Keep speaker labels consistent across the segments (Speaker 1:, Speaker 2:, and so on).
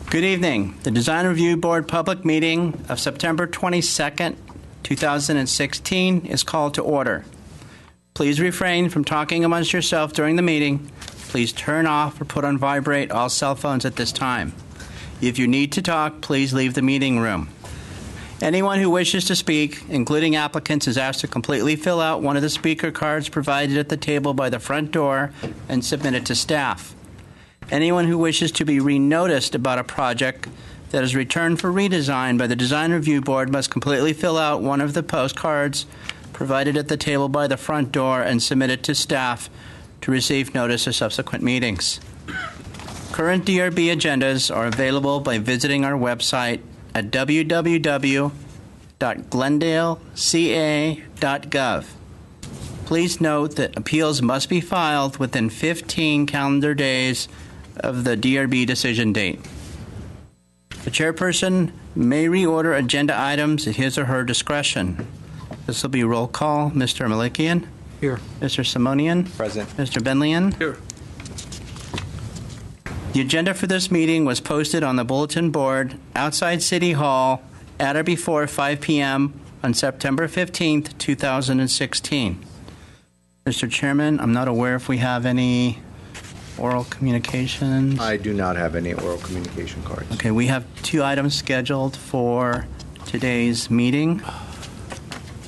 Speaker 1: Good evening. The Design Review Board public meeting of September 22nd, 2016 is called to order. Please refrain from talking amongst yourself during the meeting. Please turn off or put on vibrate all cell phones at this time. If you need to talk, please leave the meeting room. Anyone who wishes to speak, including applicants, is asked to completely fill out one of the speaker cards provided at the table by the front door and submit it to staff. Anyone who wishes to be re-noticed about a project that is returned for redesign by the Design Review Board must completely fill out one of the postcards provided at the table by the front door and submit it to staff to receive notice of subsequent meetings. Current DRB agendas are available by visiting our website at www.glendaleca.gov. Please note that appeals must be filed within 15 calendar days of the DRB decision date. The chairperson may reorder agenda items at his or her discretion. This will be roll call. Mr. Malikian?
Speaker 2: Here.
Speaker 1: Mr. Simonian?
Speaker 2: Present.
Speaker 1: Mr. Benlian?
Speaker 2: Here.
Speaker 1: The agenda for this meeting was posted on the bulletin board outside City Hall at or before 5 p.m. on September 15th, 2016. Mr. Chairman, I'm not aware if we have any oral communications.
Speaker 2: I do not have any oral communication cards.
Speaker 1: Okay, we have 2 items scheduled for today's meeting.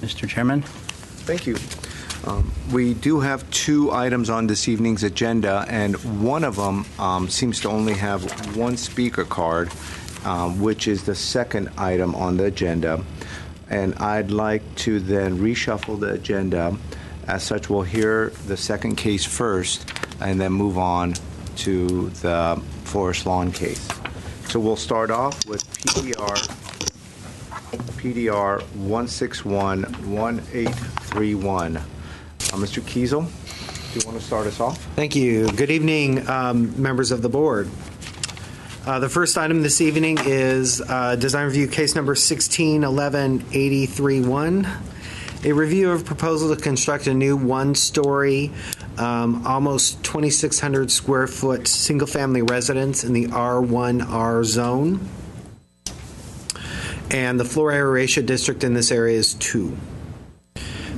Speaker 1: Mr. Chairman.
Speaker 2: Thank you. We do have 2 items on this evening's agenda, and one of them seems to only have 1 speaker card, which is the second item on the agenda. And I'd like to then reshuffle the agenda. As such, we'll hear the second case first and then move on to the Forest Lawn case. So we'll start off with PDR 1611831. Mr. Kiesel, do you want to start us off?
Speaker 3: Thank you. Good evening, members of the board. The first item this evening is Design Review Case Number 1611-831, a review of proposal to construct a new 1-story, almost 2,600 square foot single-family residence in the R1R zone, and the floor area ratio district in this area is 2.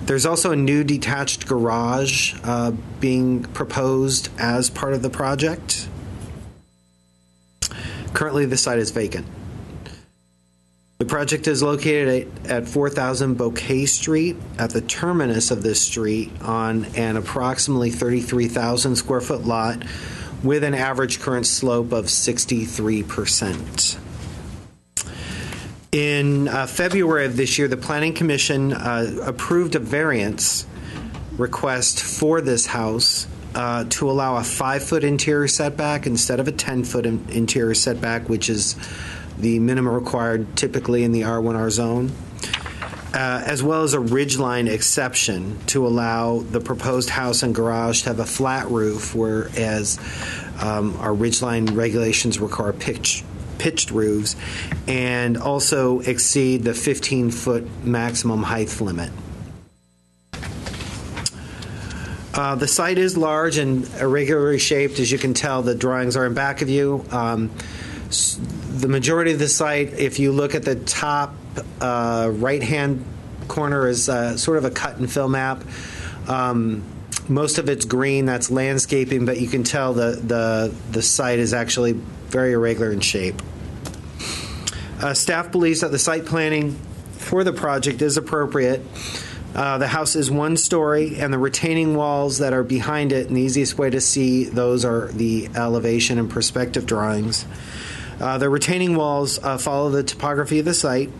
Speaker 3: There's also a new detached garage being proposed as part of the project. Currently, the site is vacant. The project is located at 4000 Bouquet Street at the terminus of this street on an approximately 33,000 square foot lot with an average current slope of 63%. In February of this year, the Planning Commission approved a variance request for this house to allow a 5-foot interior setback instead of a 10-foot interior setback, which is the minimum required typically in the R1R zone, as well as a ridgeline exception to allow the proposed house and garage to have a flat roof, whereas our ridgeline regulations require pitched roofs, and also exceed the 15-foot maximum height limit. The site is large and irregularly shaped. As you can tell, the drawings are in back of you. The majority of the site, if you look at the top right-hand corner, is sort of a cut and fill map. Most of it's green. That's landscaping, but you can tell the site is actually very irregular in shape. Staff believes that the site planning for the project is appropriate. The house is 1-story, and the retaining walls that are behind it, and the easiest way to see those are the elevation and perspective drawings. The retaining walls follow the topography of the site.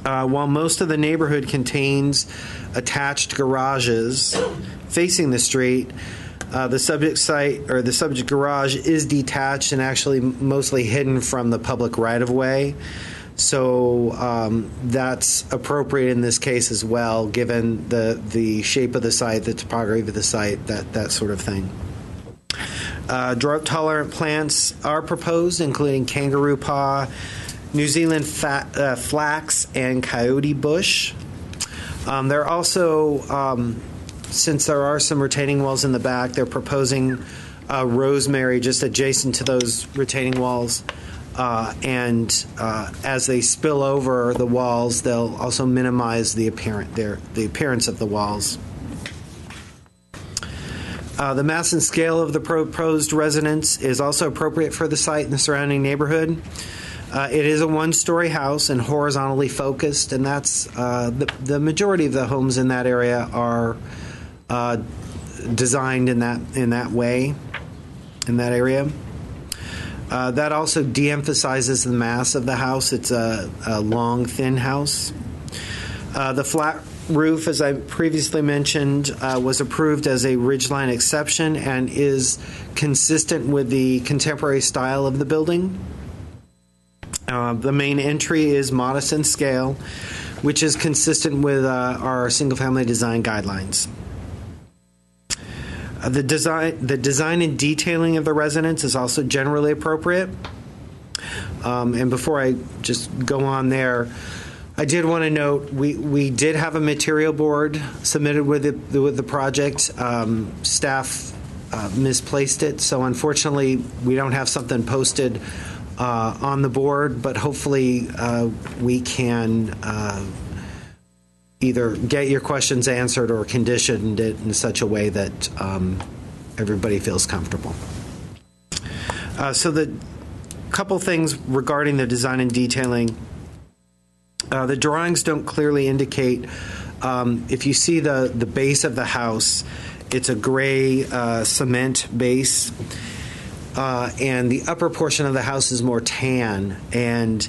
Speaker 3: While most of the neighborhood contains attached garages facing the street, the subject site, or the subject garage, is detached and actually mostly hidden from the public right-of-way. So that's appropriate in this case as well, given the shape of the site, the topography of the site, that sort of thing. Drought-tolerant plants are proposed, including kangaroo paw, New Zealand flax, and coyote bush. There are also, since there are some retaining walls in the back, they're proposing rosemary just adjacent to those retaining walls. And as they spill over the walls, they'll also minimize the appearance of the walls. The mass and scale of the proposed residence is also appropriate for the site and the surrounding neighborhood. It is a one-story house and horizontally focused, and that's the majority of the homes in that area are designed in that way, in that area. That also de-emphasizes the mass of the house. It's a long, thin house. The flat roof, as I previously mentioned, was approved as a ridgeline exception and is consistent with the contemporary style of the building. The main entry is modest in scale, which is consistent with our single-family design guidelines. The design and detailing of the residence is also generally appropriate. And before I just go on there, I did want to note we did have a material board submitted with the project. Staff misplaced it, so unfortunately we don't have something posted on the board, but hopefully we can either get your questions answered or conditioned it in such a way that everybody feels comfortable. So the couple things regarding the design and detailing. The drawings don't clearly indicate, if you see the base of the house, it's a gray cement base, and the upper portion of the house is more tan. And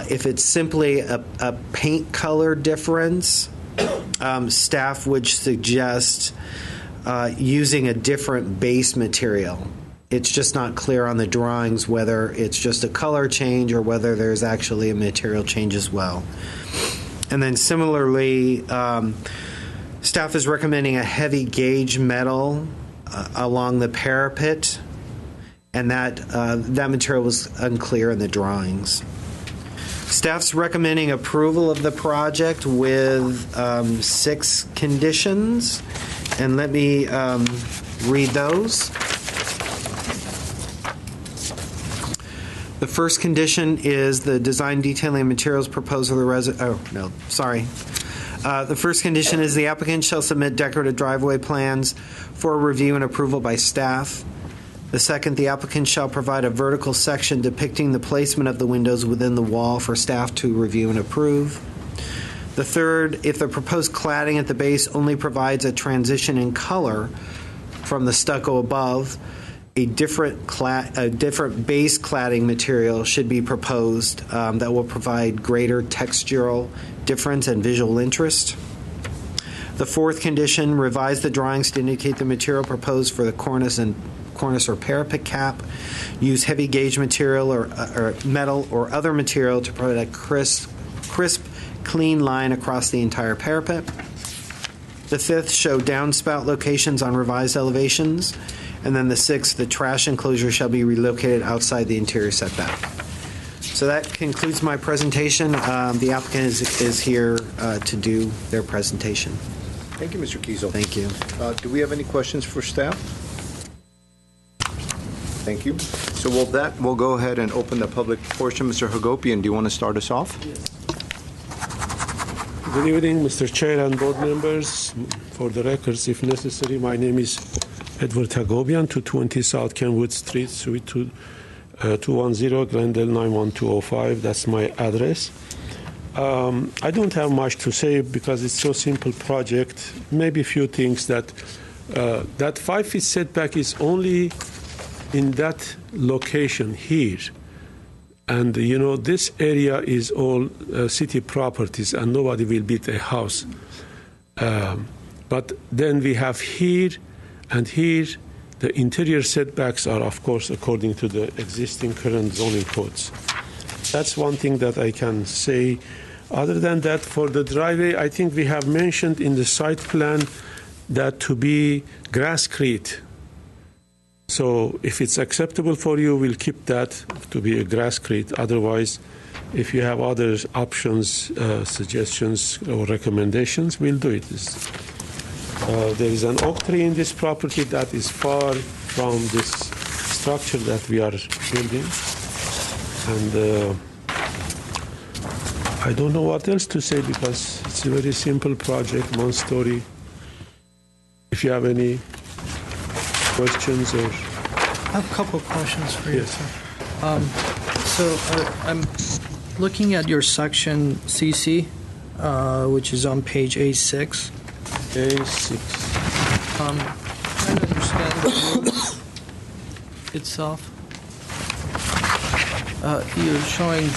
Speaker 3: if it's simply a paint color difference, staff would suggest using a different base material. It's just not clear on the drawings whether it's just a color change or whether there's actually a material change as well. And then similarly, staff is recommending a heavy gauge metal along the parapet, and that material was unclear in the drawings. Staff's recommending approval of the project with 6 conditions, and let me read those. The first condition is the design, detailing, and materials proposed for the the first condition is the applicant shall submit decorative driveway plans for review and approval by staff. The second, the applicant shall provide a vertical section depicting the placement of the windows within the wall for staff to review and approve. The third, if the proposed cladding at the base only provides a transition in color from the stucco above, a different base cladding material should be proposed that will provide greater textural difference and visual interest. The fourth condition, revise the drawings to indicate the material proposed for the cornice or parapet cap. Use heavy gauge material or metal or other material to provide a crisp, clean line across the entire parapet. The fifth, show downspout locations on revised elevations. And then the sixth, the trash enclosure shall be relocated outside the interior setback. So that concludes my presentation. The applicant is here to do their presentation.
Speaker 2: Thank you, Mr. Kiesel.
Speaker 3: Thank you.
Speaker 2: Do we have any questions for staff? Thank you. So with that, we'll go ahead and open the public portion. Mr. Hagopian, do you want to start us off?
Speaker 4: Yes. Good evening, Mr. Chair and board members. For the records, if necessary, my name is Edward Hagopian, 220 South Kenwood Street, Suite 210, Glendale 91205. That's my address. I don't have much to say because it's so simple project. Maybe a few things that 5 feet setback is only in that location here. And, this area is all city properties and nobody will build a house. But then we have here and here, the interior setbacks are, of course, according to the existing current zoning codes. That's one thing that I can say. Other than that, for the driveway, I think we have mentioned in the site plan that to be grass-crete. So if it's acceptable for you, we'll keep that to be a grass-crete. Otherwise, if you have other options, suggestions, or recommendations, we'll do it. There is an oak tree in this property that is far from this structure that we are building. And I don't know what else to say because it's a very simple project, one story. If you have any questions or...
Speaker 5: I have a couple of questions for you,
Speaker 4: Yes.
Speaker 5: sir. I'm looking at your section CC, which is on page A6.
Speaker 4: A6.
Speaker 5: Trying to understand the roof itself. You're showing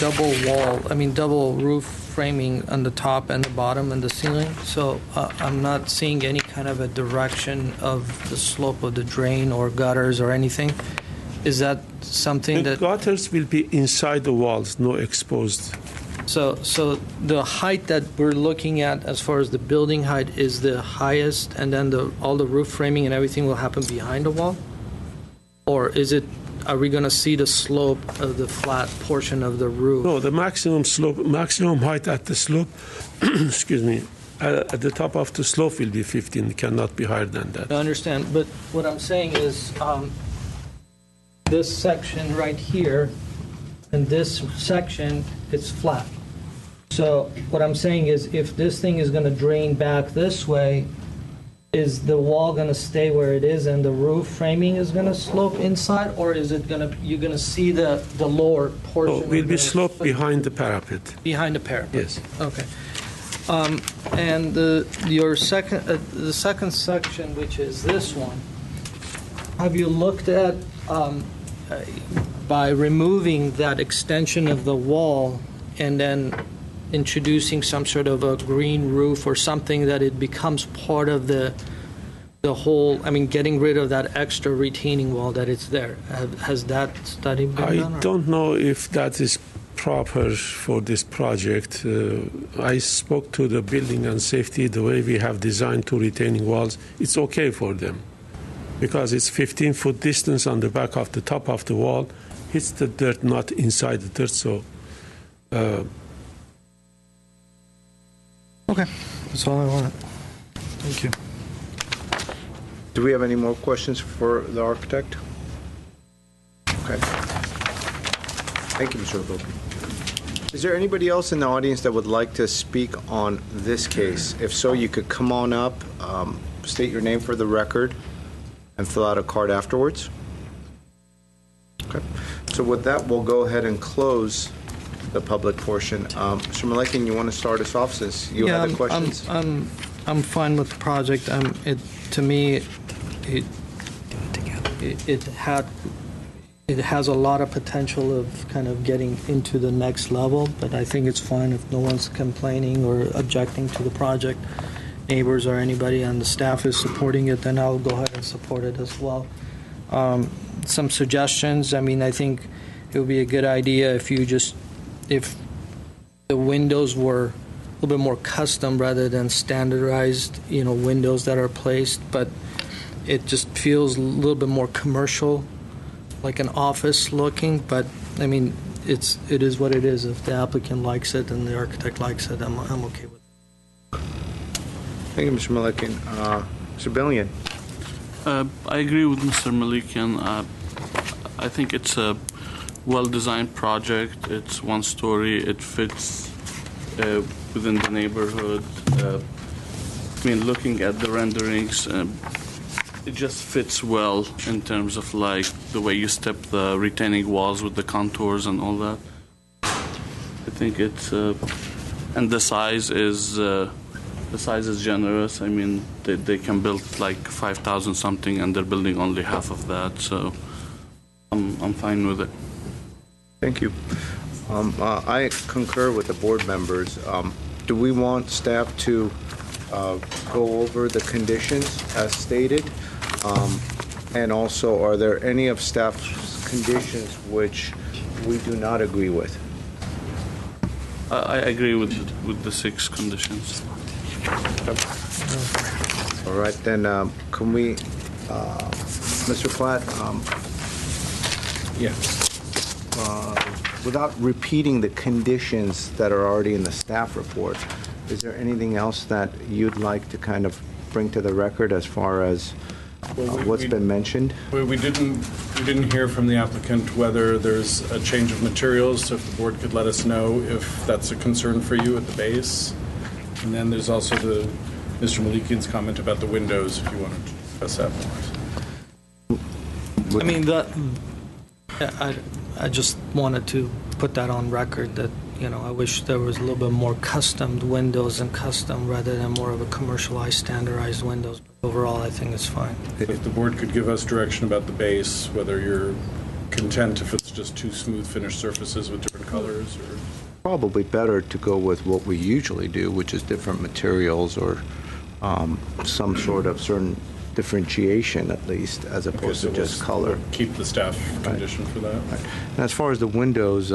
Speaker 5: double roof framing on the top and the bottom and the ceiling. So I'm not seeing any kind of a direction of the slope of the drain or gutters or anything. Is that something
Speaker 4: The
Speaker 5: that...
Speaker 4: gutters will be inside the walls, no exposed.
Speaker 5: So the height that we're looking at as far as the building height is the highest, and then all the roof framing and everything will happen behind the wall? Or are we going to see the slope of the flat portion of the roof?
Speaker 4: No, the maximum height at the slope, excuse me, at the top of the slope will be 15, cannot be higher than that.
Speaker 5: I understand, but what I'm saying is this section right here and this section, it's flat. So what I'm saying is if this thing is going to drain back this way, is the wall going to stay where it is and the roof framing is going to slope inside, or is it going to, you're going to see the lower portion?
Speaker 4: No, will be sloped behind the parapet.
Speaker 5: Behind the parapet?
Speaker 4: Yes.
Speaker 5: Okay. And the second section, which is this one, have you looked at, by removing that extension of the wall and then introducing some sort of a green roof or something that it becomes part of the whole, getting rid of that extra retaining wall that it's there. Has that study been done?
Speaker 4: I don't know if that is proper for this project. I spoke to the building and safety. The way we have designed two retaining walls, it's okay for them because it's 15-foot distance on the back of the top of the wall. Hits the dirt, not inside the dirt. So
Speaker 5: Okay, that's all I wanted. Thank you.
Speaker 2: Do we have any more questions for the architect? Okay. Thank you, Mr. Lebovian. Is there anybody else in the audience that would like to speak on this case? If so, you could come on up, state your name for the record, and fill out a card afterwards. Okay. So with that, we'll go ahead and close the public portion. Mr. Malekian, you want to start us off since you had the questions?
Speaker 5: I'm fine with the project. To me, it has a lot of potential of kind of getting into the next level, but I think it's fine if no one's complaining or objecting to the project. Neighbors or anybody on the staff is supporting it, then I'll go ahead and support it as well. Some suggestions. I think it would be a good idea if the windows were a little bit more custom rather than standardized, windows that are placed, but it just feels a little bit more commercial, like an office looking, but it is what it is. If the applicant likes it and the architect likes it, I'm okay with it.
Speaker 2: Thank you, Mr. Malekian. Mr. Billion.
Speaker 6: I agree with Mr. Malekian. I think it's a well-designed project. It's one story. It fits within the neighborhood. Looking at the renderings, it just fits well in terms of like the way you step the retaining walls with the contours and all that. I think it's and the size is generous. They can build like 5,000 something, and they're building only half of that. So I'm fine with it.
Speaker 2: Thank you. I concur with the board members. Do we want staff to go over the conditions as stated? And also, are there any of staff's conditions which we do not agree with?
Speaker 6: I agree with the 6 conditions.
Speaker 2: All right, then can we, Mr. Platt, without repeating the conditions that are already in the staff report, is there anything else that you'd like to kind of bring to the record as far as what's been mentioned.
Speaker 7: We didn't hear from the applicant whether there's a change of materials, so if the board could let us know if that's a concern for you at the base. And then there's also Mr. Malikian's comment about the windows, if you wanted to discuss that more.
Speaker 5: I mean, I just wanted to put that on record that, I wish there was a little bit more custom windows and custom rather than more of a commercialized, standardized windows. But overall, I think it's fine.
Speaker 7: If the board could give us direction about the base, whether you're content if it's just two smooth finished surfaces with different colors, or
Speaker 2: Probably better to go with what we usually do, which is different materials or some sort of certain differentiation, at least, as opposed to just color.
Speaker 7: Keep the staff condition for that.
Speaker 2: Right. And as far as the windows,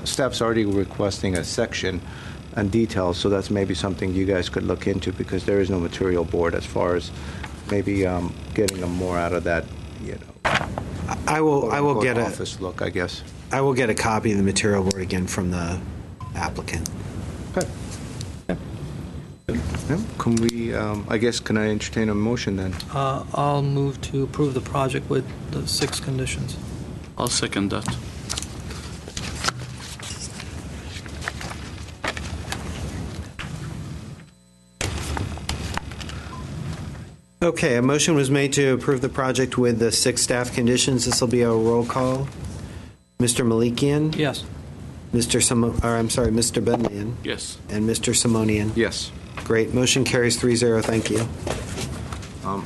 Speaker 2: staff's already requesting a section and details, so that's maybe something you guys could look into, because there is no material board as far as maybe getting them more out of that,
Speaker 3: I will get
Speaker 2: office look, I guess.
Speaker 3: I will get a copy of the material board again from the applicant.
Speaker 2: Okay. Yeah. Can we, can I entertain a motion then?
Speaker 5: I'll move to approve the project with the 6 conditions.
Speaker 6: I'll second that.
Speaker 3: Okay, a motion was made to approve the project with the 6 staff conditions. This will be a roll call. Mr. Malikian?
Speaker 5: Yes.
Speaker 3: Mr. Benlian?
Speaker 6: Yes.
Speaker 3: And Mr. Simonian?
Speaker 2: Yes.
Speaker 3: Great. Motion carries 3-0. Thank you.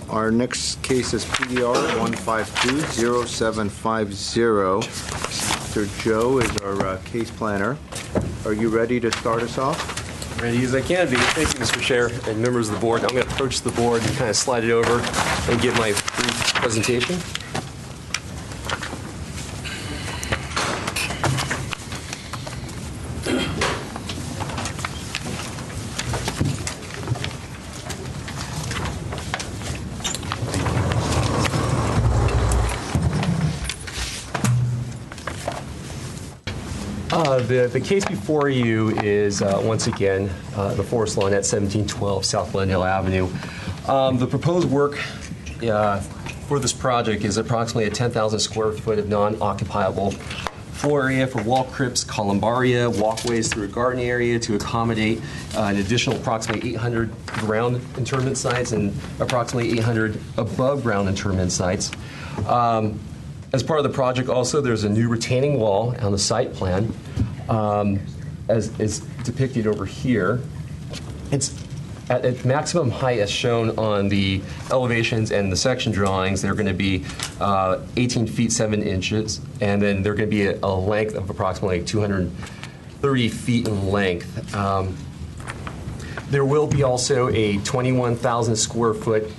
Speaker 2: Our next case is PDR 1520750. Mr. Joe is our case planner. Are you ready to start us off?
Speaker 8: Ready as I can be. Thank you, Mr. Chair and members of the board. I'm going to approach the board and kind of slide it over and give my brief presentation. The case before you is, once again, the forest lawn at 1712 South Glendale Avenue. The proposed work for this project is approximately a 10,000 square foot of non-occupiable floor area for wall crypts, columbaria, walkways through a garden area to accommodate an additional approximately 800 ground interment sites and approximately 800 above ground interment sites. As part of the project also, there's a new retaining wall on the site plan, as is depicted over here. It's at its maximum height as shown on the elevations and the section drawings. They're going to be 18 feet 7 inches, and then they're going to be a length of approximately 230 feet in length. There will be also a 21,000 square foot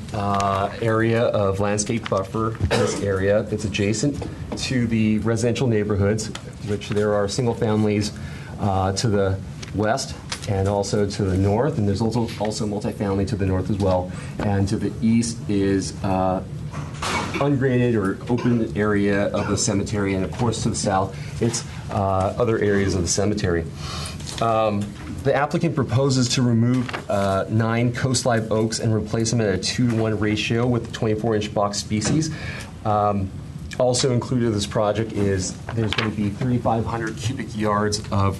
Speaker 8: area of landscape buffer in this area. It's adjacent to the residential neighborhoods, which there are single families to the west and also to the north, and there's also multifamily to the north as well. And to the east is ungraded or open area of the cemetery, and of course to the south, it's other areas of the cemetery. The applicant proposes to remove 9 coast live oaks and replace them at a 2-to-1 ratio with 24-inch box species. Also included in this project is there's going to be 3,500 cubic yards of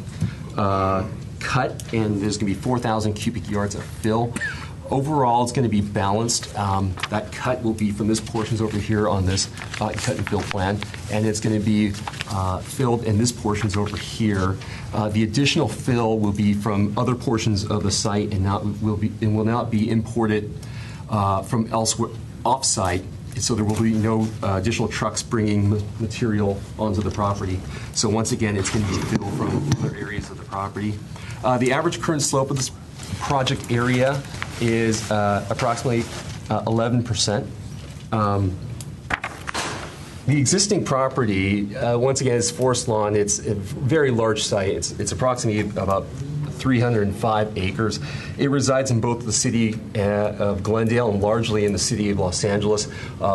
Speaker 8: cut, and there's going to be 4,000 cubic yards of fill. Overall, it's going to be balanced. That cut will be from this portions over here on this cut and fill plan, and it's going to be filled in this portions over here. The additional fill will be from other portions of the site and will not be imported from elsewhere off-site. So there will be no additional trucks bringing material onto the property. So once again, it's going to be filled from other areas of the property. The average current slope of this project area is approximately 11%. The existing property, once again, is forest lawn. It's a very large site. It's approximately about 305 acres. It resides in both the city of Glendale and largely in the city of Los Angeles.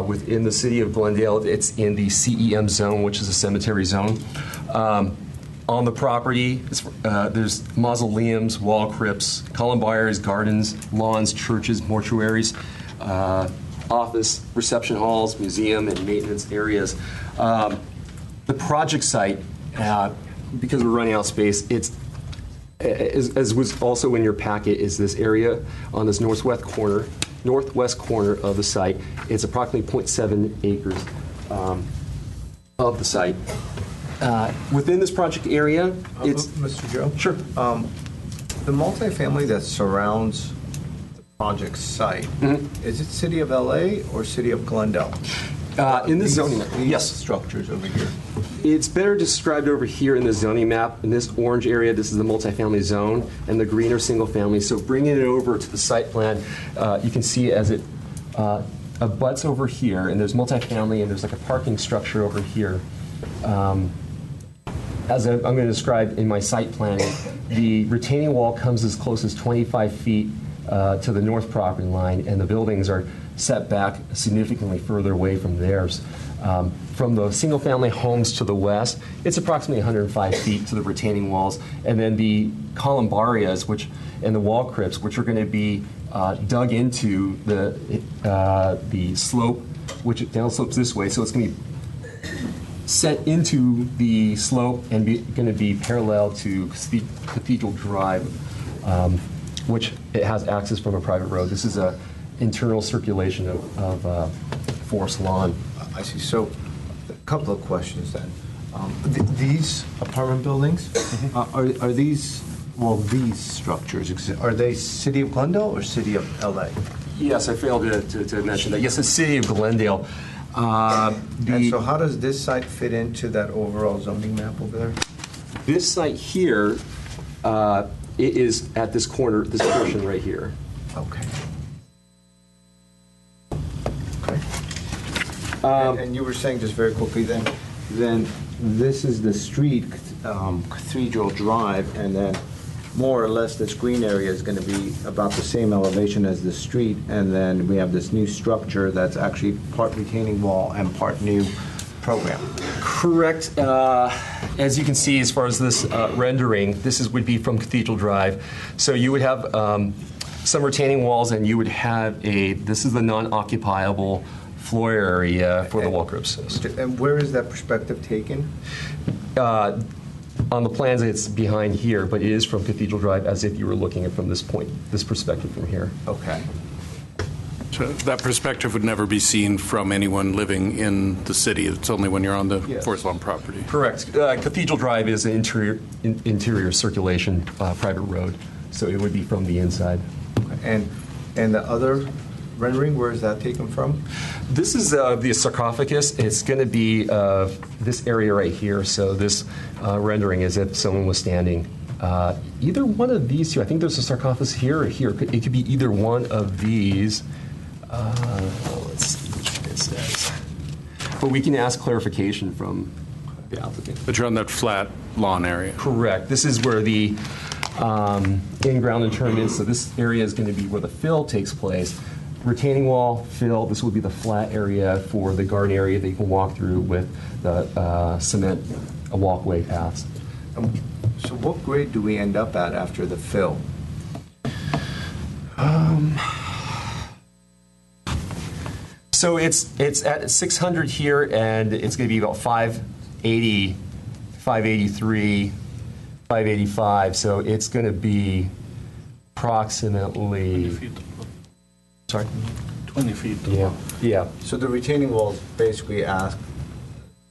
Speaker 8: Within the city of Glendale, it's in the CEM zone, which is a cemetery zone. On the property, there's mausoleums, wall crypts, columbariums, gardens, lawns, churches, mortuaries, office, reception halls, museum, and maintenance areas. The project site, because we're running out of space, it's as was also in your packet, is this area on this northwest corner of the site. It's approximately 0.7 acres of the site. Within this project area, it's
Speaker 2: Mr. Joe?
Speaker 8: sure.
Speaker 2: The multifamily that surrounds the project site, is it City of LA or City of Glendale?
Speaker 8: In this
Speaker 2: These-
Speaker 8: zoning,
Speaker 2: these
Speaker 8: yes.
Speaker 2: structures over here.
Speaker 8: It's better described over here in the zoning map. In this orange area, this is the multifamily zone, and the green are single family. So bringing it over to the site plan, you can see as it abuts over here, and there's multifamily, and there's like a parking structure over here. As I'm going to describe in my site planning, the retaining wall comes as close as 25 feet to the north property line, and the buildings are set back significantly further away from theirs. From the single-family homes to the west, it's approximately 105 feet to the retaining walls, and then the columbarias, and the wall crypts, which are going to be dug into the slope, which it downslopes this way, so it's going to be set into the slope and going to be parallel to Cathedral Drive, which it has access from a private road. This is a internal circulation of forest lawn.
Speaker 2: I see. So, a couple of questions then. These apartment buildings, are these, well, these structures, are they City of Glendale or City of LA?
Speaker 8: Yes, I failed to mention that. Yes, the city of Glendale.
Speaker 2: And so how does this site fit into that overall zoning map over there?
Speaker 8: This site here, it is at this corner, this portion right here.
Speaker 2: Okay. Okay. And you were saying just very quickly then this is the street, Cathedral Drive, and then more or less this green area is going to be about the same elevation as the street, and then we have this new structure that's actually part retaining wall and part new program.
Speaker 8: Correct. As you can see, as far as this rendering, would be from Cathedral Drive. So you would have some retaining walls, and you would have this is the non-occupiable floor area for the wall crypts.
Speaker 2: And where is that perspective taken?
Speaker 8: On the plans, it's behind here, but it is from Cathedral Drive as if you were looking at from this point, this perspective from here.
Speaker 2: Okay.
Speaker 7: So that perspective would never be seen from anyone living in the city. It's only when you're on the forest lawn property.
Speaker 8: Correct. Cathedral Drive is an interior circulation private road, so it would be from the inside.
Speaker 2: And the other rendering, where is that taken from?
Speaker 8: This is the sarcophagus. It's going to be this area right here. So this rendering is if someone was standing. Either one of these two. I think there's a sarcophagus here or here. It could be either one of these. Let's see which one it says. But we can ask clarification from the applicant.
Speaker 7: But you're on that flat lawn area.
Speaker 8: Correct. This is where the in-ground interment is. So this area is going to be where the fill takes place. Retaining wall, fill, this will be the flat area for the garden area that you can walk through with the cement walkway paths.
Speaker 2: So what grade do we end up at after the fill?
Speaker 8: So it's at 600 here, and it's going to be about 580, 583, 585. So it's going to be approximately.
Speaker 6: 20 feet.
Speaker 8: Sorry?
Speaker 6: 20 feet.
Speaker 8: Yeah.
Speaker 2: So the retaining walls basically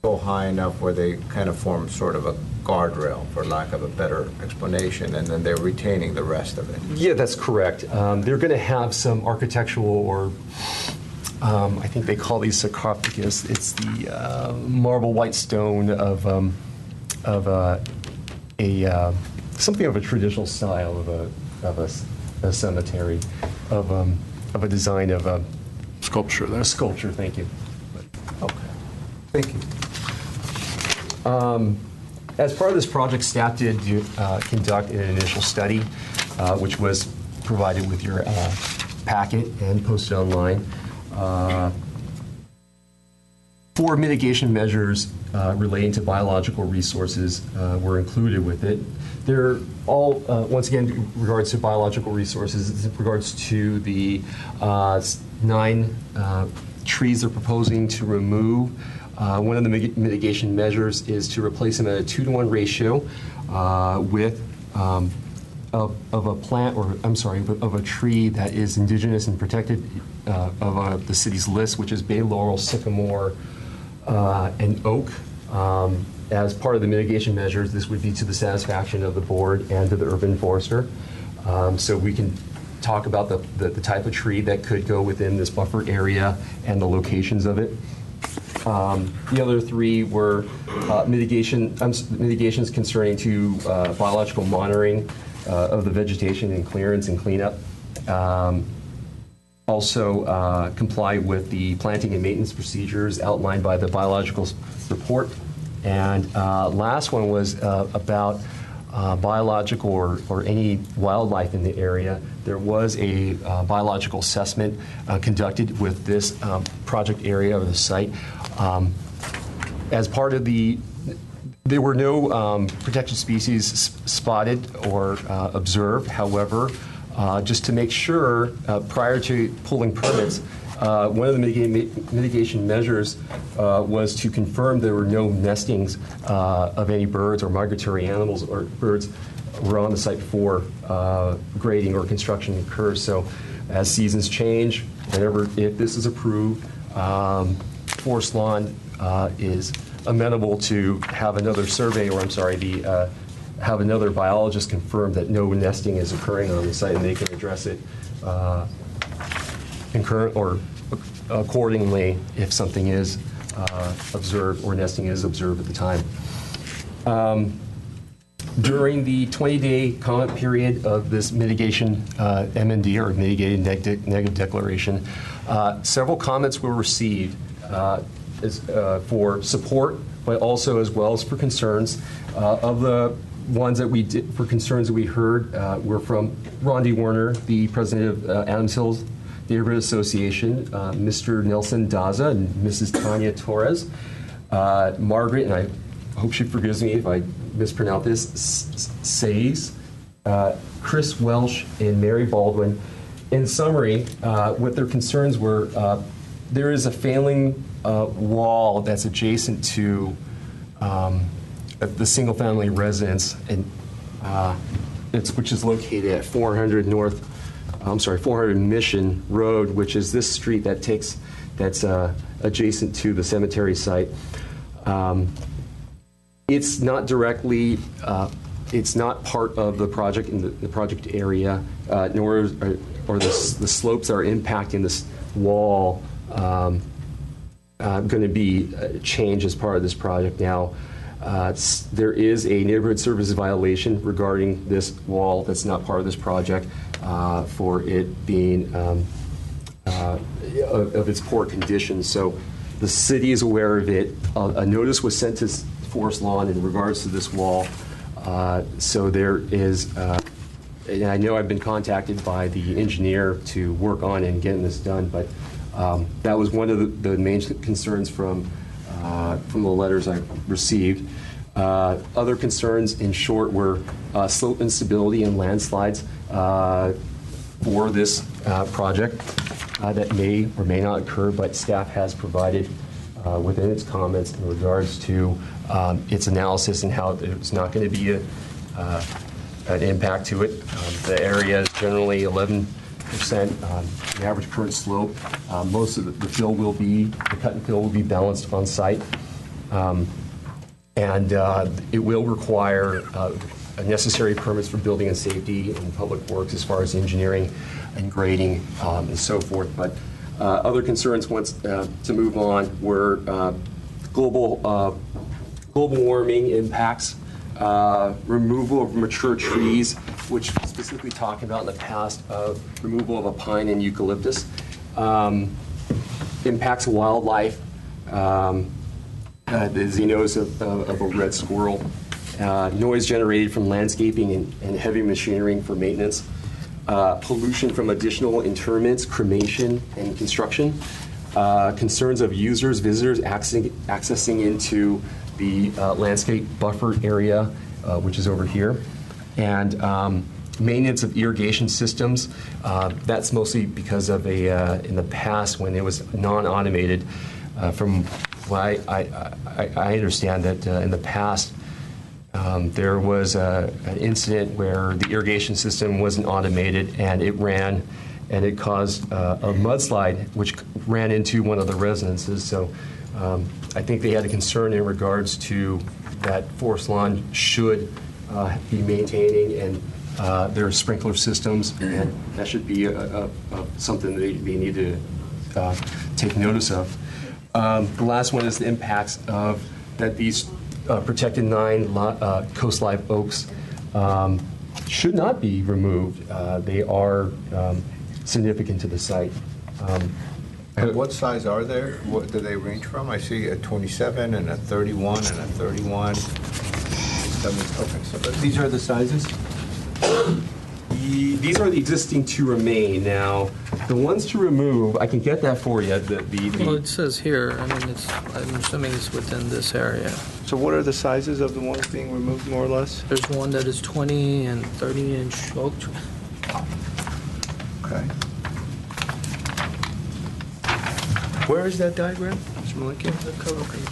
Speaker 2: go high enough where they kind of form sort of a guardrail, for lack of a better explanation, and then they're retaining the rest of it.
Speaker 8: Yeah, that's correct. They're going to have some architectural or I think they call these sarcophagus. It's the marble white stone of something of a traditional style of a cemetery, of a design of a
Speaker 7: Sculpture there.
Speaker 8: a sculpture. Thank you.
Speaker 2: Okay. Thank you.
Speaker 8: As part of this project, staff did conduct an initial study, which was provided with your packet and posted online. 4 mitigation measures relating to biological resources were included with it. They're all, once again, in regards to biological resources, it's in regards to the 9 trees they're proposing to remove. One of the mitigation measures is to replace them at a 2-to-1 ratio with of a plant, or I'm sorry, of a tree that is indigenous and protected of the city's list, which is bay laurel, sycamore, and oak. As part of the mitigation measures, this would be to the satisfaction of the board and to the urban forester. So we can talk about the type of tree that could go within this buffer area and the locations of it. The other 3 were mitigations concerning to biological monitoring of the vegetation and clearance and cleanup. Also comply with the planting and maintenance procedures outlined by the biological report. And last one was about biological or any wildlife in the area. There was a biological assessment conducted with this project area or the site. As part of there were no protected species spotted or observed. However, just to make sure, prior to pulling permits, one of the mitigation measures was to confirm there were no nestings of any birds or migratory animals or birds were on the site before grading or construction occurs. So as seasons change, if this is approved, Forest Lawn is amenable to have another survey, or I'm sorry, have another biologist confirm that no nesting is occurring on the site, and they can address it concurrent or accordingly if something is observed or nesting is observed at the time. During the 20-day comment period of this mitigation MND, or mitigated negative declaration, several comments were received for support, but also as well as for concerns. Of the ones that we did for concerns that we heard were from Rondi Werner, the president of Adams Hills Neighborhood Association, Mr. Nelson Daza and Mrs. Tanya Torres, Margaret, and I hope she forgives me if I mispronounce this, Says, Chris Welsh, and Mary Baldwin. In summary, what their concerns were, there is a failing wall that's adjacent to the single-family residence, and which is located at 400 Mission Road, which is this street that's adjacent to the cemetery site. It's not directly, it's not part of the project in the project area, nor are the slopes that are impacting this wall going to be changed as part of this project. Now, there is a neighborhood services violation regarding this wall that's not part of this project for it being of its poor condition. So the city is aware of it. A notice was sent to Forest Lawn in regards to this wall. So there is, and I know I've been contacted by the engineer to work on and getting this done, but that was one of the main concerns from the letters I received. Other concerns, in short, were slope instability and landslides for this project that may or may not occur, but staff has provided within its comments in regards to its analysis and how it's not going to be an impact to it. The area is generally 11%, the average current slope. Most of the fill will be, the cut and fill will be balanced on site. And it will require necessary permits for building and safety and public works as far as engineering and grading and so forth. But other concerns once to move on were global warming impacts, removal of mature trees, which specifically talking about in the past of removal of a pine and eucalyptus, impacts wildlife, the xenos of a red squirrel, noise generated from landscaping and heavy machinery for maintenance, pollution from additional interments, cremation, and construction, concerns of users, visitors accessing into the landscape buffer area, which is over here, and maintenance of irrigation systems. That's mostly because of in the past when it was non-automated. From what I understand that in the past there was an incident where the irrigation system wasn't automated and it ran and it caused a mudslide which ran into one of the residences. So I think they had a concern in regards to that forest lawn should be maintaining and their sprinkler systems, and that should be something that they need to take notice of. The last one is the impacts of that these protected 9 coast live oaks should not be removed. They are significant to the site.
Speaker 2: And what size are there? What do they range from? I see a 27 and a 31 and a 31. Okay, so these are the sizes?
Speaker 8: These are the existing to remain. Now, the ones to remove, I can get that for you.
Speaker 5: Well, it says here, I mean, I'm assuming it's within this area.
Speaker 2: So what are the sizes of the ones being removed, more or less?
Speaker 5: There's one that is 20 and 30-inch oak tree.
Speaker 2: Okay. Where is that diagram, Mr. Malikian?
Speaker 5: The cover page.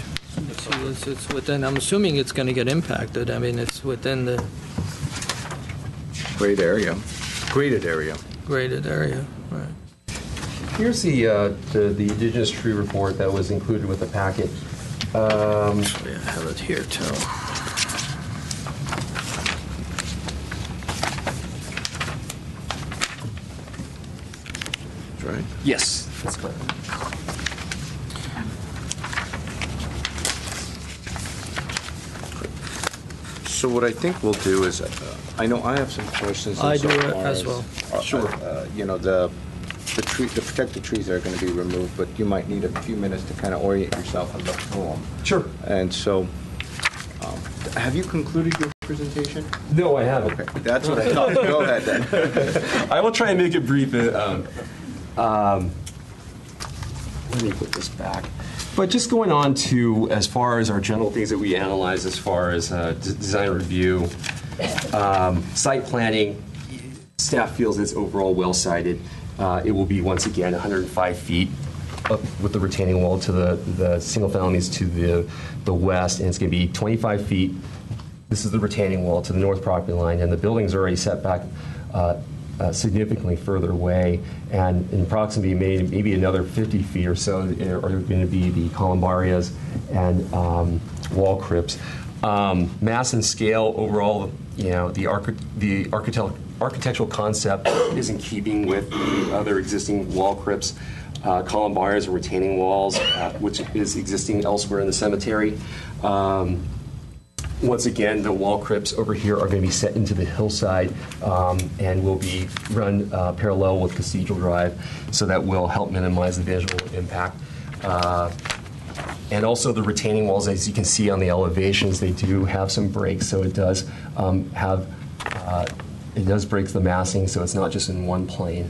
Speaker 5: See, it's within, I'm assuming it's going to get impacted. I mean, it's within the
Speaker 2: Great area. Graded area.
Speaker 5: graded area, right.
Speaker 8: Here's the indigenous tree report that was included with the packet.
Speaker 5: Actually, I have it here, too.
Speaker 2: That's right.
Speaker 8: Yes, that's correct.
Speaker 2: So what I think we'll do is, I know I have some questions.
Speaker 5: I do
Speaker 2: insofar
Speaker 5: as well.
Speaker 8: Sure.
Speaker 2: You know, the protected trees are going to be removed, but you might need a few minutes to kind of orient yourself and look through them.
Speaker 8: Sure.
Speaker 2: And so, have you concluded your presentation?
Speaker 8: No, I haven't.
Speaker 2: Okay, that's what I thought. Go ahead then.
Speaker 8: I will try and make it brief. Let me put this back. But just going on to, as far as our general things that we analyze as far as design review, site planning, staff feels it's overall well-sited. It will be, once again, 105 feet up with the retaining wall to the single families to the west, and it's going to be 25 feet. This is the retaining wall to the north property line, and the buildings are already set back significantly further away, and in proximity maybe another 50 feet or so are going to be the columbarias and wall crypts. Mass and scale overall, you know, the architectural concept is in keeping with the other existing wall crypts, columbarias and retaining walls, which is existing elsewhere in the cemetery. Once again, the wall crypts over here are going to be set into the hillside and will be run parallel with Cathedral Drive, so that will help minimize the visual impact. And also the retaining walls, as you can see on the elevations, they do have some breaks, so it does break the massing, so it's not just in one plane.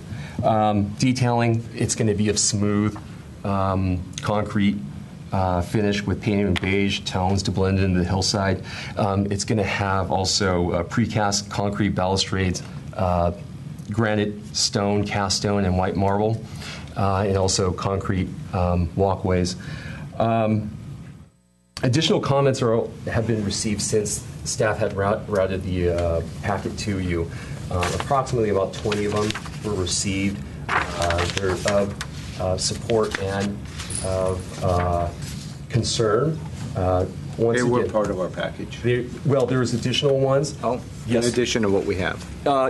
Speaker 8: Detailing, it's going to be of smooth concrete finish with painted and beige tones to blend into the hillside. It's going to have also precast concrete balustrades, granite stone, cast stone, and white marble, and also concrete walkways. Additional comments have been received since staff had routed the packet to you. Approximately about 20 of them were received. They're of support and of concern.
Speaker 2: They were part of our package.
Speaker 8: There's additional ones.
Speaker 2: Oh,
Speaker 8: yes.
Speaker 2: In addition to what we have.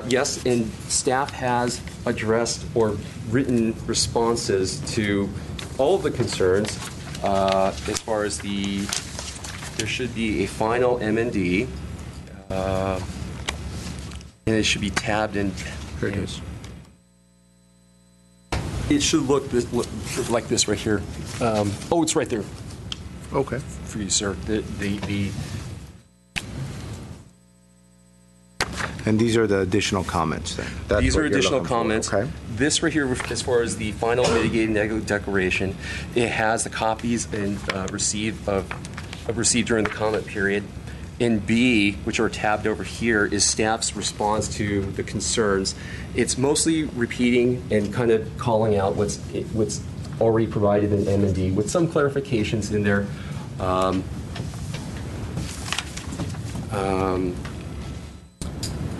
Speaker 8: Yes, and staff has addressed or written responses to all of the concerns. As far as there should be a final M&D, and it should be tabbed in.
Speaker 2: Here it is.
Speaker 8: It should look like this right here. It's right there.
Speaker 2: Okay.
Speaker 8: For you, sir.
Speaker 2: And these are the additional comments then?
Speaker 8: These are additional comments.
Speaker 2: Okay.
Speaker 8: This right here, as far as the final mitigating declaration, it has the copies and received during the comment period. and B, which are tabbed over here, is staff's response to the concerns. It's mostly repeating and kind of calling out what's already provided in M&D with some clarifications in there.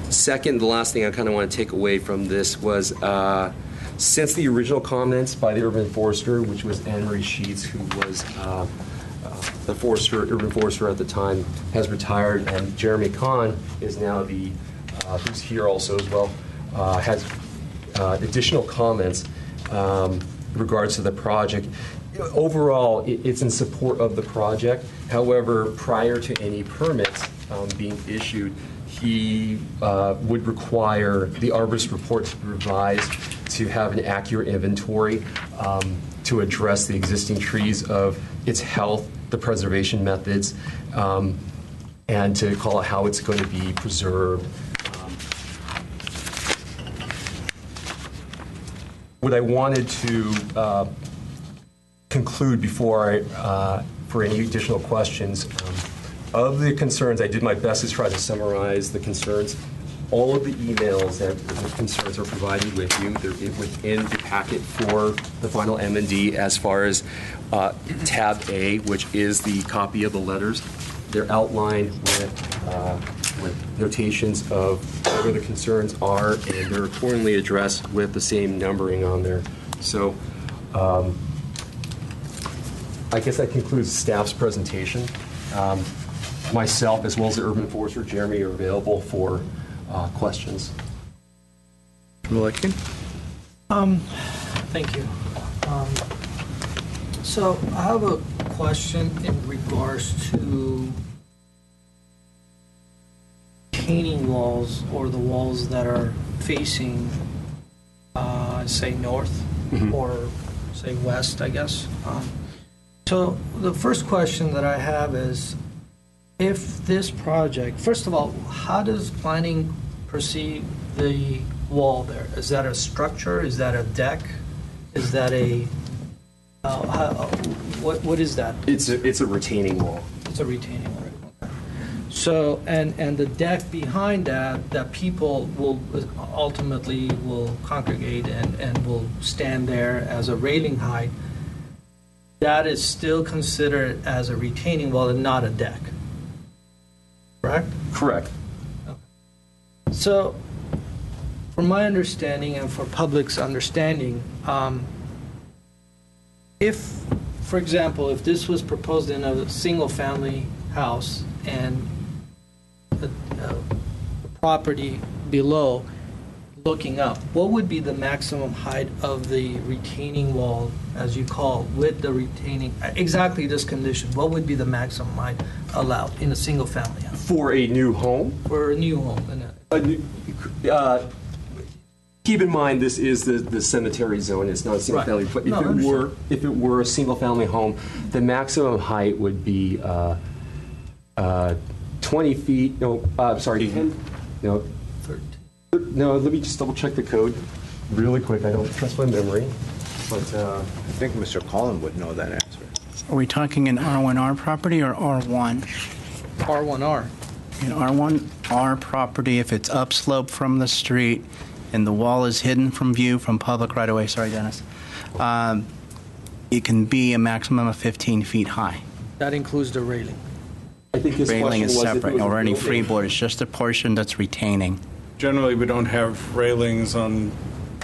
Speaker 8: Second, the last thing I kind of want to take away from this was since the original comments by the urban forester, which was Anne Marie Sheets, who was the urban forester at the time, has retired, and Jeremy Kahn is now who's here also as well, has additional comments in regards to the project. Overall, it's in support of the project. However, prior to any permits being issued, he would require the arborist report to be revised to have an accurate inventory to address the existing trees of its health, the preservation methods, and to call out how it's going to be preserved. What I wanted to conclude before for any additional questions, of the concerns, I did my best to try to summarize the concerns. All of the emails that the concerns are provided with you. They're within the packet for the final M&D as far as tab A, which is the copy of the letters. They're outlined with notations of whatever the concerns are, and they're accordingly addressed with the same numbering on there. So I guess that concludes staff's presentation. Myself, as well as the urban forester, Jeremy, are available for questions.
Speaker 2: Malikian?
Speaker 5: Thank you. So I have a question in regards to retaining walls, or the walls that are facing, say, north or say west, I guess. So the first question that I have is, if this project, first of all, how does planning perceive the wall there? Is that a structure? Is that a deck? Is that a, what is that?
Speaker 8: It's a retaining wall.
Speaker 5: It's a retaining wall. Okay. So, and the deck behind that people will ultimately will congregate and will stand there as a railing height, that is still considered as a retaining wall and not a deck. Correct?
Speaker 8: Correct.
Speaker 5: Okay. So, from my understanding and for public's understanding, if, for example, if this was proposed in a single-family house and the property below looking up, what would be the maximum height of the retaining wall, as you call, with the retaining, exactly this condition, what would be the maximum height allowed in a single-family house?
Speaker 8: For a new home?
Speaker 5: For a new home.
Speaker 8: Keep in mind, this is the cemetery zone. It's not a single family. But if it were a single family home, the maximum height would be 20 feet. No, sorry, 10. No, 13. No, let me just double check the code really quick. I don't trust my memory. But
Speaker 2: I think Mr. Collin would know that answer.
Speaker 1: Are we talking an R1R property or R1?
Speaker 5: R1R.
Speaker 1: An R1R property, if it's upslope from the street and the wall is hidden from view from public right-of-way, sorry, Dennis, it can be a maximum of 15 feet high.
Speaker 5: That includes the railing.
Speaker 8: I think his
Speaker 1: Railing
Speaker 8: question
Speaker 1: is
Speaker 8: was
Speaker 1: separate,
Speaker 8: if it was
Speaker 1: or
Speaker 8: a
Speaker 1: any
Speaker 8: building.
Speaker 1: freeboard. It's just a portion that's retaining.
Speaker 7: Generally, we don't have railings on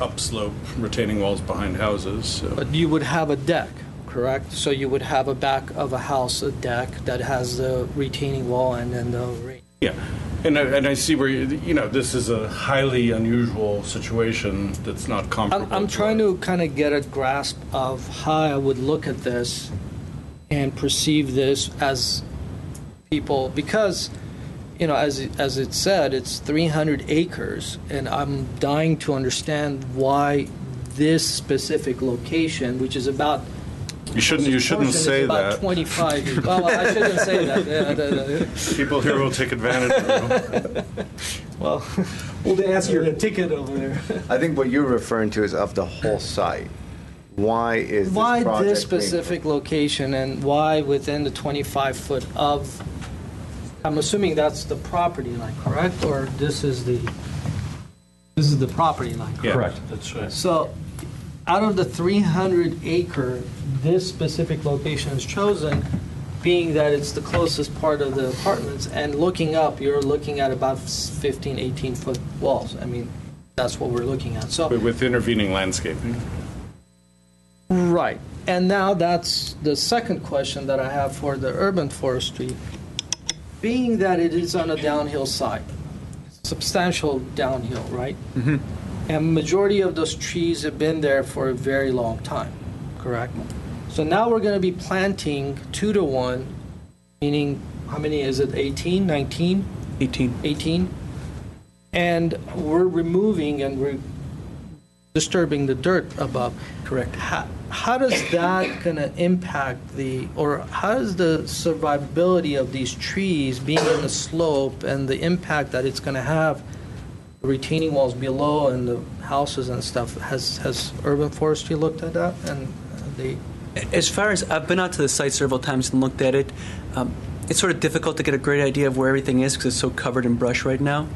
Speaker 7: upslope retaining walls behind houses. So.
Speaker 5: But you would have a deck, correct? So you would have a back of a house, a deck that has the retaining wall and then the railing.
Speaker 7: Yeah, and I see where, this is a highly unusual situation that's not comparable.
Speaker 5: I'm trying to kind of get a grasp of how I would look at this and perceive this as people, because, as it said, it's 300 acres, and I'm dying to understand why this specific location, which is about
Speaker 7: You shouldn't say
Speaker 5: about
Speaker 7: that.
Speaker 5: 25. Well, I shouldn't say that.
Speaker 7: People here will take advantage of you.
Speaker 5: Well,
Speaker 8: to answer your
Speaker 5: ticket over there.
Speaker 2: I think what you're referring to is of the whole site. Why is this
Speaker 5: Why
Speaker 2: project
Speaker 5: this specific location, and why within the 25 foot of I'm assuming that's the property line, correct? Or this is the property line, correct?
Speaker 7: Yeah,
Speaker 8: Correct.
Speaker 7: That's right.
Speaker 5: So out of the 300 acre, this specific location is chosen, being that it's the closest part of the apartments, and looking up, you're looking at about 15, 18-foot walls. I mean, that's what we're looking at. So,
Speaker 7: With intervening landscaping.
Speaker 5: right. And now that's the second question that I have for the urban forestry. Being that it is on a downhill side, substantial downhill, right? Mm-hmm. And majority of those trees have been there for a very long time, correct? So now we're going to be planting 2-to-1, meaning how many is it, 18, 19? 18. And we're removing and we're disturbing the dirt above.
Speaker 1: Correct.
Speaker 5: How does that going to impact how is the survivability of these trees being in the slope and the impact that it's going to have, the retaining walls below and the houses and stuff? Has urban forestry looked at that? And they...
Speaker 9: As far as I've been out to the site several times and looked at it, it's sort of difficult to get a great idea of where everything is because it's so covered in brush right now.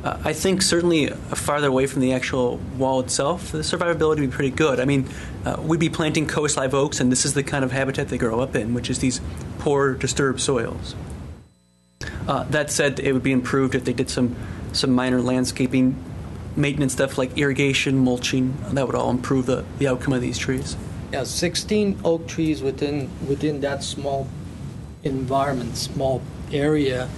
Speaker 9: I think certainly farther away from the actual wall itself, the survivability would be pretty good. I mean, we'd be planting coast live oaks, and this is the kind of habitat they grow up in, which is these poor, disturbed soils. That said, it would be improved if they did some minor landscaping maintenance stuff like irrigation, mulching. That would all improve the outcome of these trees.
Speaker 5: Yeah, 16 oak trees within that small environment, small area.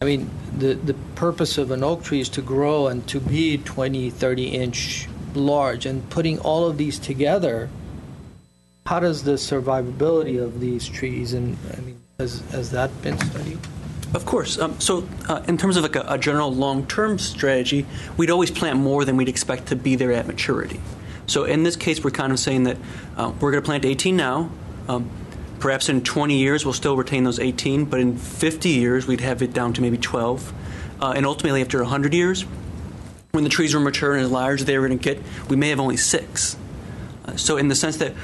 Speaker 5: I mean, the purpose of an oak tree is to grow and to be 20, 30-inch large. And putting all of these together, how does the survivability of these trees, and I mean, has that been studied?
Speaker 9: Of course. So in terms of like a general long-term strategy, we'd always plant more than we'd expect to be there at maturity. So in this case, we're kind of saying that we're going to plant 18 now. Perhaps in 20 years, we'll still retain those 18, but in 50 years, we'd have it down to maybe 12. And ultimately, after 100 years, when the trees were mature and as large as they were going to get, we may have only 6. So in the sense that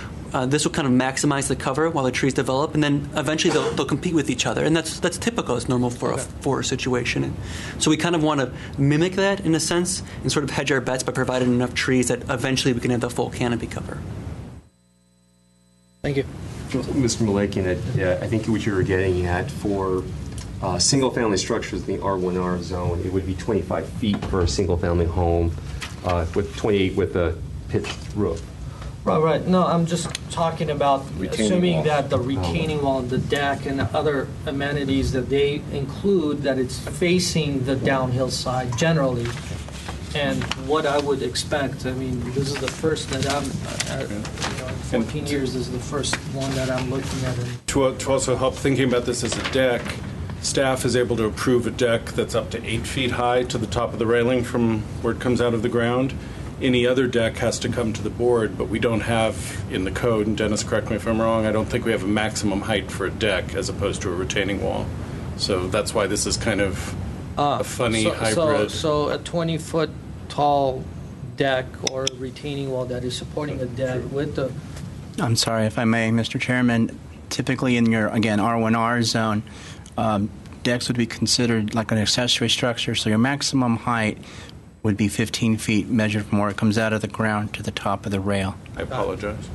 Speaker 9: this will kind of maximize the cover while the trees develop, and then eventually they'll compete with each other. And that's typical. It's normal for a forest situation. And so we kind of want to mimic that in a sense and sort of hedge our bets by providing enough trees that eventually we can have the full canopy cover.
Speaker 5: Thank you.
Speaker 8: Mr. Malakian, I think what you were getting at for single-family structures in the R1R zone, it would be 25 feet for a single-family home with 28 with a pitched roof.
Speaker 5: Right. No, I'm just talking about assuming that the
Speaker 8: retaining
Speaker 5: retaining wall, the deck, and other amenities that they include, that it's facing the downhill side generally. And what I would expect, I mean, this is the first that in 14 years, this is the first one that I'm looking at.
Speaker 7: To also help thinking about this as a deck, staff is able to approve a deck that's up to 8 feet high to the top of the railing from where it comes out of the ground. Any other deck has to come to the board, but we don't have in the code, and Dennis, correct me if I'm wrong, I don't think we have a maximum height for a deck as opposed to a retaining wall. So that's why this is kind of a funny hybrid.
Speaker 5: So a 20-foot tall deck or retaining wall that is supporting a deck with the...
Speaker 1: I'm sorry, if I may, Mr. Chairman. Typically in your, again, R1R zone, decks would be considered like an accessory structure, so your maximum height would be 15 feet measured from where it comes out of the ground to the top of the rail.
Speaker 7: I apologize.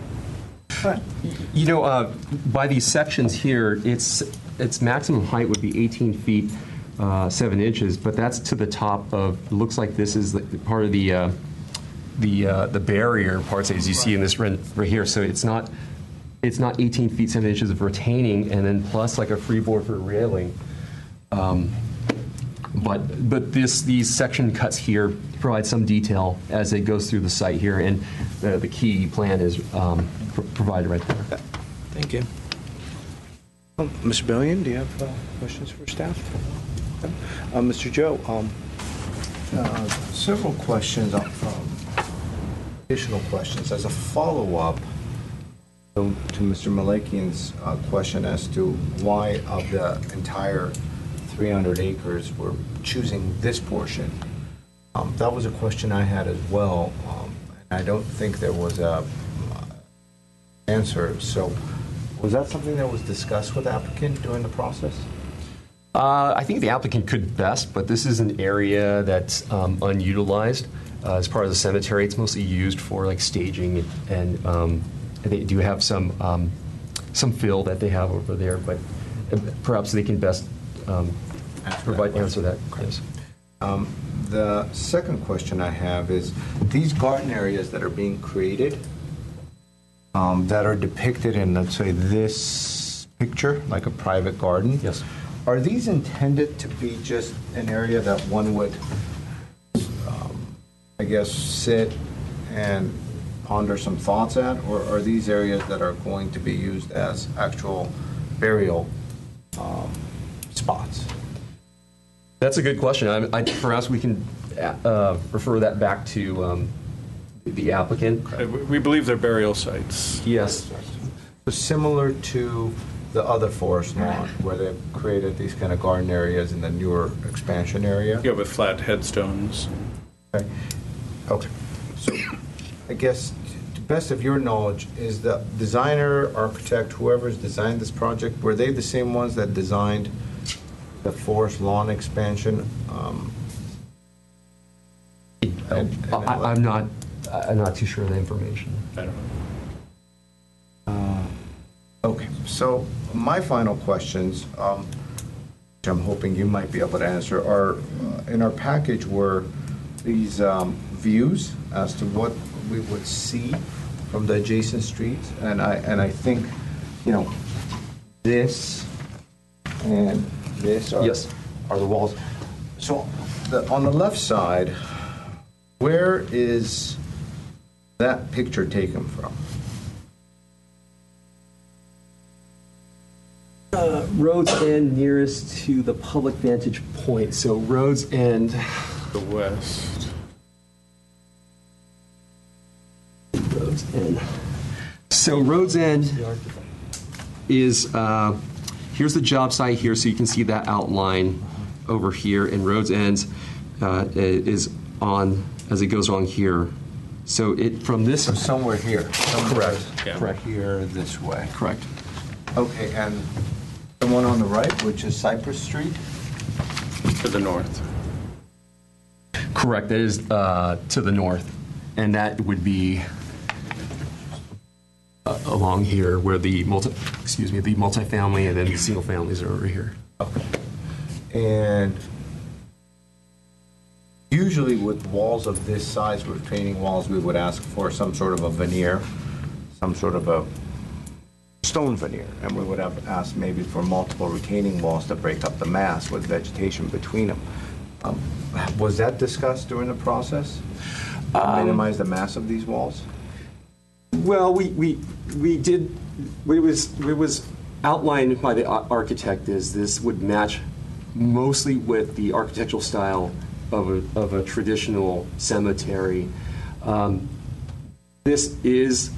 Speaker 8: You know, by these sections here, its maximum height would be 18 feet 7 inches, but that's to the top of. It looks like this is part of the barrier parts as you see in this right here. So it's not 18 feet 7 inches of retaining, and then plus like a freeboard for railing. But these section cuts here provide some detail as it goes through the site here, and the key plan is provided right there.
Speaker 5: Thank you.
Speaker 2: Mr. Billion, do you have questions for staff? Mr. Joe, several questions, additional questions. As a follow-up to Mr. Malakian's question as to why of the entire 300 acres we're choosing this portion, that was a question I had as well. And I don't think there was a answer. So was that something that was discussed with the applicant during the process?
Speaker 8: I think the applicant could best, but this is an area that's unutilized as part of the cemetery. It's mostly used for like staging, and they do have some fill that they have over there, but perhaps they can best answer that. Yes.
Speaker 2: The second question I have is, these garden areas that are being created, that are depicted in, let's say, this picture, like a private garden.
Speaker 8: Yes.
Speaker 2: Are these intended to be just an area that one would, I guess, sit and ponder some thoughts at, or are these areas that are going to be used as actual burial spots?
Speaker 8: That's a good question. Perhaps we can refer that back to the applicant.
Speaker 7: We believe they're burial sites.
Speaker 8: Yes.
Speaker 2: Similar to the other forest lawn, where they've created these kind of garden areas in the newer expansion area?
Speaker 7: Yeah, with flat headstones.
Speaker 2: Okay. Okay. So I guess, to best of your knowledge, is the designer, architect, whoever's designed this project, were they the same ones that designed the forest lawn expansion?
Speaker 8: I'm not too sure of the information.
Speaker 7: I don't know.
Speaker 2: Okay, so my final questions, which I'm hoping you might be able to answer, are in our package were these views as to what we would see from the adjacent streets, and I think, you know, this and this are,
Speaker 8: Yes.
Speaker 2: are the walls. So on the left side, where is that picture taken from?
Speaker 8: Roads End nearest to the public vantage point. So Roads End.
Speaker 7: The west.
Speaker 8: Roads End. So Roads End is, here's the job site here, so you can see that outline over here, and Roads End is on, as it goes along here. So it, from this.
Speaker 2: So somewhere here.
Speaker 8: Correct.
Speaker 7: Yeah.
Speaker 8: Correct.
Speaker 2: Here, this way.
Speaker 8: Correct.
Speaker 2: Okay, and the one on the right, which is Cypress Street?
Speaker 7: To the north.
Speaker 8: Correct. That is to the north, and that would be along here, where the multifamily and then the single families are over here.
Speaker 2: Okay. And usually with walls of this size, with retaining walls, we would ask for some sort of a veneer, some sort of a stone veneer, and we would have asked maybe for multiple retaining walls to break up the mass with vegetation between them. Was that discussed during the process? To minimize the mass of these walls?
Speaker 8: Well, we did. It was outlined by the architect as this would match mostly with the architectural style of a traditional cemetery. This is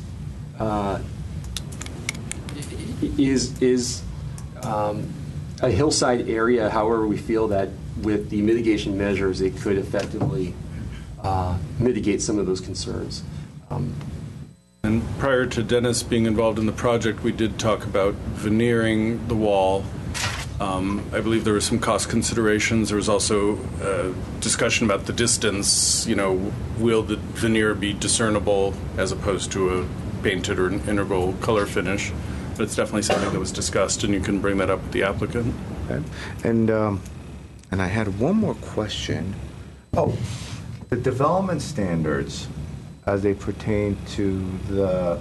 Speaker 8: a hillside area. However, we feel that with the mitigation measures, it could effectively mitigate some of those concerns.
Speaker 7: And prior to Dennis being involved in the project, we did talk about veneering the wall. I believe there were some cost considerations. There was also discussion about the distance. You know, will the veneer be discernible as opposed to a painted or an integral color finish? But it's definitely something that was discussed, and you can bring that up with the applicant.
Speaker 2: Okay. And I had one more question. Oh, the development standards as they pertain to the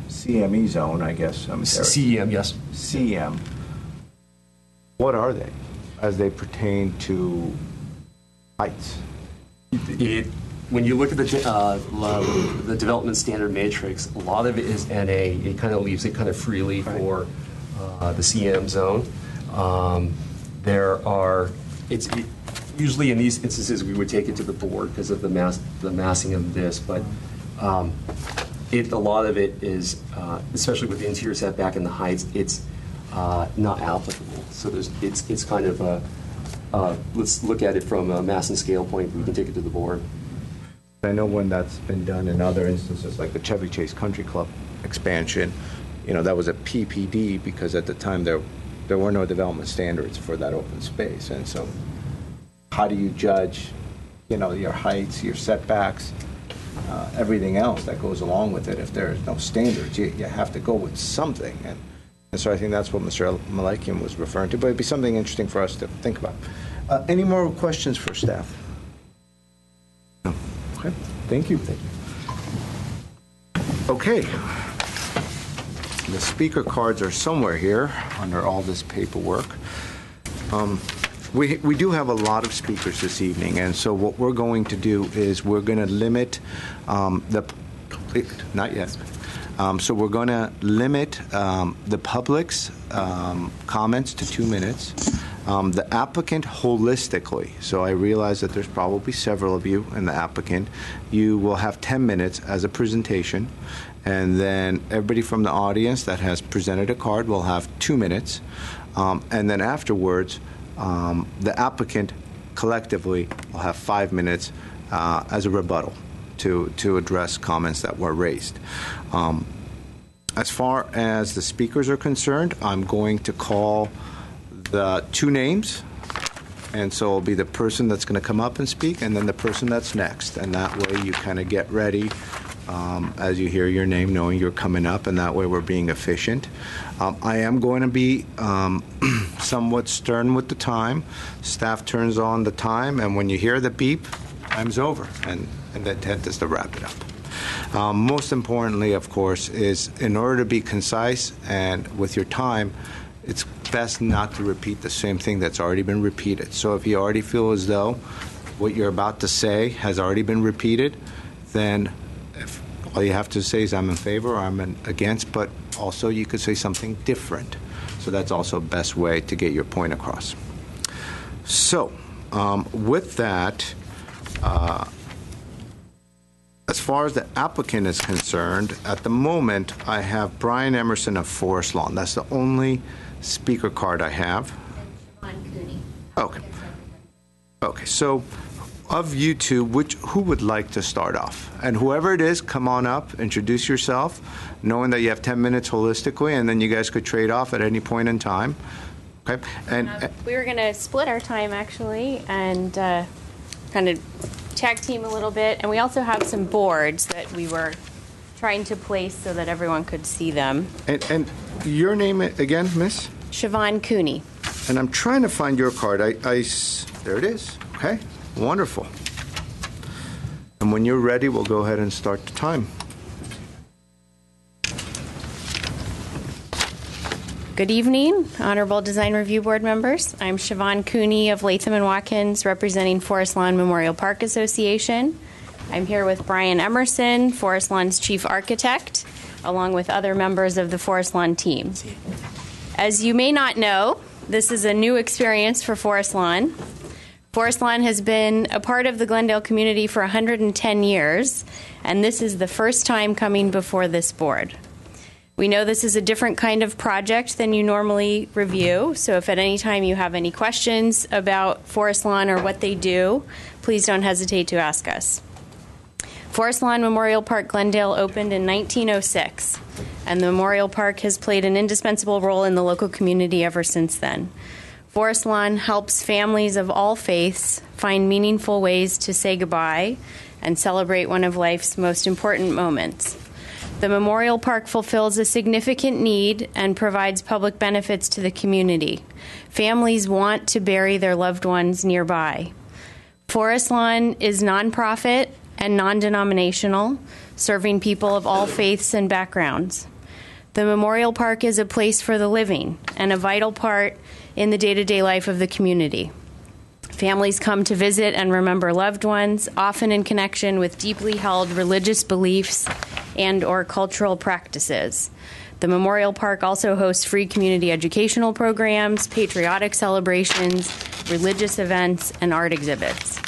Speaker 2: CME zone, I guess.
Speaker 8: CEM, yes.
Speaker 2: CM. What are they as they pertain to heights?
Speaker 8: When you look at the development standard matrix, a lot of it is NA. It kind of leaves it kind of freely for the CM zone. Usually in these instances we would take it to the board because of the massing of this, but a lot of it is, especially with the interior setback and the heights, it's not applicable. So it's kind of let's look at it from a mass and scale point. We can take it to the board.
Speaker 2: I know when that's been done in other instances, like the Chevy Chase Country Club expansion, you know, that was a PPD because at the time there there were no development standards for that open space. And so how do you judge, your heights, your setbacks, everything else that goes along with it if there's no standards? You have to go with something. And so I think that's what Mr. Malakian was referring to, but it'd be something interesting for us to think about. Any more questions for staff? No. Okay, thank you. Okay. The speaker cards are somewhere here under all this paperwork. We do have a lot of speakers this evening, and so what we're going to do is we're going to limit not yet. So we're going to limit the public's comments to 2 minutes. The applicant holistically, so I realize that there's probably several of you and the applicant, you will have 10 minutes as a presentation, and then everybody from the audience that has presented a card will have 2 minutes, and then afterwards, the applicant collectively will have 5 minutes as a rebuttal to address comments that were raised. As far as the speakers are concerned, I'm going to call the 2 names, and so it'll be the person that's going to come up and speak and then the person that's next, and that way you kind of get ready as you hear your name, knowing you're coming up, and that way we're being efficient. I am going to be somewhat stern with the time. Staff turns on the time, and when you hear the beep, time's over, and the intent is to wrap it up. Most importantly, of course, is in order to be concise and with your time, it's best not to repeat the same thing that's already been repeated. So if you already feel as though what you're about to say has already been repeated, then all you have to say is I'm in favor or I'm against, but also you could say something different. So that's also the best way to get your point across. So with that, as far as the applicant is concerned, at the moment I have Brian Emerson of Forest Lawn. That's the only speaker card I have. Okay. Okay. So, of you two, who would like to start off? And whoever it is, come on up, introduce yourself, knowing that you have 10 minutes holistically, and then you guys could trade off at any point in time. Okay. And
Speaker 10: we were going to split our time actually, and kind of tag team a little bit. And we also have some boards that we were trying to place so that everyone could see them.
Speaker 2: And your name again, Miss?
Speaker 10: Siobhan Cooney.
Speaker 2: And I'm trying to find your card. There it is. Okay, wonderful. And when you're ready, we'll go ahead and start the time.
Speaker 10: Good evening, Honorable Design Review Board members. I'm Siobhan Cooney of Latham & Watkins, representing Forest Lawn Memorial Park Association. I'm here with Brian Emerson, Forest Lawn's chief architect, along with other members of the Forest Lawn team. As you may not know, this is a new experience for Forest Lawn. Forest Lawn has been a part of the Glendale community for 110 years, and this is the first time coming before this board. We know this is a different kind of project than you normally review, so if at any time you have any questions about Forest Lawn or what they do, please don't hesitate to ask us. Forest Lawn Memorial Park Glendale opened in 1906, and the Memorial Park has played an indispensable role in the local community ever since then. Forest Lawn helps families of all faiths find meaningful ways to say goodbye and celebrate one of life's most important moments. The Memorial Park fulfills a significant need and provides public benefits to the community. Families want to bury their loved ones nearby. Forest Lawn is nonprofit and non-denominational, serving people of all faiths and backgrounds. The Memorial Park is a place for the living and a vital part in the day-to-day life of the community. Families come to visit and remember loved ones, often in connection with deeply held religious beliefs and or cultural practices. The Memorial Park also hosts free community educational programs, patriotic celebrations, religious events, and art exhibits.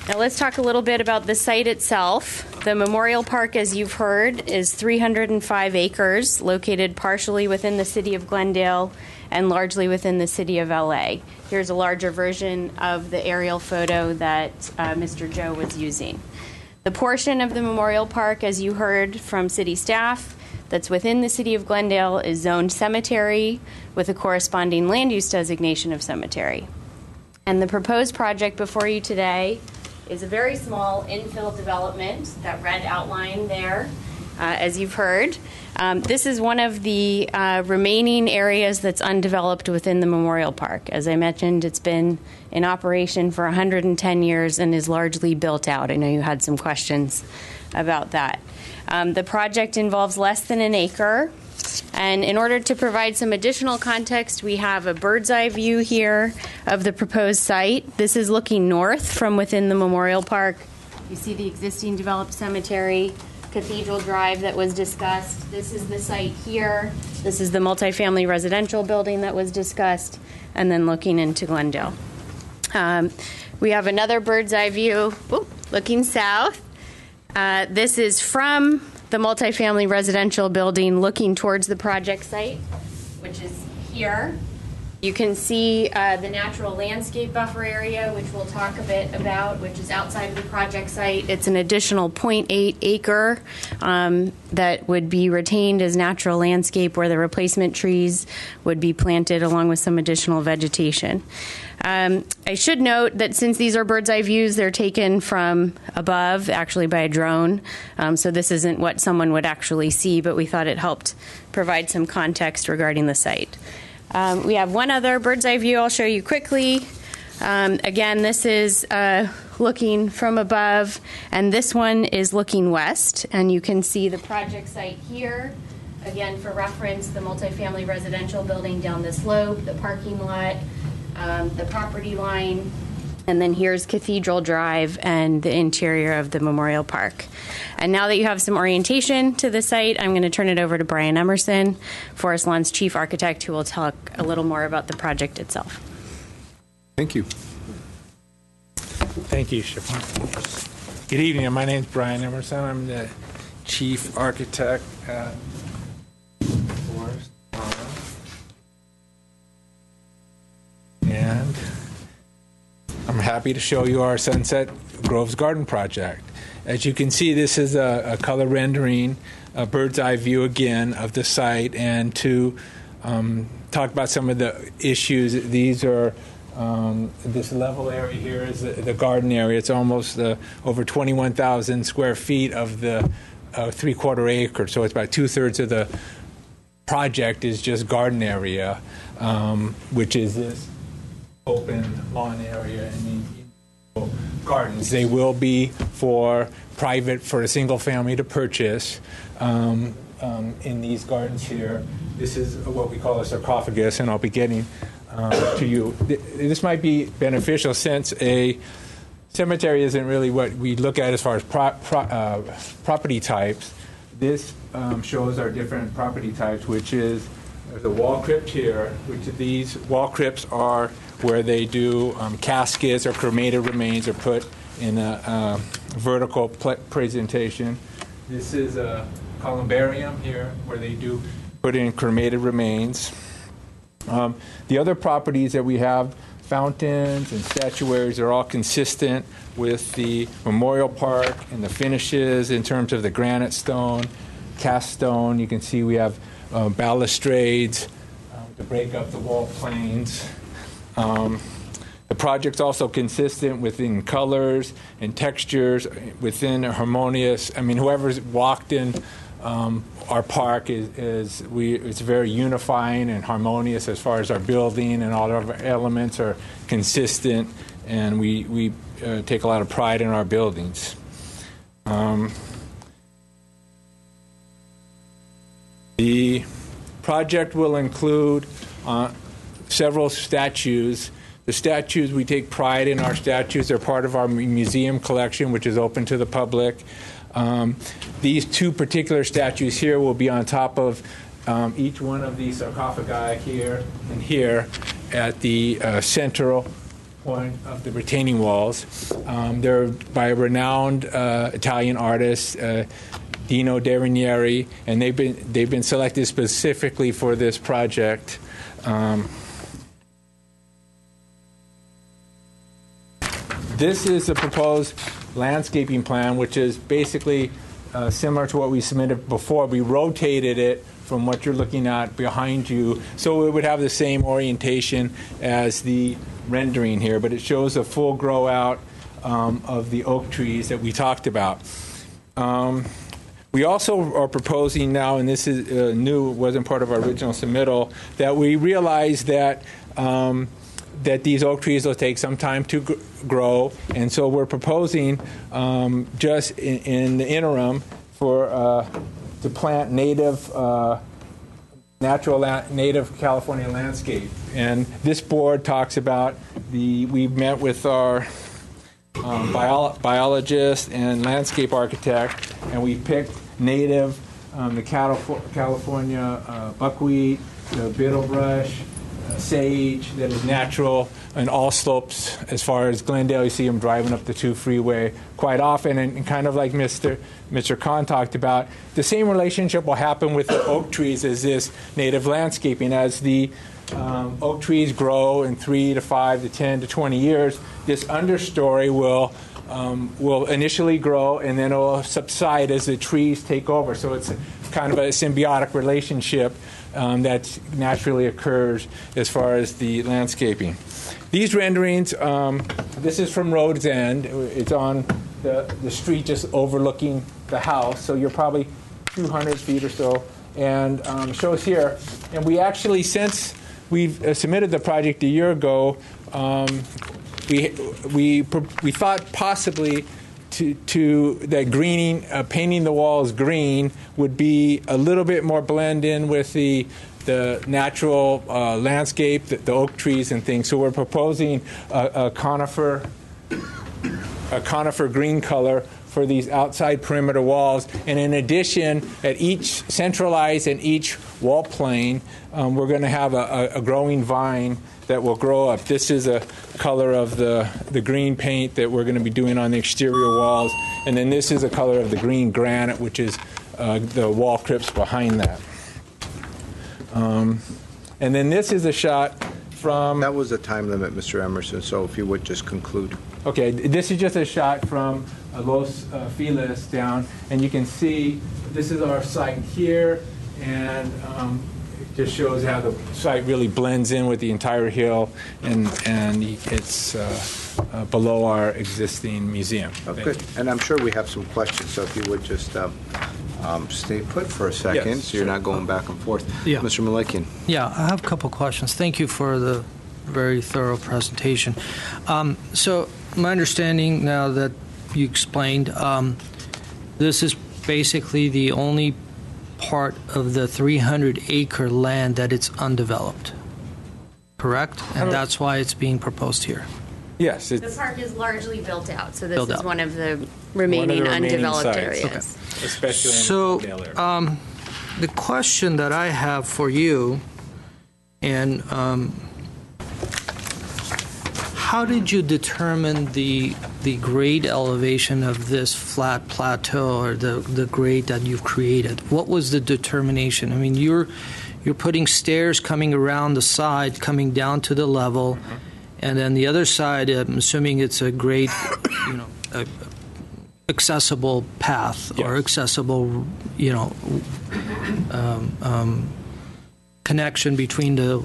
Speaker 10: Now let's talk a little bit about the site itself. The Memorial Park, as you've heard, is 305 acres, located partially within the city of Glendale and largely within the city of LA. Here's a larger version of the aerial photo that Mr. Joe was using. The portion of the Memorial Park, as you heard from city staff, that's within the city of Glendale is zoned cemetery with a corresponding land use designation of cemetery. And the proposed project before you today is a very small infill development, that red outline there, as you've heard. This is one of the remaining areas that's undeveloped within the Memorial Park. As I mentioned, it's been in operation for 110 years and is largely built out. I know you had some questions about that. The project involves less than an acre. And in order to provide some additional context, we have a bird's eye view here of the proposed site. This is looking north from within the Memorial Park. You see the existing developed cemetery, Cathedral Drive that was discussed. This is the site here. This is the multifamily residential building that was discussed, and then looking into Glendale. We have another bird's eye view looking south. This is from the multifamily residential building looking towards the project site, which is here. You can see the natural landscape buffer area, which we'll talk a bit about, which is outside of the project site. It's an additional 0.8 acre that would be retained as natural landscape where the replacement trees would be planted along with some additional vegetation. I should note that since these are bird's eye views, they're taken from above, actually by a drone. So this isn't what someone would actually see, but we thought it helped provide some context regarding the site. We have one other bird's eye view I'll show you quickly. Again, this is looking from above, and this one is looking west. And you can see the project site here. Again, for reference, the multifamily residential building down the slope, the parking lot, the property line, and then here's Cathedral Drive and the interior of the Memorial Park. And now that you have some orientation to the site, I'm going to turn it over to Brian Emerson, Forest Lawn's chief architect, who will talk a little more about the project itself.
Speaker 2: Thank you.
Speaker 11: Thank you, Siobhan. Good evening. My name is Brian Emerson. I'm the chief architect at Forest Lawn. And I'm happy to show you our Sunset Groves Garden project. As you can see, this is a color rendering, a bird's eye view again of the site, and to talk about some of the issues. These are this level area here is the garden area. It's almost over 21,000 square feet of the 3/4 acre, so it's about 2/3 of the project is just garden area, which is this open lawn area and the gardens. They will be for a single family to purchase in these gardens here. This is what we call a sarcophagus, and I'll be getting to you. This might be beneficial since a cemetery isn't really what we look at as far as property types. This shows our different property types, which is there's a wall crypt here, which these wall crypts are where they do caskets or cremated remains are put in a vertical presentation. This is a columbarium here where they do put in cremated remains. The other properties that we have, fountains and statuaries, are all consistent with the Memorial Park and the finishes in terms of the granite stone, cast stone. You can see we have balustrades to break up the wall planes. The project's also consistent within colors and textures, within a harmonious. I mean, whoever's walked in our park it's very unifying and harmonious as far as our building, and all of our elements are consistent, and we take a lot of pride in our buildings. The project will include several statues. The statues, we take pride in our statues. They're part of our museum collection, which is open to the public. These two particular statues here will be on top of each one of these sarcophagi here and here at the central point of the retaining walls. They're by a renowned Italian artist, Dino De Ranieri, and they've been selected specifically for this project. This is a proposed landscaping plan, which is basically similar to what we submitted before. We rotated it from what you're looking at behind you, so it would have the same orientation as the rendering here, but it shows a full grow out of the oak trees that we talked about. We also are proposing now, and this is new, wasn't part of our original submittal, that we realize that that these oak trees will take some time to grow, and so we're proposing just in the interim to plant native California landscape. And this board talks about we met with our biologist and landscape architect, and we picked native, the California buckwheat, the bittlebrush, sage that is natural on all slopes. As far as Glendale, you see them driving up the 2 freeway quite often, and kind of like Mr. Khan talked about, the same relationship will happen with the oak trees as this native landscaping. As the oak trees grow in 3 to 5 to 10 to 20 years, this understory will initially grow, and then it will subside as the trees take over. So it's kind of a symbiotic relationship that naturally occurs as far as the landscaping. These renderings, this is from Road's End. It's on the street just overlooking the house, so you're probably 200 feet or so, and shows here. And we actually, since we've submitted the project a year ago, we thought possibly to that greening, painting the walls green would be a little bit more blend in with the natural landscape, the oak trees and things. So we're proposing a conifer green color for these outside perimeter walls. And in addition, at each centralized and each wall plane, we're going to have a growing vine that will grow up. This is a color of the green paint that we're going to be doing on the exterior walls. And then this is a color of the green granite, which is the wall crypts behind that. And then this is a shot from...
Speaker 2: That was a time limit, Mr. Emerson, so if you would just conclude.
Speaker 11: Okay, this is just a shot from Los Feliz down, and you can see this is our site here, and it just shows how the site really blends in with the entire hill, and it's below our existing museum.
Speaker 2: Oh, good. And I'm sure we have some questions, so if you would just stay put for a second,
Speaker 5: Yes,
Speaker 2: so you're not going back and forth.
Speaker 5: Yeah.
Speaker 2: Mr. Malakian.
Speaker 5: Yeah, I have a couple questions. Thank you for the very thorough presentation. So my understanding now that you explained, this is basically the only part of the 300-acre land that it's undeveloped, correct? And that's why it's being proposed here.
Speaker 11: Yes.
Speaker 10: The park is largely built out, so this
Speaker 5: Built
Speaker 10: is
Speaker 5: out.
Speaker 10: one of the remaining undeveloped
Speaker 11: sites.
Speaker 10: areas.
Speaker 11: Okay. Especially
Speaker 5: So,
Speaker 11: in the Glendale area.
Speaker 5: the question that I have for you, and how did you determine the grade elevation of this flat plateau, or the grade that you've created? What was the determination? I mean, you're putting stairs coming around the side, coming down to the level, and then the other side, I'm assuming it's a grade, accessible path, or accessible, connection between the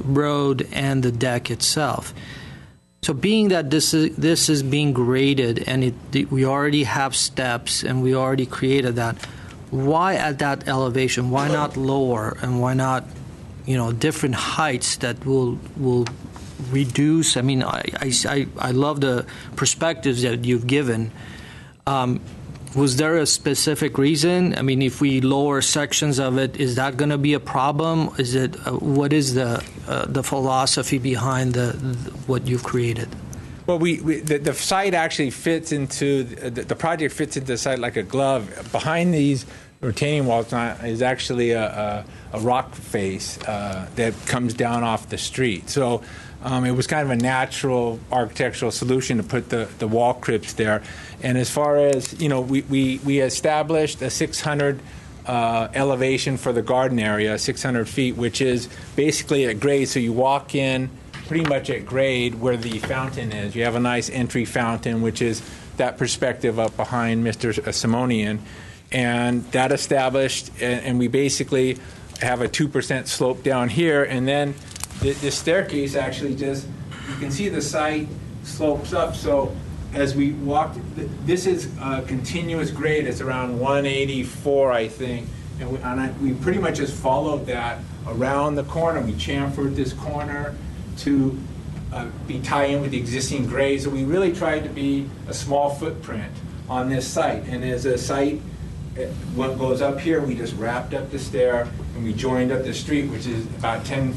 Speaker 5: road and the deck itself. So being that this is being graded, and we already have steps and we already created that, why at that elevation? Why not lower? And why not, different heights that will reduce? I mean, I love the perspectives that you've given. Was there a specific reason? I mean, if we lower sections of it, is that going to be a problem? Is it what is the philosophy behind what you've created?
Speaker 11: Well, the site actually fits into the project fits into the site like a glove. Behind these retaining walls is actually a rock face that comes down off the street. So it was kind of a natural architectural solution to put the wall crypts there. And as far as, we established a 600 elevation for the garden area, 600 feet, which is basically at grade. So you walk in pretty much at grade where the fountain is. You have a nice entry fountain, which is that perspective up behind Mr. Simonian. And that established, and we basically have a 2% slope down here, and then the staircase actually just, you can see the site slopes up. So as we walked, this is a continuous grade. It's around 184, I think, and we pretty much just followed that around the corner. We chamfered this corner to be tied in with the existing grade. So we really tried to be a small footprint on this site. And as a site, what goes up here, we just wrapped up the stair and we joined up the street, which is about 10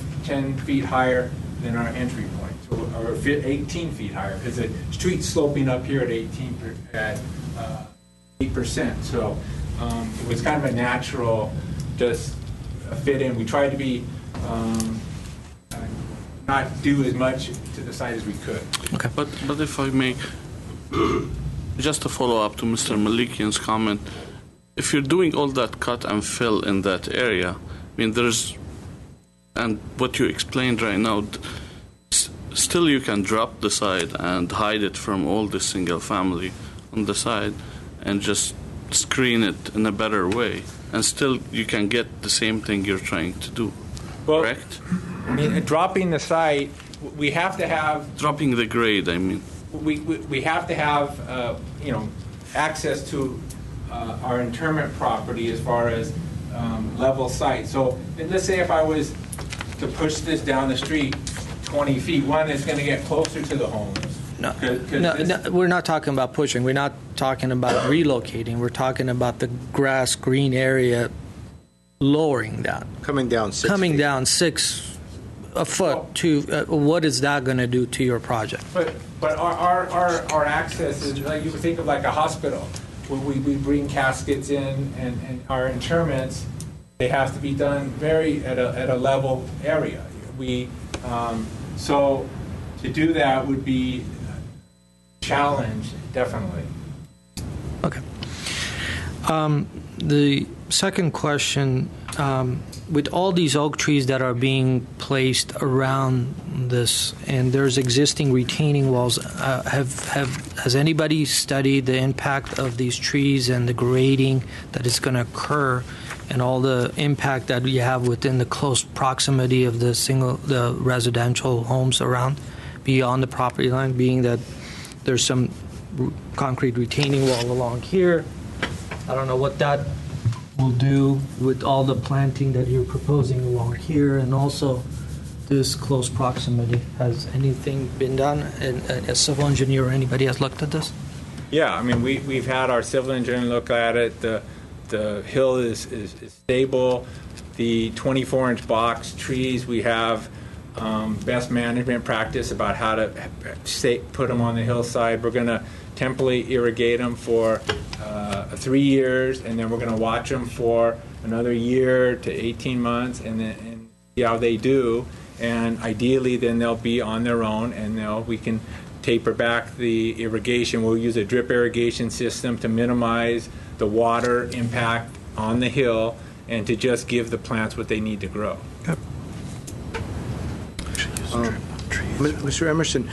Speaker 11: feet higher than our entry point, so, or 18 feet higher, because the street's sloping up here at 8%. So it was kind of a natural, just fit in. We tried to be not do as much to the site as we could.
Speaker 6: Okay. But if I may, just to follow up to Mr. Malikian's comment, if you're doing all that cut and fill in that area, I mean, and what you explained right now, still you can drop the side and hide it from all the single family on the side and just screen it in a better way, and still you can get the same thing you're trying to do, correct?
Speaker 11: I mean, dropping the site, we have to have...
Speaker 6: Dropping the grade, I mean.
Speaker 11: We have to have, access to our interment property as far as level site. So let's say if I was to push this down the street 20 feet, one is going to get closer to the homes.
Speaker 5: No, we're not talking about pushing. We're not talking about relocating. We're talking about the grass green area lowering that.
Speaker 2: Coming down 6
Speaker 5: Coming
Speaker 2: feet.
Speaker 5: down a foot to, what is that going to do to your project?
Speaker 11: But our access is, like, you would think of like a hospital. When we bring caskets in and our interments, they have to be done at a level area. So to do that would be a challenge, definitely.
Speaker 5: Okay. The second question, with all these oak trees that are being placed around this, and there's existing retaining walls, has anybody studied the impact of these trees and the grading that is going to occur, and all the impact that we have within the close proximity of the residential homes around, beyond the property line, being that there's some concrete retaining wall along here? I don't know what that will do with all the planting that you're proposing along here, and also this close proximity. Has anything been done? And a civil engineer or anybody has looked at this?
Speaker 11: Yeah, I mean, we've had our civil engineer look at it. The hill is stable. The 24-inch box trees, we have best management practice about how to put them on the hillside. We're going to temporarily irrigate them for 3 years, and then we're going to watch them for another year to 18 months, and see how they do. And ideally, then they'll be on their own, and we can taper back the irrigation. We'll use a drip irrigation system to minimize the water impact on the hill and to just give the plants what they need to grow.
Speaker 2: Mr. Emerson,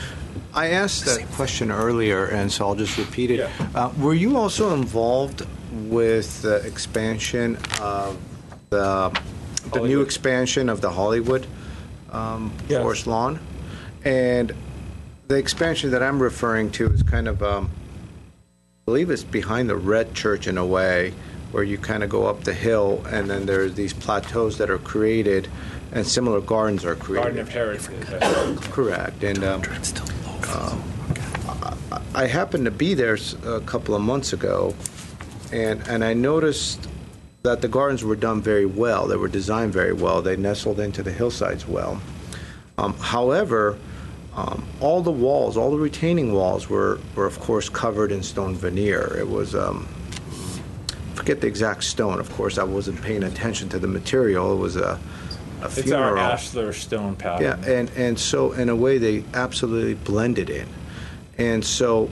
Speaker 2: I asked that question earlier, and so I'll just repeat it.
Speaker 11: Yeah.
Speaker 2: Were you also involved with the expansion of the new expansion of the Hollywood
Speaker 11: Yes.
Speaker 2: Forest Lawn? And the expansion that I'm referring to is kind of, I believe it's behind the Red Church in a way, where you kind of go up the hill, and then there's these plateaus that are created, and similar gardens are created.
Speaker 11: Garden of Heritage.
Speaker 2: Correct. And I happened to be there a couple of months ago, and I noticed that the gardens were done very well. They were designed very well. They nestled into the hillsides well. However, all the walls, all the retaining walls were of course covered in stone veneer. It was, forget the exact stone, of course, I wasn't paying attention to the material. It was a
Speaker 11: It's
Speaker 2: funeral.
Speaker 11: our ashlar stone pattern.
Speaker 2: Yeah, and so in a way they absolutely blended in. And so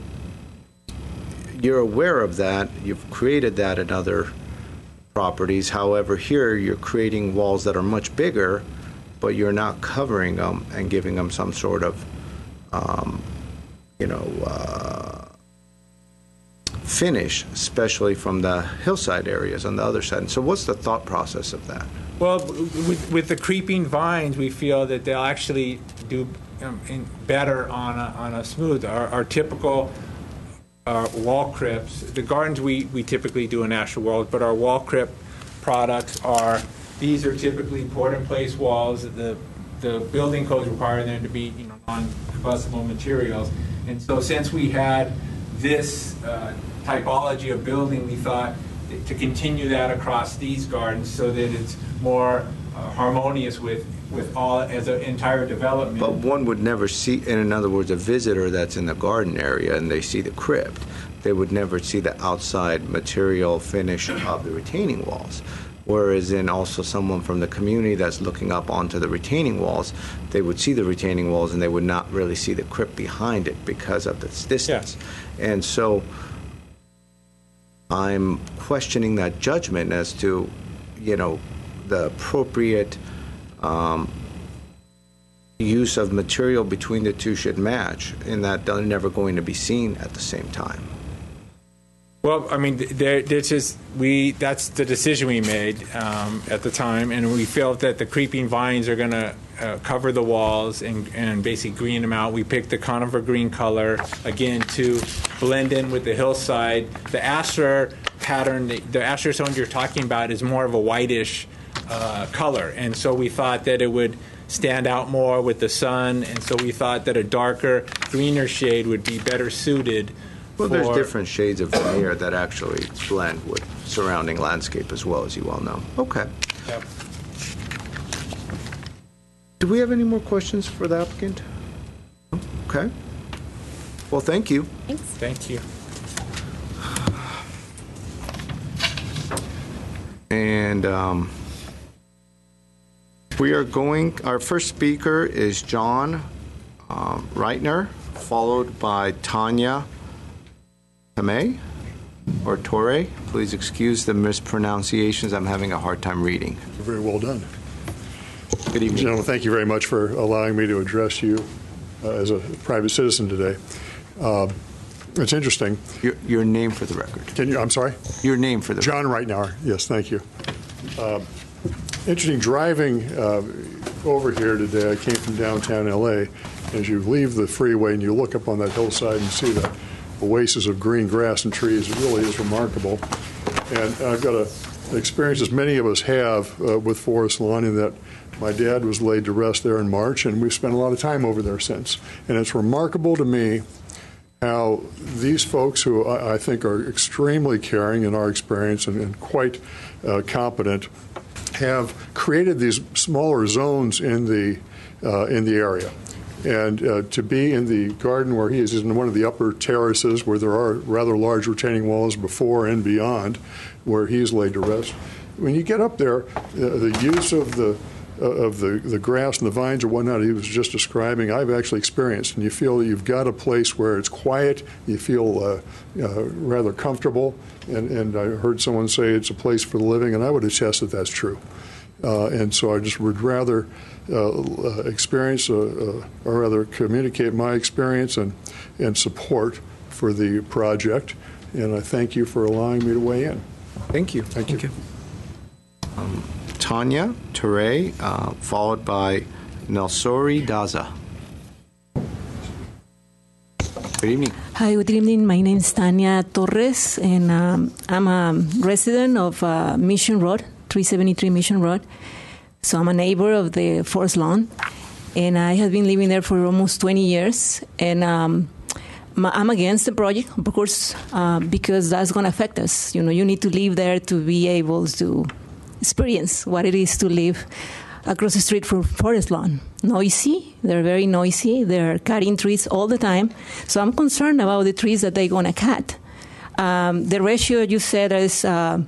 Speaker 2: you're aware of that. You've created that in other properties. However, here you're creating walls that are much bigger but you're not covering them and giving them some sort of, finish, especially from the hillside areas on the other side. And so what's the thought process of that?
Speaker 11: Well, with the creeping vines, we feel that they'll actually do better on a smooth. Our typical wall crypts, the gardens we typically do in National World, but our wall crypt products these are typically poured-in-place walls. The building codes require them to be non-combustible materials. And so since we had this typology of building, we thought to continue that across these gardens so that it's more harmonious with all as an entire development.
Speaker 2: But one would never see, in other words, a visitor that's in the garden area and they see the crypt, they would never see the outside material finish of the retaining walls. Whereas in also someone from the community that's looking up onto the retaining walls, they would see the retaining walls and they would not really see the crypt behind it because of this distance. Yeah. And so I'm questioning that judgment as to, the appropriate use of material between the two should match, in that they're never going to be seen at the same time.
Speaker 11: Well, I mean, that's the decision we made at the time, and we felt that the creeping vines are going to cover the walls and basically green them out. We picked the conifer green color, again, to blend in with the hillside. The aster pattern, the aster zone you're talking about is more of a whitish color, and so we thought that it would stand out more with the sun, and so we thought that a darker, greener shade would be better suited.
Speaker 2: Well, there's different shades of veneer that actually blend with surrounding landscape as well, as you well know. Okay.
Speaker 11: Yep.
Speaker 2: Do we have any more questions for the applicant? Okay. Well, thank you.
Speaker 10: Thanks.
Speaker 11: Thank you.
Speaker 2: And our first speaker is John Reitner, followed by Tanya Tomei or Torre. Please excuse the mispronunciations. I'm having a hard time reading.
Speaker 12: Very well done.
Speaker 2: Good evening.
Speaker 12: Gentlemen, thank you very much for allowing me to address you as a private citizen today. It's interesting.
Speaker 2: Your name for the record.
Speaker 12: I'm sorry?
Speaker 2: Your name for the record.
Speaker 12: John Reitner. Yes, thank you. Interesting driving over here today. I came from downtown L.A. As you leave the freeway and you look up on that hillside and see the oasis of green grass and trees, it really is remarkable. And I've got an experience, as many of us have, with Forest Lawn, in that my dad was laid to rest there in March, and we've spent a lot of time over there since. And it's remarkable to me how these folks, who I think are extremely caring in our experience and quite competent, have created these smaller zones in the area. And to be in the garden where he is in one of the upper terraces where there are rather large retaining walls before and beyond where he is laid to rest. When you get up there, the use of the grass and the vines or whatnot he was just describing, I've actually experienced. And you feel that you've got a place where it's quiet, you feel rather comfortable. And I heard someone say it's a place for the living, and I would attest that that's true. And so I just would rather experience, or rather communicate my experience and support for the project. And I thank you for allowing me to weigh in.
Speaker 2: Thank you.
Speaker 12: Thank you.
Speaker 2: Tanya Ture, followed by Nelsori Daza. Good evening.
Speaker 13: Hi, good evening. My name is Tanya Torres, and I'm a resident of Mission Road, 373 Mission Road. So I'm a neighbor of the Forest Lawn, and I have been living there for almost 20 years. And I'm against the project, of course, because that's going to affect us. You know, you need to live there to be able to experience what it is to live across the street from Forest Lawn. Noisy, they're very noisy. They're cutting trees all the time. So I'm concerned about the trees that they're going to cut. The ratio you said is 1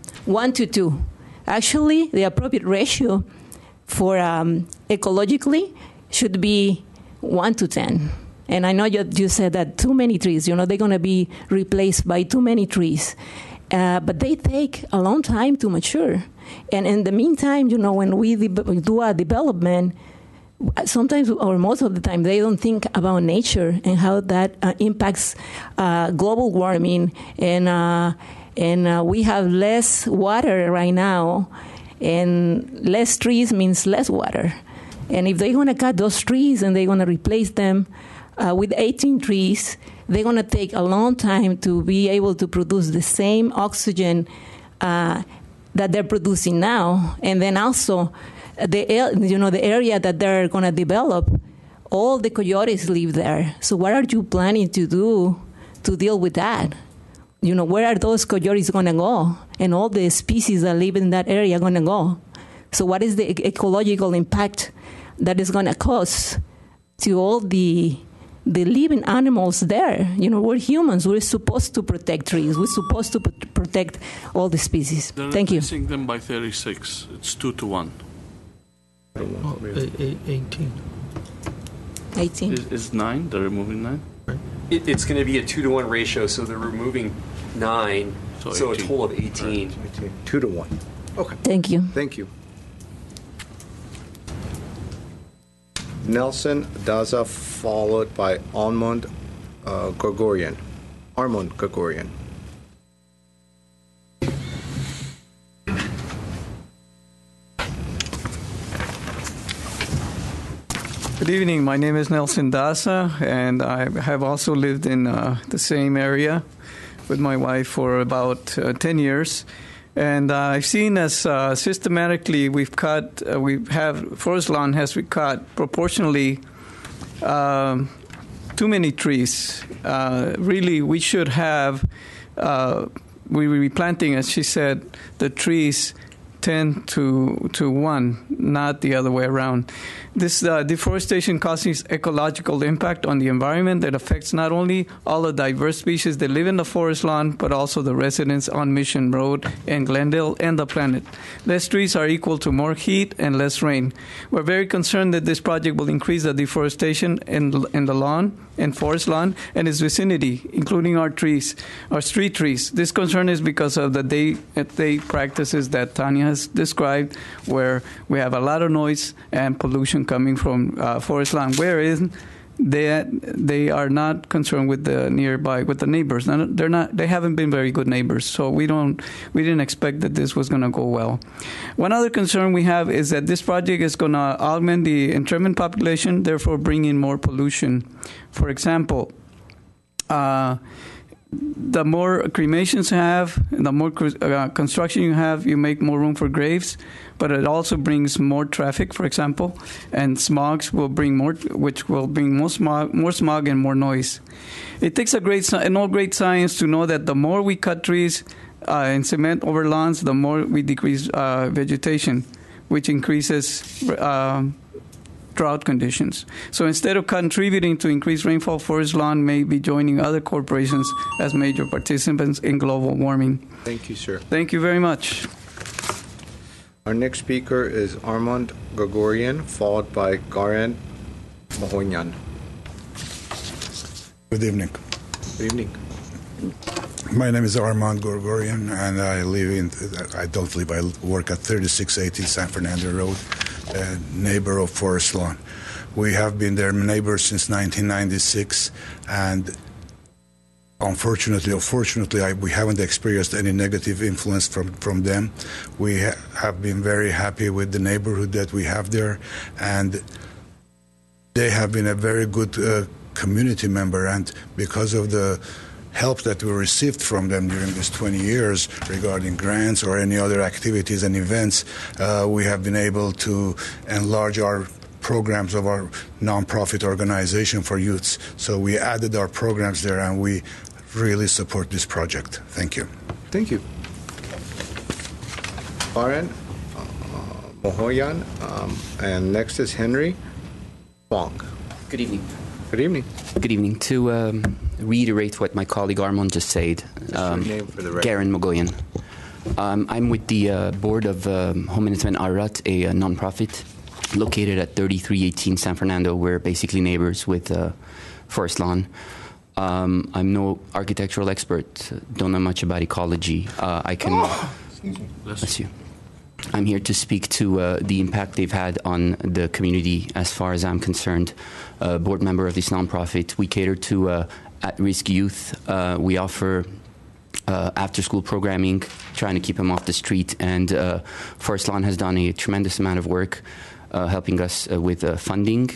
Speaker 13: to 2. Actually, the appropriate ratio for ecologically should be 1 to 10. And I know you said that too many trees, they're going to be replaced by too many trees. But they take a long time to mature. And in the meantime, when we do a development, sometimes or most of the time they don't think about nature and how that impacts global warming, and we have less water right now, and less trees means less water. And if they're going to cut those trees and they're going to replace them with 18 trees, they're going to take a long time to be able to produce the same oxygen that they're producing now. And then also the area that they're going to develop, all the coyotes live there. So what are you planning to do to deal with that? Where are those coyotes going to go? And all the species that live in that area are going to go. So what is the ecological impact that is going to cause to all the living animals there? We're humans. We're supposed to protect trees. We're supposed to protect all the species.
Speaker 6: They're
Speaker 13: Thank you.
Speaker 6: replacing them by 36. It's 2-1.
Speaker 5: 18.
Speaker 13: 18.
Speaker 6: Is 9? They're removing 9?
Speaker 8: It's going to be a 2-to-1 ratio, so they're removing 9, so a
Speaker 6: 18.
Speaker 8: total of 18.
Speaker 2: 2-1. Okay.
Speaker 13: Thank you.
Speaker 2: Thank you. Nelson Daza, followed by Armand Gregorian. Armand Gregorian.
Speaker 14: Good evening. My name is Nelson Daza, and I have also lived in the same area with my wife for about 10 years. And I've seen as systematically forest lawn has cut proportionally too many trees. Really, we should have, we will be planting, as she said, the trees 10 to 1, not the other way around. This deforestation causes ecological impact on the environment that affects not only all the diverse species that live in the forest lawn, but also the residents on Mission Road and Glendale and the planet. Less trees are equal to more heat and less rain. We're very concerned that this project will increase the deforestation in the lawn and forest lawn and its vicinity, including our trees, our street trees. This concern is because of the day practices that Tanya has described, where we have a lot of noise and pollution coming from forest land, whereas they are not concerned with the neighbors. They haven't been very good neighbors, so we didn't expect that this was going to go well. One other concern we have is that this project is going to augment the internment population, therefore bring in more pollution. For example, the more cremations you have, the more construction you have, you make more room for graves, but it also brings more traffic, for example, and smogs will bring more, which will bring more smog and more noise. It takes great science to know that the more we cut trees and cement over lawns, the more we decrease vegetation, which increases drought conditions. So instead of contributing to increased rainfall, forest lawn may be joining other corporations as major participants in global warming.
Speaker 2: Thank you, sir.
Speaker 14: Thank you very much.
Speaker 2: Our next speaker is Armand Gregorian, followed by Garen Mahonyan.
Speaker 15: Good evening.
Speaker 2: Good evening.
Speaker 15: My name is Armand Gregorian, and I work at 3680 San Fernando Road, a neighbor of Forest Lawn. We have been their neighbors since 1996, and unfortunately or fortunately, we haven't experienced any negative influence from them. We have been very happy with the neighborhood that we have there, and they have been a very good community member, and because of the help that we received from them during these 20 years regarding grants or any other activities and events, we have been able to enlarge our programs of our nonprofit organization for youths. So we added our programs there, and we really support this project. Thank you.
Speaker 2: Thank you. Karen Mohoyan, and next is Henry Wong.
Speaker 16: Good evening.
Speaker 2: Good evening.
Speaker 16: Good evening. To reiterate what my colleague Armand just said,
Speaker 2: name for the record.
Speaker 16: Garen Mogoyan. I'm with the board of Home Management Arat, a nonprofit located at 3318 San Fernando. We're basically neighbors with Forest Lawn. I'm no architectural expert, don't know much about ecology. I can...
Speaker 2: Excuse me.
Speaker 16: Bless you. I'm here to speak to the impact they've had on the community as far as I'm concerned. Board member of this nonprofit, we cater to at-risk youth. We offer after-school programming, trying to keep them off the street, and Forest Lawn has done a tremendous amount of work helping us with funding.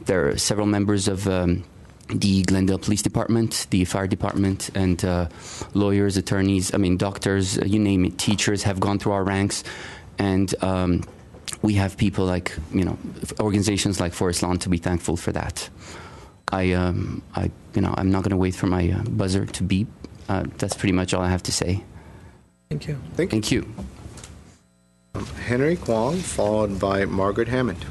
Speaker 16: There are several members of the Glendale Police Department, the Fire Department, and lawyers, attorneys, doctors, you name it, teachers have gone through our ranks, and we have people like, organizations like Forest Lawn to be thankful for that. I'm not going to wait for my buzzer to beep. That's pretty much all I have to say.
Speaker 3: Thank you.
Speaker 2: Thank you. Henry Kwong, followed by Margaret Hammond.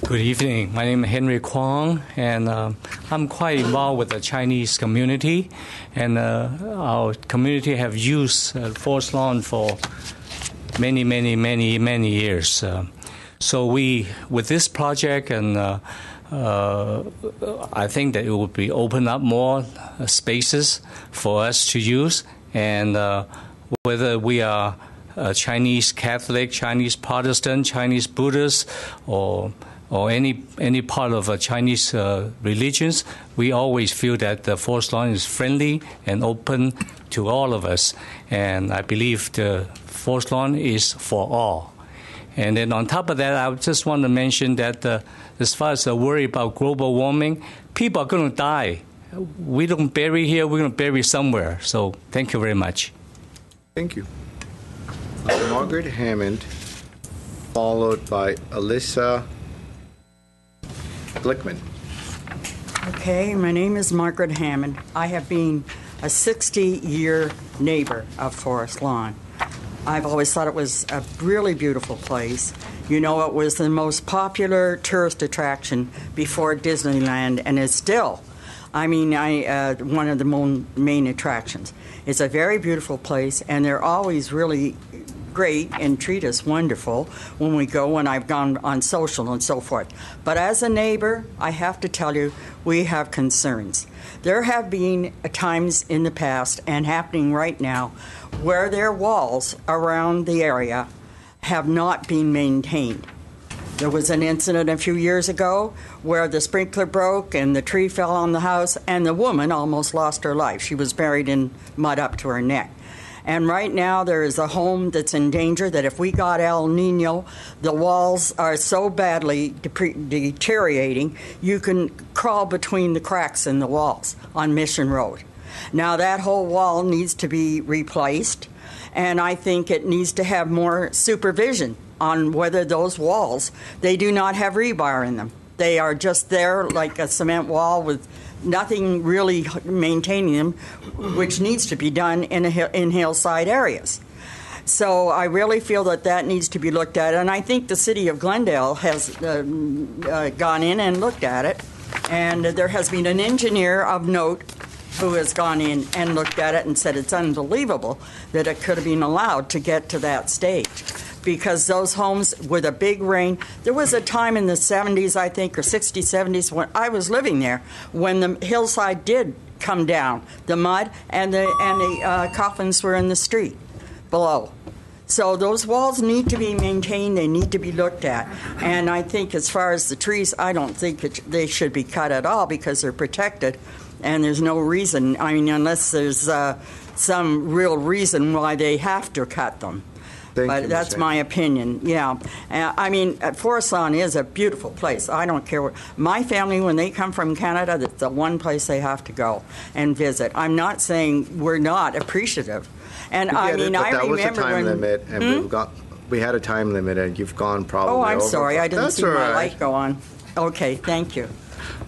Speaker 17: Good evening. My name is Henry Kwong, and I'm quite involved with the Chinese community. And our community have used Forest Lawn for many years. So we, with this project, and I think that it will be open up more spaces for us to use. And whether we are Chinese Catholic, Chinese Protestant, Chinese Buddhist, or any part of Chinese religions, we always feel that the Forest Lawn is friendly and open to all of us. And I believe the Forest Lawn is for all. And then on top of that, I just want to mention that as far as the worry about global warming, people are going to die. We don't bury here, we're going to bury somewhere. So thank you very much.
Speaker 2: Thank you. Margaret Hammond, followed by Alyssa Glickman.
Speaker 18: Okay, my name is Margaret Hammond. I have been a 60-year neighbor of Forest Lawn. I've always thought it was a really beautiful place. It was the most popular tourist attraction before Disneyland, and is still, one of the main attractions. It's a very beautiful place, and they're always really great and treat us wonderful when we go, when I've gone on social and so forth. But as a neighbor, I have to tell you, we have concerns. There have been times in the past, and happening right now, where their walls around the area have not been maintained. There was an incident a few years ago where the sprinkler broke and the tree fell on the house, and the woman almost lost her life. She was buried in mud up to her neck. And right now there is a home that's in danger that if we got El Nino, the walls are so badly deteriorating, you can crawl between the cracks in the walls on Mission Road. Now that whole wall needs to be replaced, and I think it needs to have more supervision on whether those walls, they do not have rebar in them. They are just there like a cement wall with nothing really maintaining them, which needs to be done in hillside areas. So I really feel that needs to be looked at, and I think the city of Glendale has gone in and looked at it, and there has been an engineer of note who has gone in and looked at it and said it's unbelievable that it could have been allowed to get to that stage. Because those homes with a big rain, there was a time in the 70s, I think, or 60s, 70s, when I was living there, when the hillside did come down, the mud, and the coffins were in the street below. So those walls need to be maintained, they need to be looked at. And I think as far as the trees, I don't think they should be cut at all because they're protected, and there's no reason, unless there's some real reason why they have to cut them. But that's my opinion, yeah. Forest Lawn is a beautiful place. I don't care. My family, when they come from Canada, that's the one place they have to go and visit. I'm not saying we're not appreciative. And I remember
Speaker 2: that was a time limit, and we had a time limit, and you've gone probably over.
Speaker 18: Oh, I'm sorry. I didn't see my light go on. Okay, thank you.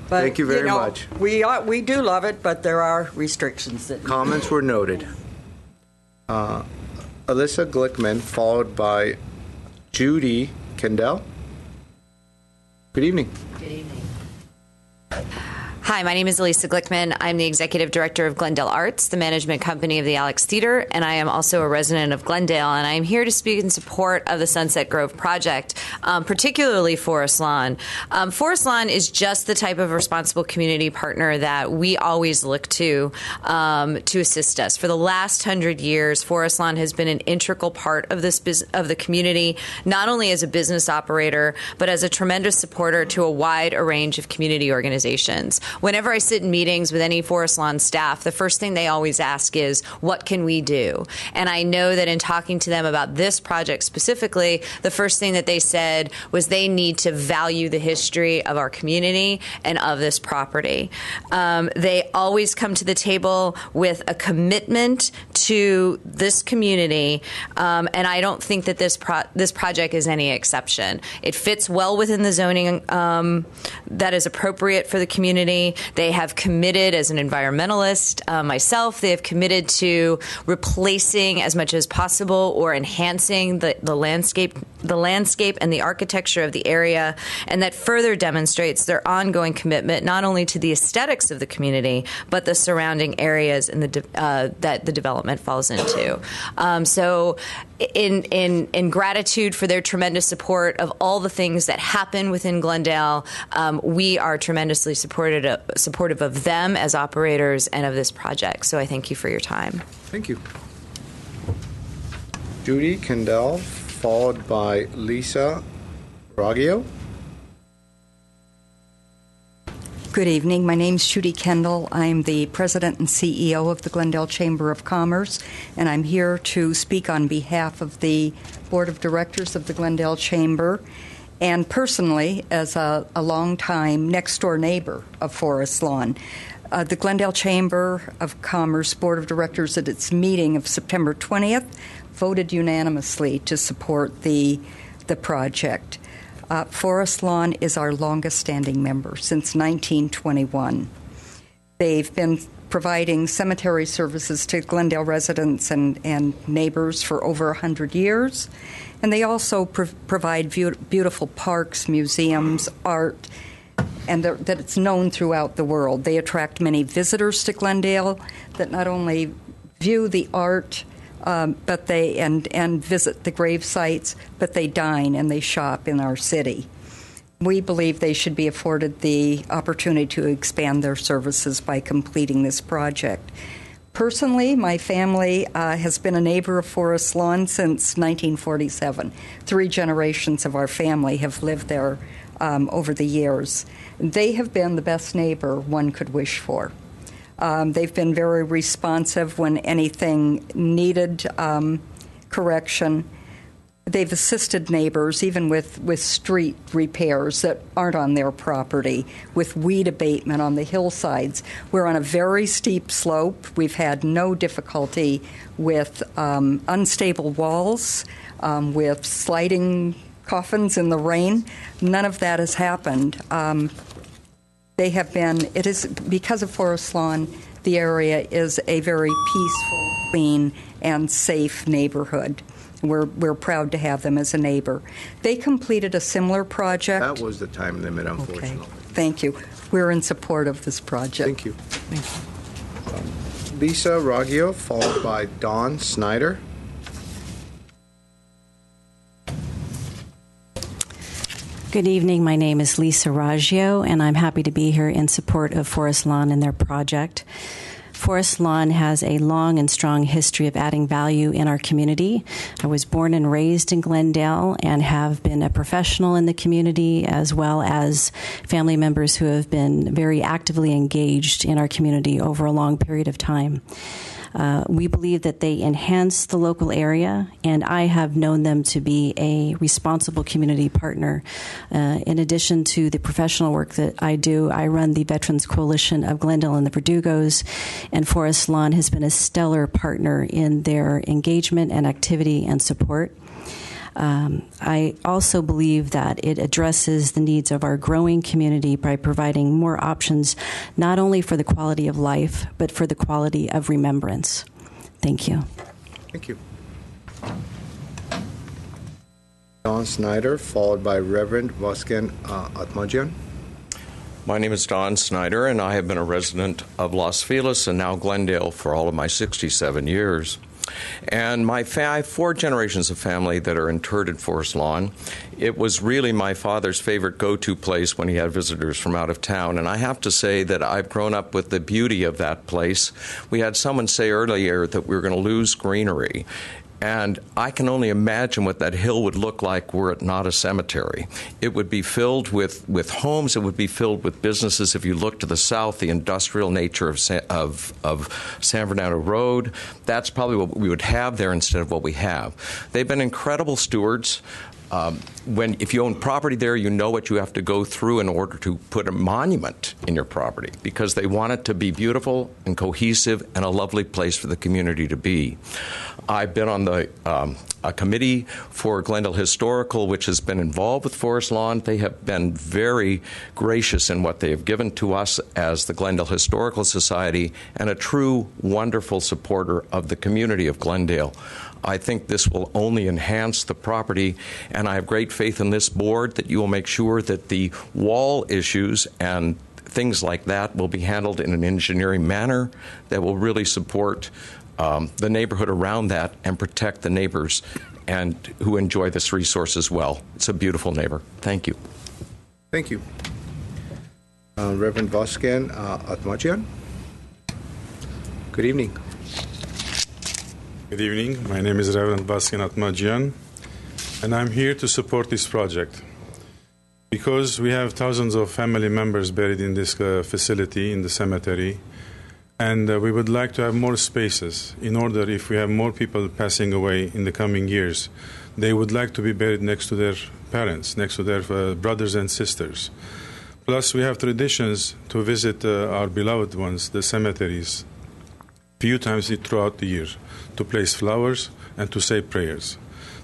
Speaker 18: But,
Speaker 2: thank you very much.
Speaker 18: We do love it, but there are restrictions.
Speaker 2: Comments were noted. Alyssa Glickman, followed by Judy Kendall. Good evening.
Speaker 19: Good evening. Hi, my name is Elisa Glickman. I'm the Executive Director of Glendale Arts, the management company of the Alex Theater, and I am also a resident of Glendale, and I am here to speak in support of the Sunset Grove project, particularly Forest Lawn. Forest Lawn is just the type of responsible community partner that we always look to assist us. For the last 100 years, Forest Lawn has been an integral part of of the community, not only as a business operator, but as a tremendous supporter to a wide range of community organizations. Whenever I sit in meetings with any Forest Lawn staff, the first thing they always ask is, what can we do? And I know that in talking to them about this project specifically, the first thing that they said was they need to value the history of our community and of this property. They always come to the table with a commitment to this community, and I don't think that this project is any exception. It fits well within the zoning that is appropriate for the community. They have committed, as an environmentalist myself, they have committed to replacing as much as possible or enhancing the landscape and the architecture of the area, and that further demonstrates their ongoing commitment not only to the aesthetics of the community, but the surrounding areas and that the development falls into. So in gratitude for their tremendous support of all the things that happen within Glendale, we are tremendously supportive of them as operators and of this project. So I thank you for your time.
Speaker 2: Thank you. Judy Kendall, followed by Lisa Raggio.
Speaker 20: Good evening. My name's Judy Kendall. I'm the president and CEO of the Glendale Chamber of Commerce, and I'm here to speak on behalf of the Board of Directors of the Glendale Chamber, and personally as a longtime next-door neighbor of Forest Lawn. The Glendale Chamber of Commerce Board of Directors at its meeting of September 20th voted unanimously to support the project. Forest Lawn is our longest-standing member since 1921. They've been providing cemetery services to Glendale residents and neighbors for over 100 years, and they also provide beautiful parks, museums, art, and that it's known throughout the world. They attract many visitors to Glendale that not only view the art, but they and visit the grave sites, but they dine and they shop in our city. We believe they should be afforded the opportunity to expand their services by completing this project. Personally, my family has been a neighbor of Forest Lawn since 1947. 3 generations of our family have lived there over the years. They have been the best neighbor one could wish for. They've been very responsive when anything needed correction. They've assisted neighbors even with street repairs that aren't on their property, with weed abatement on the hillsides. We're on a very steep slope. We've had no difficulty with unstable walls, with sliding coffins in the rain. None of that has happened. It is because of Forest Lawn, the area is a very peaceful, clean, and safe neighborhood. We're proud to have them as a neighbor. They completed a similar project.
Speaker 2: That was the time limit, unfortunately.
Speaker 20: Okay. Thank you. We're in support of this project.
Speaker 2: Thank you. Lisa Raggio, followed by Dawn Snyder.
Speaker 21: Good evening. My name is Lisa Raggio, and I'm happy to be here in support of Forest Lawn and their project. Forest Lawn has a long and strong history of adding value in our community. I was born and raised in Glendale and have been a professional in the community, as well as family members who have been very actively engaged in our community over a long period of time. We believe that they enhance the local area, and I have known them to be a responsible community partner. In addition to the professional work that I do, I run the Veterans Coalition of Glendale and the Verdugos, and Forest Lawn has been a stellar partner in their engagement and activity and support. I also believe that it addresses the needs of our growing community by providing more options, not only for the quality of life, but for the quality of remembrance. Thank you.
Speaker 2: Thank you. John Snyder, followed by Reverend Vasken Atmajian.
Speaker 4: My name is Don Snyder, and I have been a resident of Los Feliz and now Glendale for all of my 67 years. And I have 4 generations of family that are interred in Forest Lawn. It was really my father's favorite go-to place when he had visitors from out of town. And I have to say that I've grown up with the beauty of that place. We had someone say earlier that we were going to lose greenery. And I can only imagine what that hill would look like were it not a cemetery. It would be filled with homes. It would be filled with businesses. If you look to the south, the industrial nature of San Fernando Road, that's probably what we would have there instead of what we have. They've been incredible stewards. If you own property there, you know what you have to go through in order to put a monument in your property, because they want it to be beautiful and cohesive and a lovely place for the community to be. I've been on the a committee for Glendale Historical, which has been involved with Forest Lawn. They have been very gracious in what they have given to us as the Glendale Historical Society, and a true wonderful supporter of the community of Glendale. I think this will only enhance the property, and I have great faith in this board that you will make sure that the wall issues and things like that will be handled in an engineering manner that will really support the neighborhood around that and protect the neighbors and who enjoy this resource as well. It's a beautiful neighbor. Thank you.
Speaker 2: Thank you. Reverend Vascan Atmajian. Good evening.
Speaker 22: Good evening. My name is Reverend Vascan Atmajian, and I'm here to support this project because we have thousands of family members buried in this facility, in the cemetery, and we would like to have more spaces in order, if we have more people passing away in the coming years, they would like to be buried next to their parents, next to their brothers and sisters. Plus, we have traditions to visit our beloved ones, the cemeteries, few times throughout the year, to place flowers and to say prayers.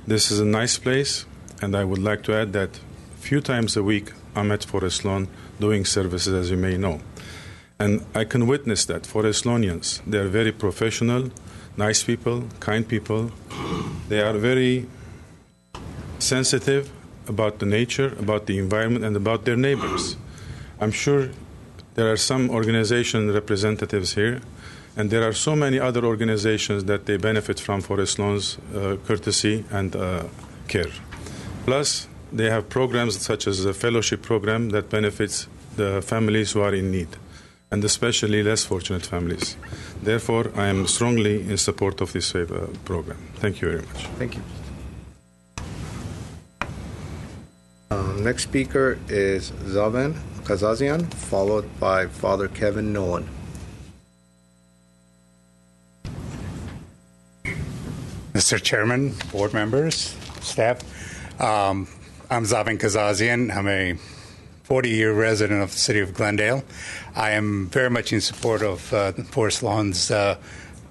Speaker 22: This is a nice place, and I would like to add that few times a week I'm at Forest Lawn doing services, as you may know. And I can witness that Forest Lawnians, they are very professional, nice people, kind people. They are very sensitive about the nature, about the environment, and about their neighbors. I'm sure there are some organization representatives here, and there are so many other organizations that they benefit from Forest Lawn's courtesy and care. Plus, they have programs such as the fellowship program that benefits the families who are in need, and especially less fortunate families. Therefore, I am strongly in support of this program. Thank you very much.
Speaker 2: Thank you. Next speaker is Zaven Kazazian, followed by Father Kevin Nolan.
Speaker 23: Mr. Chairman, board members, staff, I'm Zaven Kazazian. I'm a 40-year resident of the city of Glendale. I am very much in support of Forest Lawn's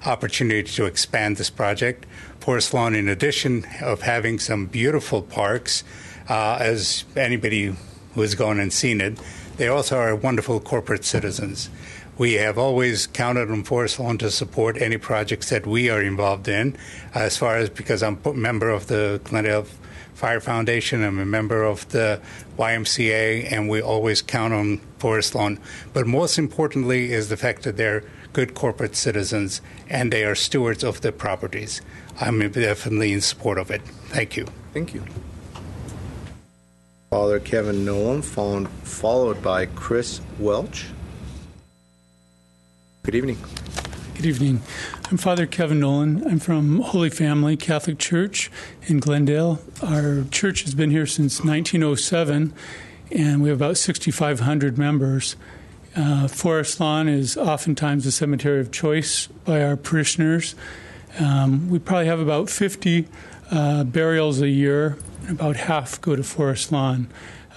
Speaker 23: opportunity to expand this project. Forest Lawn, in addition of having some beautiful parks, as anybody who has gone and seen it, they also are wonderful corporate citizens. We have always counted on Forest Lawn to support any projects that we are involved in, as far as because I'm a member of the Glendale Fire Foundation, I'm a member of the YMCA, and we always count on Forest Lawn. But most importantly is the fact that they're good corporate citizens and they are stewards of their properties. I'm definitely in support of it. Thank you.
Speaker 2: Thank you. Father Kevin Nolan, followed by Chris Welch. Good evening.
Speaker 24: Good evening. I'm Father Kevin Nolan. I'm from Holy Family Catholic Church in Glendale. Our church has been here since 1907, and we have about 6,500 members. Forest Lawn is oftentimes the cemetery of choice by our parishioners. We probably have about 50 burials a year, and about half go to Forest Lawn.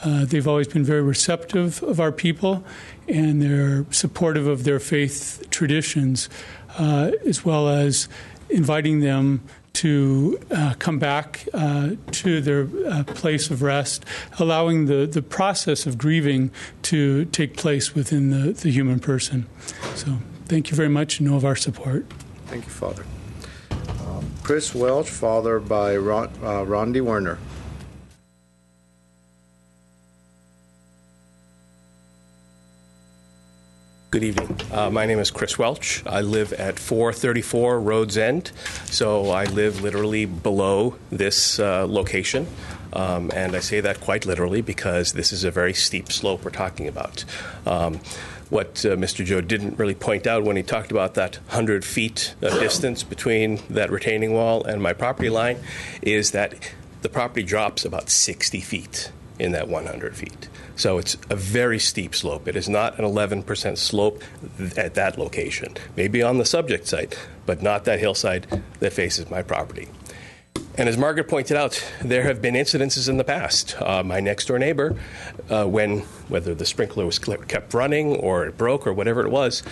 Speaker 24: They've always been very receptive of our people, and they're supportive of their faith traditions, as well as inviting them to come back to their place of rest, allowing the process of grieving to take place within the human person. So thank you very much and know of our support.
Speaker 2: Thank you, Father. Chris Welch, followed by Rondi Werner.
Speaker 1: Good evening. My name is Chris Welch. I live at 434 Rhodes End, so I live literally below this location. And I say that quite literally because this is a very steep slope we're talking about. What Mr. Joe didn't really point out when he talked about that 100 feet of distance between that retaining wall and my property line is that the property drops about 60 feet in that 100 feet. So it's a very steep slope. It is not an 11% slope at that location. Maybe on the subject site, but not that hillside that faces my property. And as Margaret pointed out, there have been incidences in the past. My next-door neighbor, whether the sprinkler was kept running or it broke or whatever it was,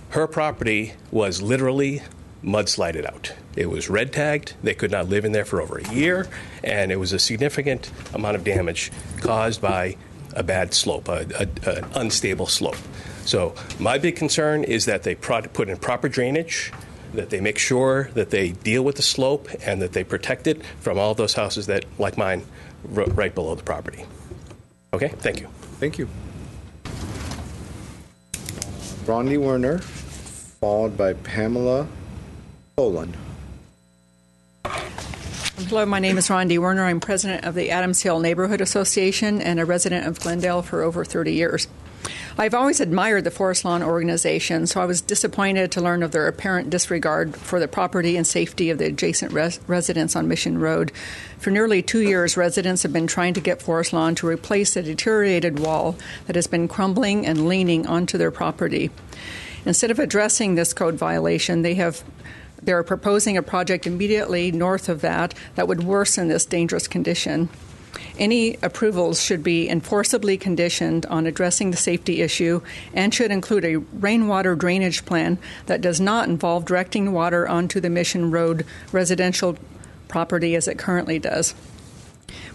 Speaker 1: her property was literally mudslided out. It was red tagged. They could not live in there for over a year, and it was a significant amount of damage caused by a bad slope, an unstable slope. So my big concern is that they put in proper drainage, that they make sure that they deal with the slope and that they protect it from all those houses that, like mine, right below the property. Okay, thank you.
Speaker 2: Thank you. Rondi Werner, followed by Pamela Poland.
Speaker 7: Hello, my name is Rondi Werner. I'm president of the Adams Hill Neighborhood Association and a resident of Glendale for over 30 years. I've always admired the Forest Lawn organization, so I was disappointed to learn of their apparent disregard for the property and safety of the adjacent residents on Mission Road. For nearly 2 years, residents have been trying to get Forest Lawn to replace a deteriorated wall that has been crumbling and leaning onto their property. Instead of addressing this code violation, they're proposing a project immediately north of that would worsen this dangerous condition. Any approvals should be enforceably conditioned on addressing the safety issue and should include a rainwater drainage plan that does not involve directing water onto the Mission Road residential property as it currently does.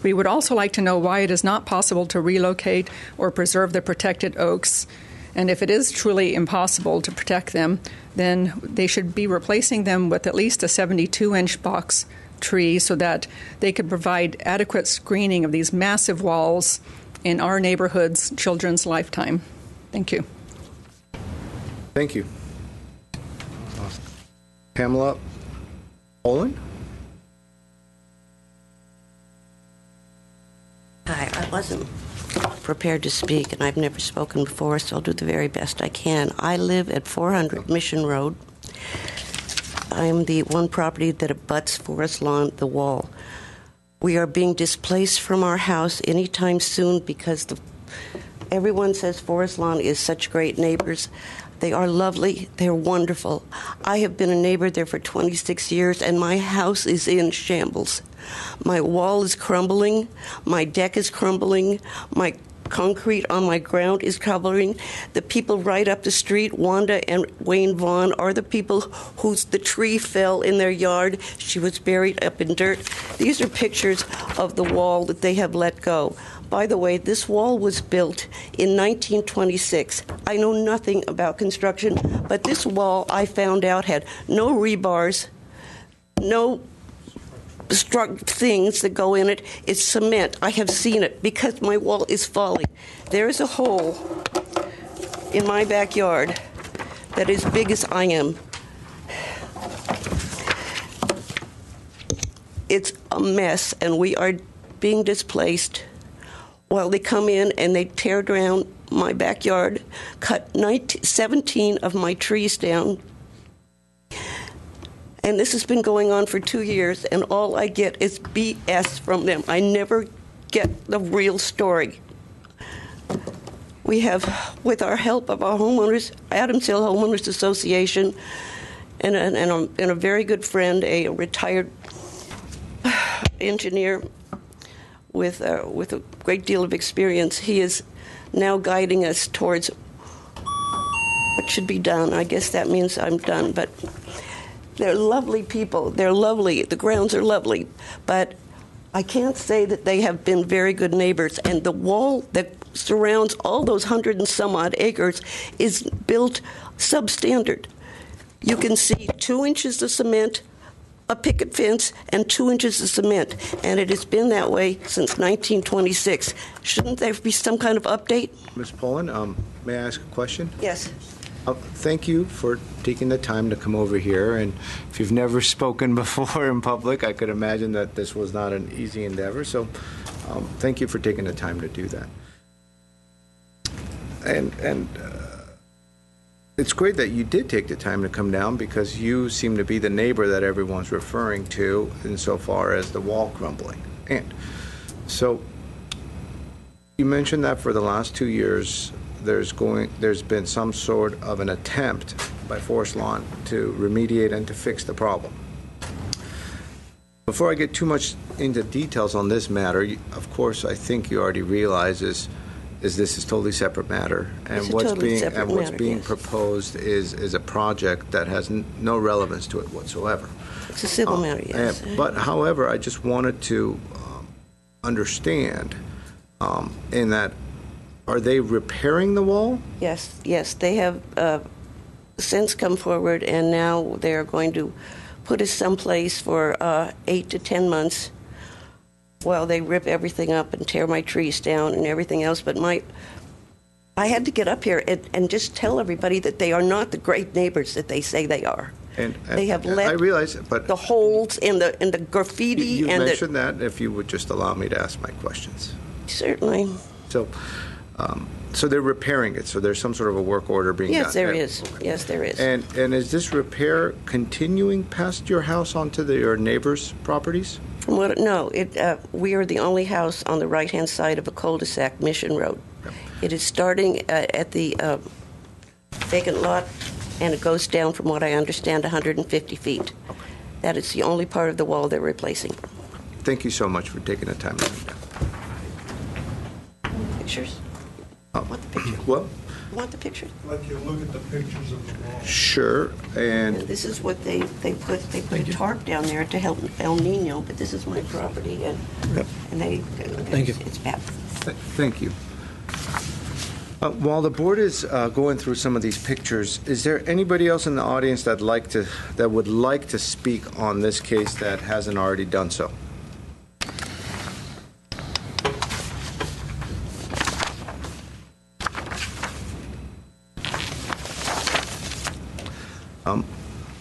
Speaker 7: We would also like to know why it is not possible to relocate or preserve the protected oaks. And if it is truly impossible to protect them, then they should be replacing them with at least a 72-inch box tree so that they could provide adequate screening of these massive walls in our neighborhood's children's lifetime. Thank you.
Speaker 2: Thank you. Pamela Poland?
Speaker 9: Hi, I wasn't prepared to speak, and I've never spoken before, so I'll do the very best I can. I live at 400 Mission Road. I am the one property that abuts Forest Lawn, the wall. We are being displaced from our house anytime soon because everyone says Forest Lawn is such great neighbors. They are lovely. They're wonderful. I have been a neighbor there for 26 years, and my house is in shambles. My wall is crumbling. My deck is crumbling. My concrete on my ground is crumbling. The people right up the street, Wanda and Wayne Vaughn, are the people the tree fell in their yard. She was buried up in dirt. These are pictures of the wall that they have let go. By the way, this wall was built in 1926. I know nothing about construction, but this wall, I found out, had no rebars, no things that go in it. It's cement. I have seen it because my wall is falling. There is a hole in my backyard that is big as I am. It's a mess, and we are being displaced while they come in and they tear down my backyard, cut 17 of my trees down. And this has been going on for 2 years, and all I get is BS from them. I never get the real story. We have, with our help of our homeowners, Adams Hill Homeowners Association, and a very good friend, a retired engineer with a great deal of experience. He is now guiding us towards what should be done. I guess that means I'm done, but they're lovely people. They're lovely. The grounds are lovely. But I can't say that they have been very good neighbors. And the wall that surrounds all those 100 and some odd acres is built substandard. You can see 2 inches of cement, a picket fence, and 2 inches of cement. And it has been that way since 1926. Shouldn't there be some kind of update?
Speaker 2: Ms. Poland, may I ask a question?
Speaker 9: Yes.
Speaker 2: Thank you for taking the time to come over here. And if you've never spoken before in public, I could imagine that this was not an easy endeavor. So thank you for taking the time to do that. And it's great that you did take the time to come down, because you seem to be the neighbor that everyone's referring to insofar as the wall crumbling. And so you mentioned that for the last 2 years, there's been some sort of an attempt by Forest Lawn to remediate and to fix the problem. Before I get too much into details on this matter, of course, I think you already realize is this is a totally separate matter, and what's being proposed is a project that has no relevance to it whatsoever.
Speaker 9: It's a civil matter, yes.
Speaker 2: But however, I just wanted to understand in that, are they repairing the wall?
Speaker 9: Yes, they have since come forward, and now they're going to put us someplace for 8 to 10 months while they rip everything up and tear my trees down and everything else. But I had to get up here and just tell everybody that they are not the great neighbors that they say they are.
Speaker 2: And
Speaker 9: they have let
Speaker 2: I realize it, but
Speaker 9: the holes in the graffiti.
Speaker 2: You
Speaker 9: and
Speaker 2: mentioned that. If you would just allow me to ask my questions.
Speaker 9: Certainly.
Speaker 2: So, so they're repairing it. So there's some sort of a work order being done.
Speaker 9: Yes, there is. Yes, there is.
Speaker 2: And is this repair continuing past your house onto your neighbors' properties?
Speaker 9: No, we are the only house on the right-hand side of a cul-de-sac, Mission Road.
Speaker 2: Yep.
Speaker 9: It is starting at the vacant lot, and it goes down, from what I understand, 150 feet.
Speaker 2: Okay.
Speaker 9: That is the only part of the wall they're replacing.
Speaker 2: Thank you so much for taking the time to come down.
Speaker 9: Pictures? Want the picture?
Speaker 2: What?
Speaker 9: Want the picture?
Speaker 15: Like you look at the pictures of the wall.
Speaker 2: Sure. And
Speaker 9: this is what they put a tarp down there to help El Nino, but this is my property, and
Speaker 2: Thank you.
Speaker 9: It's bad.
Speaker 2: Thank you. While the board is going through some of these pictures, is there anybody else in the audience that would like to speak on this case that hasn't already done so?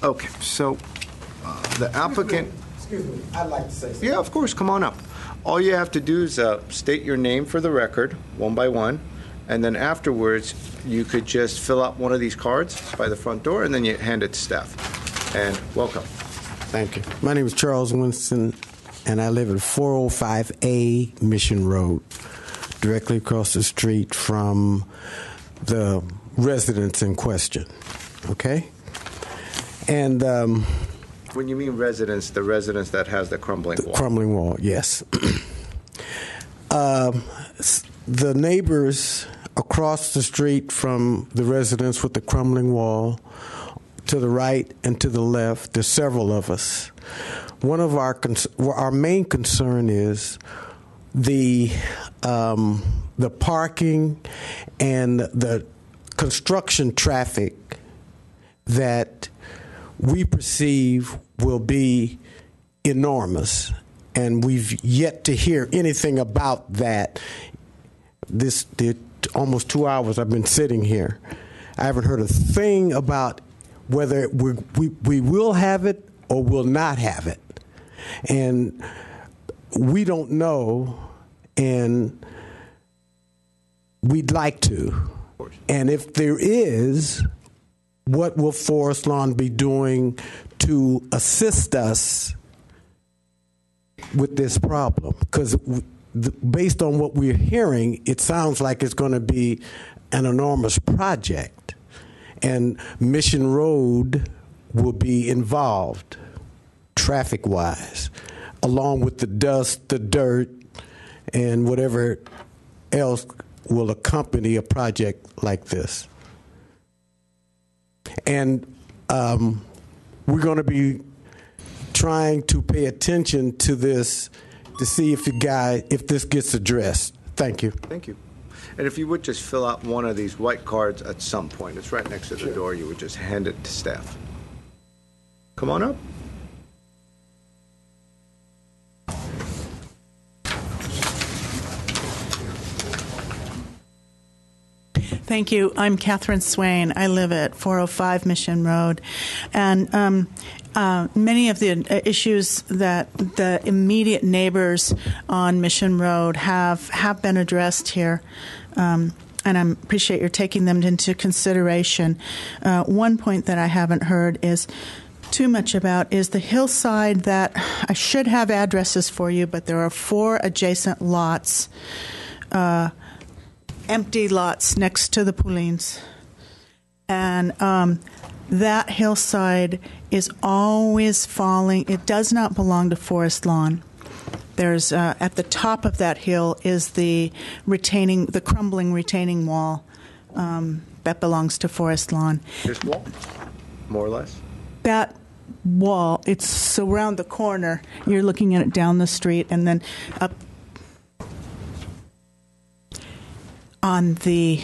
Speaker 2: Okay, so the applicant...
Speaker 5: Excuse me, I'd like to say something.
Speaker 2: Yeah, of course, come on up. All you have to do is state your name for the record, one by one, and then afterwards you could just fill out one of these cards by the front door, and then you hand it to staff. And welcome.
Speaker 5: Thank you. My name is Charles Winston, and I live at 405A Mission Road, directly across the street from the residence in question. Okay? And
Speaker 2: when you mean residence, the residence that has the crumbling wall.
Speaker 5: Crumbling wall, yes. The neighbors across the street from the residence with the crumbling wall, to the right and to the left, there's several of us. One of our main concern is the parking and the construction traffic that we perceive will be enormous, and we've yet to hear anything about that. The almost 2 hours I've been sitting here, I haven't heard a thing about whether we will have it or will not have it, and we don't know, and we'd like to. And if there is, what will Forest Lawn be doing to assist us with this problem? Because based on what we're hearing, it sounds like it's going to be an enormous project, and Mission Road will be involved traffic-wise, along with the dust, the dirt, and whatever else will accompany a project like this. And we're going to be trying to pay attention to this to see if this gets addressed. Thank you.
Speaker 2: Thank you. And if you would just fill out one of these white cards at some point, it's right next to the door, you would just hand it to staff. Come on up.
Speaker 6: Thank you. I'm Catherine Swain. I live at 405 Mission Road. And many of the issues that the immediate neighbors on Mission Road have been addressed here. And I appreciate your taking them into consideration. One point that I haven't heard is too much about is the hillside that I should have addresses for you, but there are 4 adjacent lots, empty lots next to the Poulines. And that hillside is always falling. It does not belong to Forest Lawn. There's at the top of that hill is the crumbling retaining wall that belongs to Forest Lawn.
Speaker 2: This wall, more or less?
Speaker 6: That wall, it's around the corner. You're looking at it down the street, and then up on the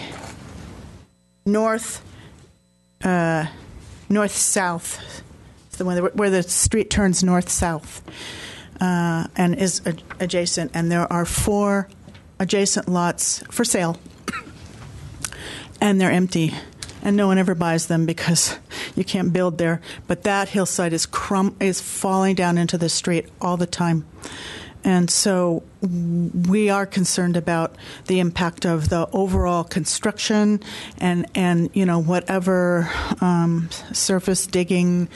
Speaker 6: north-south, it's the one where the street turns north-south, and is adjacent. And there are 4 adjacent lots for sale, and they're empty. And no one ever buys them because you can't build there. But that hillside is falling down into the street all the time. And so we are concerned about the impact of the overall construction and whatever surface digging,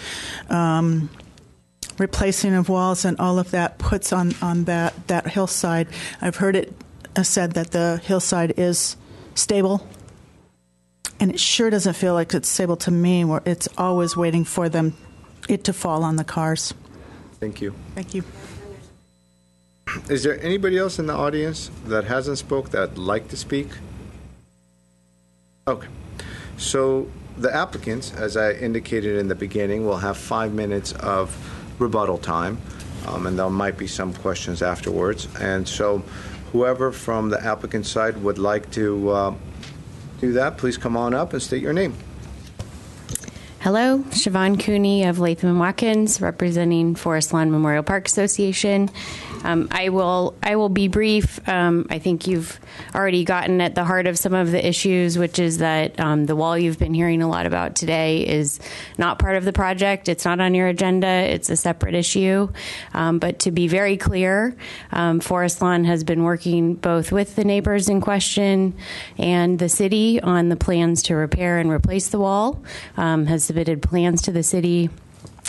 Speaker 6: replacing of walls and all of that puts on that hillside. I've heard it said that the hillside is stable. And it sure doesn't feel like it's stable to me, where it's always waiting for it to fall on the cars.
Speaker 2: Thank you.
Speaker 6: Thank you.
Speaker 2: Is there anybody else in the audience that hasn't spoke that'd like to speak? Okay. So the applicants, as I indicated in the beginning, will have 5 minutes of rebuttal time, and there might be some questions afterwards. And so whoever from the applicant side would like to do that, please come on up and state your name.
Speaker 10: Hello, Siobhan Cooney of Latham & Watkins, representing Forest Lawn Memorial Park Association. I will be brief. I think you've already gotten at the heart of some of the issues, which is that the wall you've been hearing a lot about today is not part of the project. It's not on your agenda. It's a separate issue. But to be very clear, Forest Lawn has been working both with the neighbors in question and the city on the plans to repair and replace the wall, has submitted plans to the city,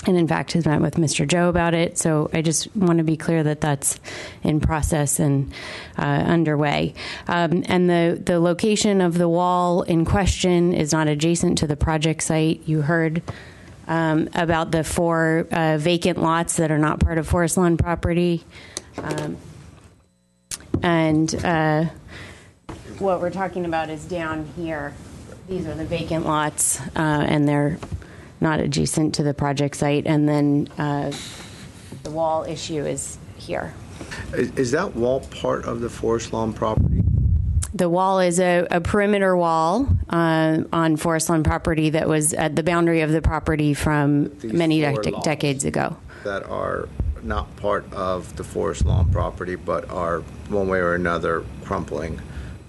Speaker 10: and in fact has met with Mr. Joe about it. So I just want to be clear that that's in process and underway. And the location of the wall in question is not adjacent to the project site. You heard about the 4 vacant lots that are not part of Forest Lawn property. And what we're talking about is down here. These are the vacant lots, and they're not adjacent to the project site. And then the wall issue is here.
Speaker 2: Is that wall part of the Forest Lawn property?
Speaker 10: The wall is a perimeter wall on Forest Lawn property that was at the boundary of the property from many decades ago.
Speaker 2: That are not part of the Forest Lawn property, but are one way or another crumbling.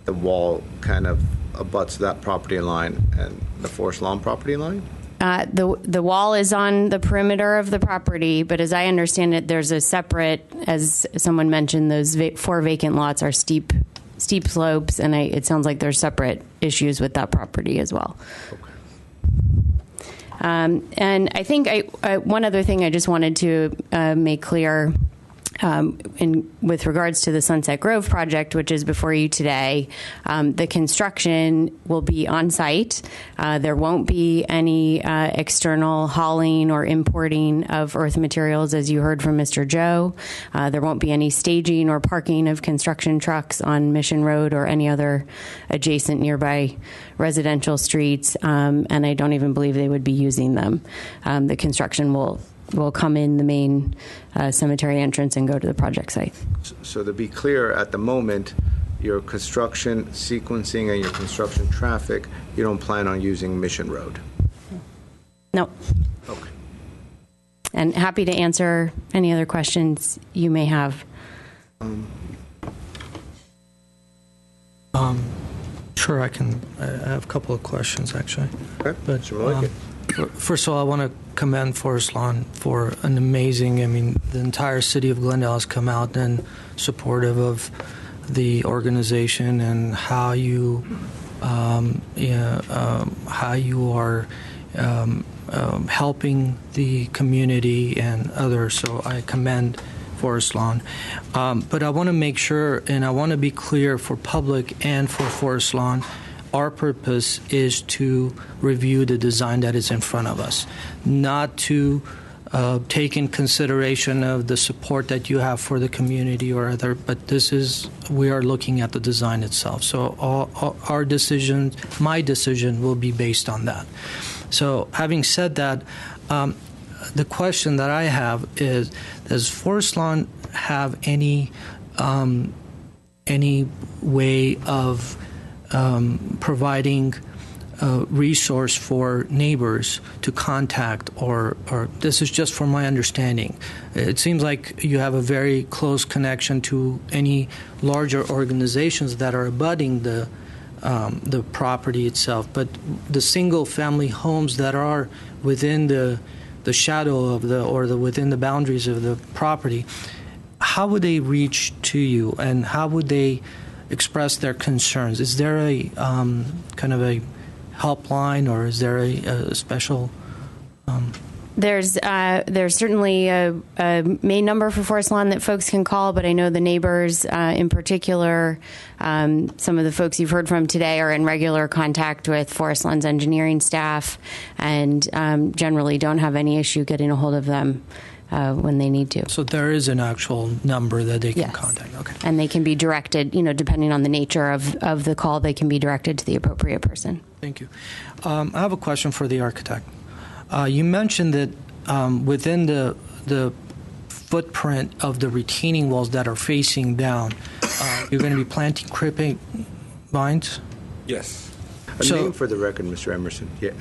Speaker 2: The wall kind of abuts that property line and the Forest Lawn property line?
Speaker 10: The wall is on the perimeter of the property, but as I understand it, there's a separate, as someone mentioned, those 4 vacant lots are steep slopes, and it sounds like there's separate issues with that property as well. Okay. And I think one other thing I just wanted to make clear with regards to the Sunset Grove project, which is before you today, the construction will be on site. There won't be any external hauling or importing of earth materials, as you heard from Mr. Joe. There won't be any staging or parking of construction trucks on Mission Road or any other adjacent nearby residential streets, and I don't even believe they would be using them. The construction will come in the main cemetery entrance and go to the project site.
Speaker 2: So to be clear, at the moment, your construction sequencing and your construction traffic, you don't plan on using Mission Road?
Speaker 10: No.
Speaker 2: Okay.
Speaker 10: And happy to answer any other questions you may have.
Speaker 8: Sure, I can. I have a couple of questions, actually.
Speaker 2: Okay.
Speaker 8: But
Speaker 2: Sure,
Speaker 8: first of all, I want to commend Forest Lawn for an amazing. I mean, the entire city of Glendale has come out and supportive of the organization and how you, how you are helping the community and others. So I commend Forest Lawn. But I want to make sure, and I want to be clear for public and for Forest Lawn, our purpose is to review the design that is in front of us, not to take in consideration of the support that you have for the community or other, but we are looking at the design itself. So our decision, my decision, will be based on that. So having said that, the question that I have is, does Forest Lawn have any way of providing a resource for neighbors to contact, or this is just from my understanding? It seems like you have a very close connection to any larger organizations that are abutting the property itself, but the single-family homes that are within the shadow of within the boundaries of the property, how would they reach to you, and how would they express their concerns? Is there a kind of a helpline, or is there a special?
Speaker 10: There's certainly a main number for Forest Lawn that folks can call, but I know the neighbors, in particular, some of the folks you've heard from today are in regular contact with Forest Lawn's engineering staff, and generally don't have any issue getting a hold of them when they need to.
Speaker 8: So there is an actual number that they can contact. Okay.
Speaker 10: And they can be directed, depending on the nature of the call, they can be directed to the appropriate person.
Speaker 8: Thank you. I have a question for the architect. You mentioned that within the footprint of the retaining walls that are facing down, you're going to be planting creeping vines?
Speaker 2: Yes. Name for the record, Mr. Emerson. Yeah,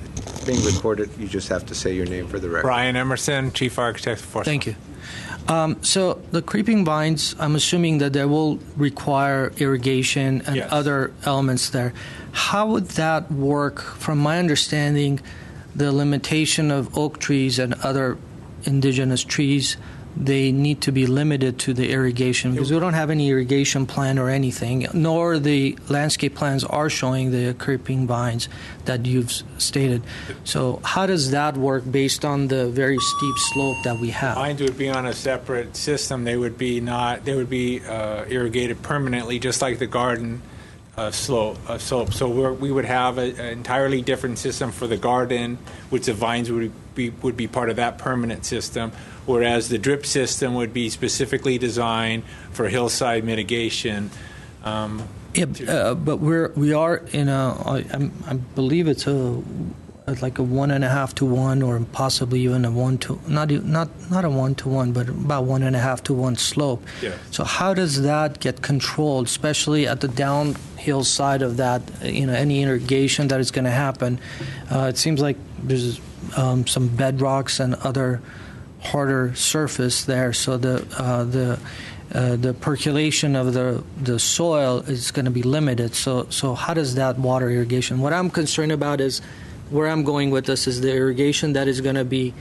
Speaker 2: being recorded, you just have to say your name for the record.
Speaker 11: Brian Emerson, Chief Architect for Forest.
Speaker 8: Thank you. So the creeping vines, I'm assuming that they will require irrigation and other elements there. How would that work? From my understanding, the limitation of oak trees and other indigenous trees, they need to be limited to the irrigation, because we don't have any irrigation plan or anything, nor the landscape plans are showing the creeping vines that you've stated. So how does that work based on the very steep slope that we have?
Speaker 11: Vines would be on a separate system. They would be irrigated permanently, just like the garden slope. So we would have an entirely different system for the garden, which the vines would be part of that permanent system, whereas the drip system would be specifically designed for hillside mitigation.
Speaker 8: But we are in I believe it's like a 1.5 to 1, or possibly even a 1 to not a 1 to 1, but about 1.5 to 1 slope.
Speaker 11: Yeah.
Speaker 8: So how does that get controlled, especially at the downhill side of that? Any irrigation that is going to happen. It seems like there's some bedrocks and other harder surface there, so the percolation of the soil is going to be limited. So how does that water irrigation? What I'm concerned about is, where I'm going with this is the irrigation that is going to be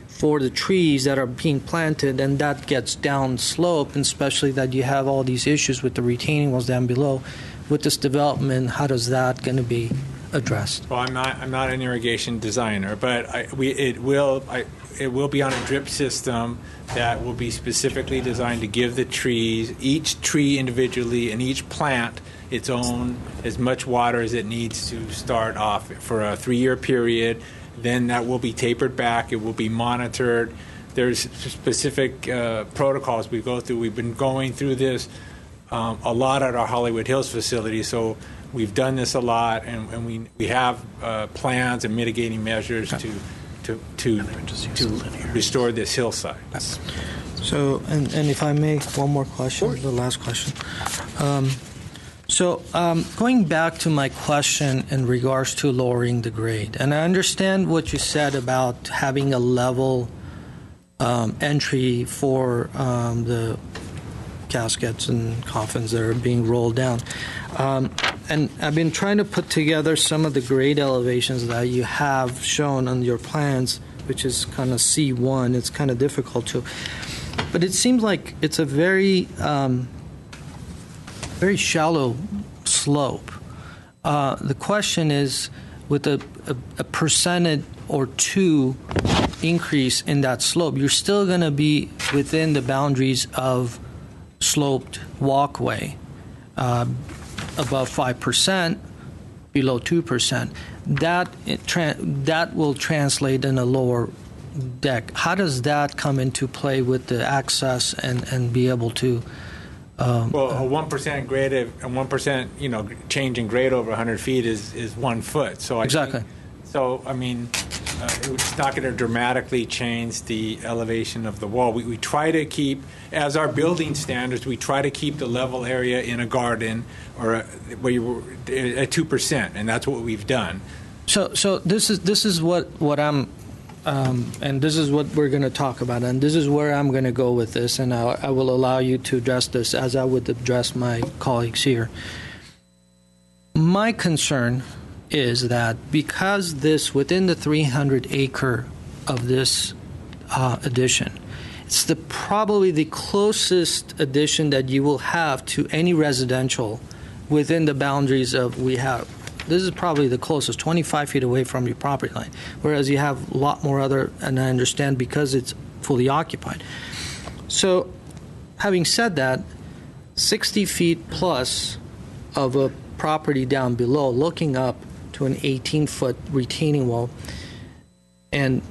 Speaker 8: for the trees that are being planted, and that gets down slope, and especially that you have all these issues with the retaining walls down below. With this development, how does that going to be addressed?
Speaker 11: Well, I'm not an irrigation designer, but it will be on a drip system that will be specifically designed to give the trees, each tree individually and each plant, its own as much water as it needs to start off for a 3-year period. Then that will be tapered back. It will be monitored. There's specific protocols we go through. We've been going through this a lot at our Hollywood Hills facility, so we've done this a lot, and we have plans and mitigating measures to restore this hillside.
Speaker 8: So, and if I may, one more question, the last question. Going back to my question in regards to lowering the grade, and I understand what you said about having a level entry for the caskets and coffins that are being rolled down. and I've been trying to put together some of the grade elevations that you have shown on your plans, which is kind of C1. It's kind of difficult to, but it seems like it's a very, very shallow slope. The question is, with a percentage or two increase in that slope, you're still going to be within the boundaries of sloped walkway, above 5%, below 2%. That will translate in a lower deck. How does that come into play with the access and be able to?
Speaker 11: Well, a 1% grade and 1% change in grade over 100 feet is 1 foot. So
Speaker 8: exactly.
Speaker 11: It's not going to dramatically change the elevation of the wall. We try to keep, as our building standards, we try to keep the level area in a garden or where you were at 2%, and that's what we've done.
Speaker 8: So this is what I'm, and this is what we're going to talk about, and this is where I'm going to go with this, and I will allow you to address this as I would address my colleagues here. My concern is that because this, within the 300 acre of this addition, it's probably the closest addition that you will have to any residential within the boundaries of we have. This is probably the closest, 25 feet away from your property line, whereas you have a lot more other, and I understand because it's fully occupied. So having said that, 60 feet plus of a property down below, looking up to an 18-foot retaining wall, and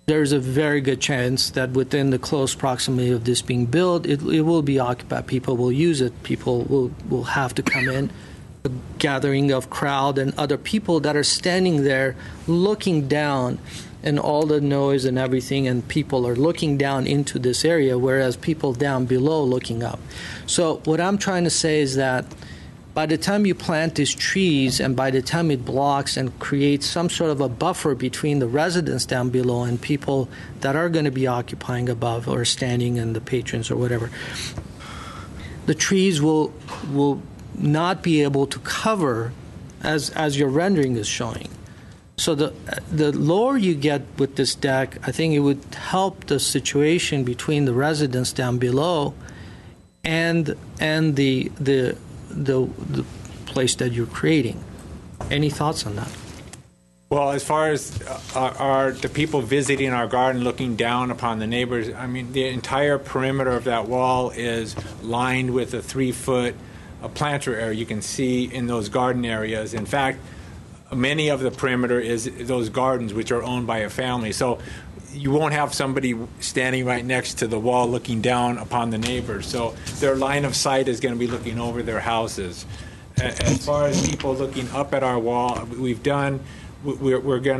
Speaker 8: there's a very good chance that within the close proximity of this being built, it will be occupied. People will use it. People will have to come in. A gathering of crowd and other people that are standing there looking down, and all the noise and everything, and people are looking down into this area, whereas people down below looking up. So what I'm trying to say is that by the time you plant these trees and by the time it blocks and creates some sort of a buffer between the residents down below and people that are going to be occupying above or standing and the patrons or whatever, the trees will not be able to cover as your rendering is showing. So the lower you get with this deck, I think it would help the situation between the residents down below and the place that you're creating. Any thoughts on that?
Speaker 11: Well, as far as the people visiting our garden looking down upon the neighbors, I mean, the entire perimeter of that wall is lined with a 3-foot planter area you can see in those garden areas. In fact, many of the perimeter is those gardens which are owned by a family. So you won't have somebody standing right next to the wall looking down upon the neighbors. So their line of sight is going to be looking over their houses. As far as people looking up at our wall, we're going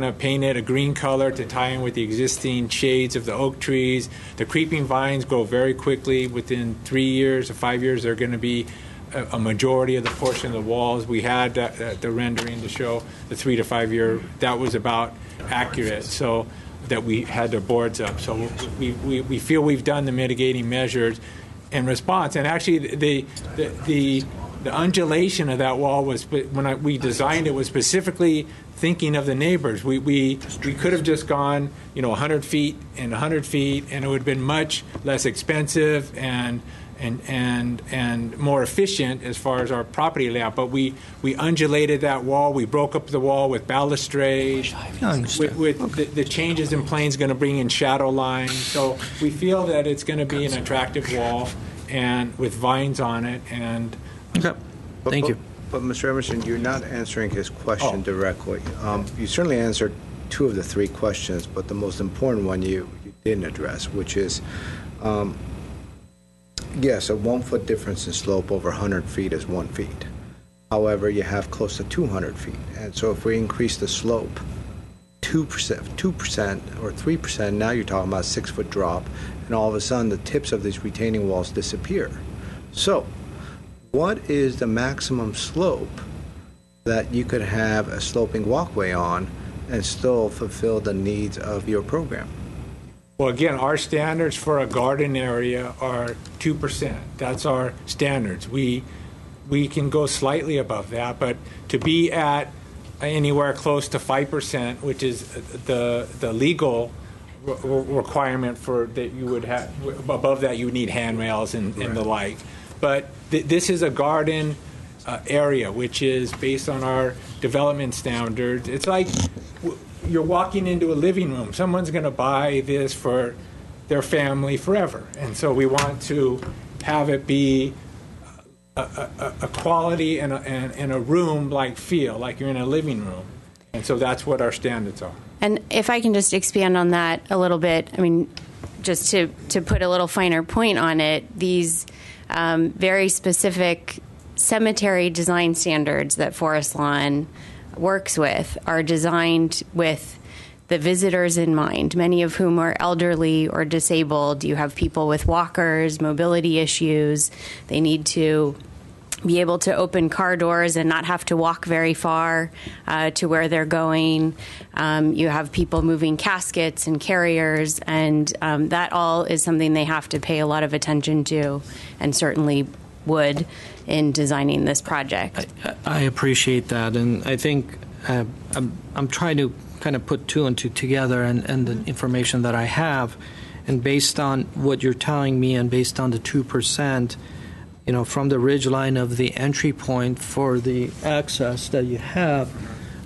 Speaker 11: to paint it a green color to tie in with the existing shades of the oak trees. The creeping vines grow very quickly. Within 3 years or 5 years, they're going to be a majority of the portion of the walls. We had the rendering to show the 3 to 5 year. That was about accurate. So that we had the boards up. So we feel we've done the mitigating measures in response. And actually, the undulation of that wall was, when we designed it, was specifically thinking of the neighbors. We could have just gone 100 feet and 100 feet, and it would have been much less expensive and more efficient as far as our property layout. But we undulated that wall. We broke up the wall with balustrade. With the changes in planes going to bring in shadow lines. So we feel that it's going to be an attractive wall and with vines on it. And
Speaker 8: okay. Thank you.
Speaker 2: But Mr. Emerson, you're not answering his question directly. You certainly answered 2 of the 3 questions, but the most important one you didn't address, which is, yes, a 1 foot difference in slope over 100 feet is 1 feet. However, you have close to 200 feet. And so if we increase the slope 2% or 3%, now you're talking about a 6-foot drop, and all of a sudden the tips of these retaining walls disappear. So what is the maximum slope that you could have a sloping walkway on and still fulfill the needs of your program?
Speaker 11: Well, again, our standards for a garden area are 2%. That's our standards. We we can go slightly above that, but to be at anywhere close to 5%, which is the legal requirement for that you would have, above that you would need handrails and the like. But this is a garden area, which is based on our development standards. It's like you're walking into a living room. Someone's going to buy this for their family forever. And so we want to have it be a quality and a room-like feel, like you're in a living room. And so that's what our standards are.
Speaker 10: And if I can just expand on that a little bit, I mean, just to put a little finer point on it, these very specific cemetery design standards that Forest Lawn works with are designed with the visitors in mind, many of whom are elderly or disabled. You have people with walkers, mobility issues. They need to be able to open car doors and not have to walk very far to where they're going. You have people moving caskets and carriers, and that all is something they have to pay a lot of attention to, and certainly would in designing this project.
Speaker 8: I appreciate that, and I think I'm trying to kind of put two and two together and the information that I have, and based on what you're telling me and based on the 2%, you know, from the ridge line of the entry point for the access that you have,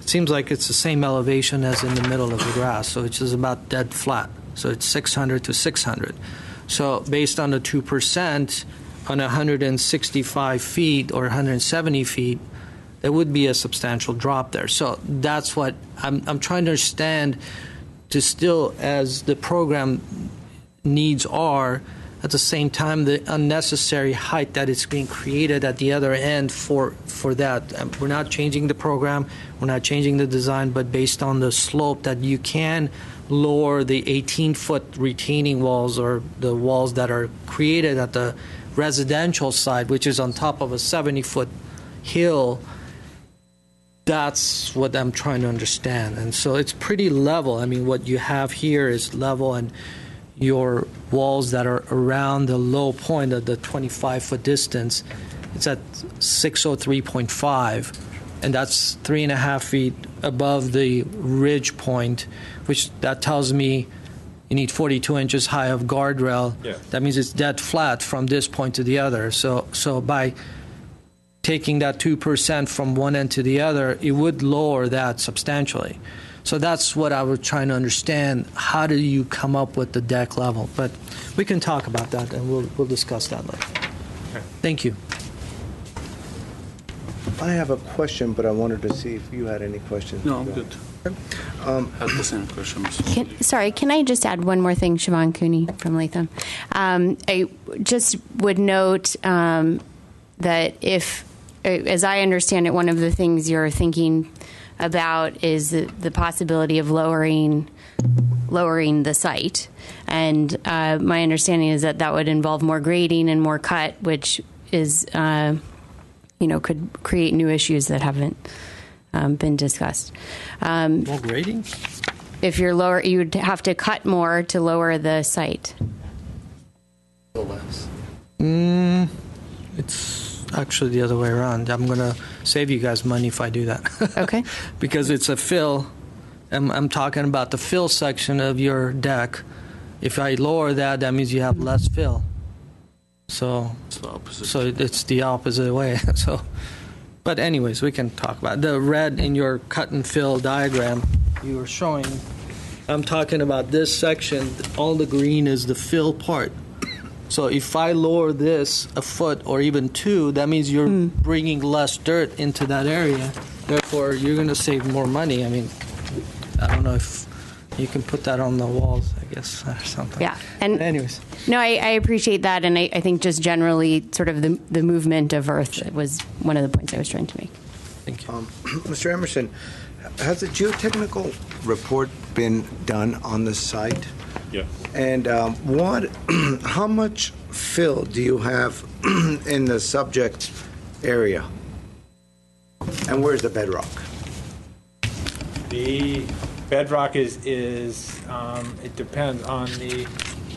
Speaker 8: it seems like it's the same elevation as in the middle of the grass, so it's just about dead flat. So it's 600 to 600. So based on the 2% on 165 feet or 170 feet, there would be a substantial drop there. So that's what I'm trying to understand, to still, as the program needs are, at the same time, the unnecessary height that is being created at the other end for that. We're not changing the program, we're not changing the design, but based on the slope that you can lower the 18-foot retaining walls or the walls that are created at the residential side, which is on top of a 70-foot hill. That's what I'm trying to understand. And so it's pretty level. I mean, what you have here is level, and your walls that are around the low point of the 25-foot distance, it's at 603.5, and that's 3.5 feet above the ridge point, which that tells me you need 42 inches high of guardrail.
Speaker 11: Yeah.
Speaker 8: That means it's dead flat from this point to the other. So by taking that 2% from one end to the other, it would lower that substantially. So that's what I was trying to understand. How do you come up with the deck level? But we can talk about that, and we'll discuss that later.
Speaker 11: Okay.
Speaker 8: Thank you.
Speaker 2: I have a question, but I wanted to see if you had any questions.
Speaker 12: No, I'm good. I had the same questions.
Speaker 10: Can I just add one more thing, Siobhan Cooney from Latham? I just would note that if, as I understand it, one of the things you're thinking about is the possibility of lowering the site, and my understanding is that would involve more grading and more cut, which is could create new issues that haven't been discussed.
Speaker 8: More grading?
Speaker 10: If you're lower, you'd have to cut more to lower the site.
Speaker 8: It's actually the other way around. I'm going to save you guys money if I do that.
Speaker 10: Okay.
Speaker 8: Because it's a fill. I'm talking about the fill section of your deck. If I lower that, that means you have less fill. So it's the opposite. So it's the opposite way. So, but anyways, we can talk about it. The red in your cut and fill diagram you were showing. I'm talking about this section. All the green is the fill part. So if I lower this a foot or even 2, that means you're bringing less dirt into that area. Therefore, you're going to save more money. I mean, I don't know if you can put that on the walls, I guess, or something.
Speaker 10: Yeah. And
Speaker 8: anyways.
Speaker 10: No, I appreciate that. And I think just generally sort of the movement of Earth was one of the points I was trying to make.
Speaker 8: Thank you.
Speaker 2: Mr. Emerson, has a geotechnical report been done on the site?
Speaker 12: Yeah.
Speaker 2: And how much fill do you have in the subject area? And where's the bedrock?
Speaker 11: The bedrock is it depends. On the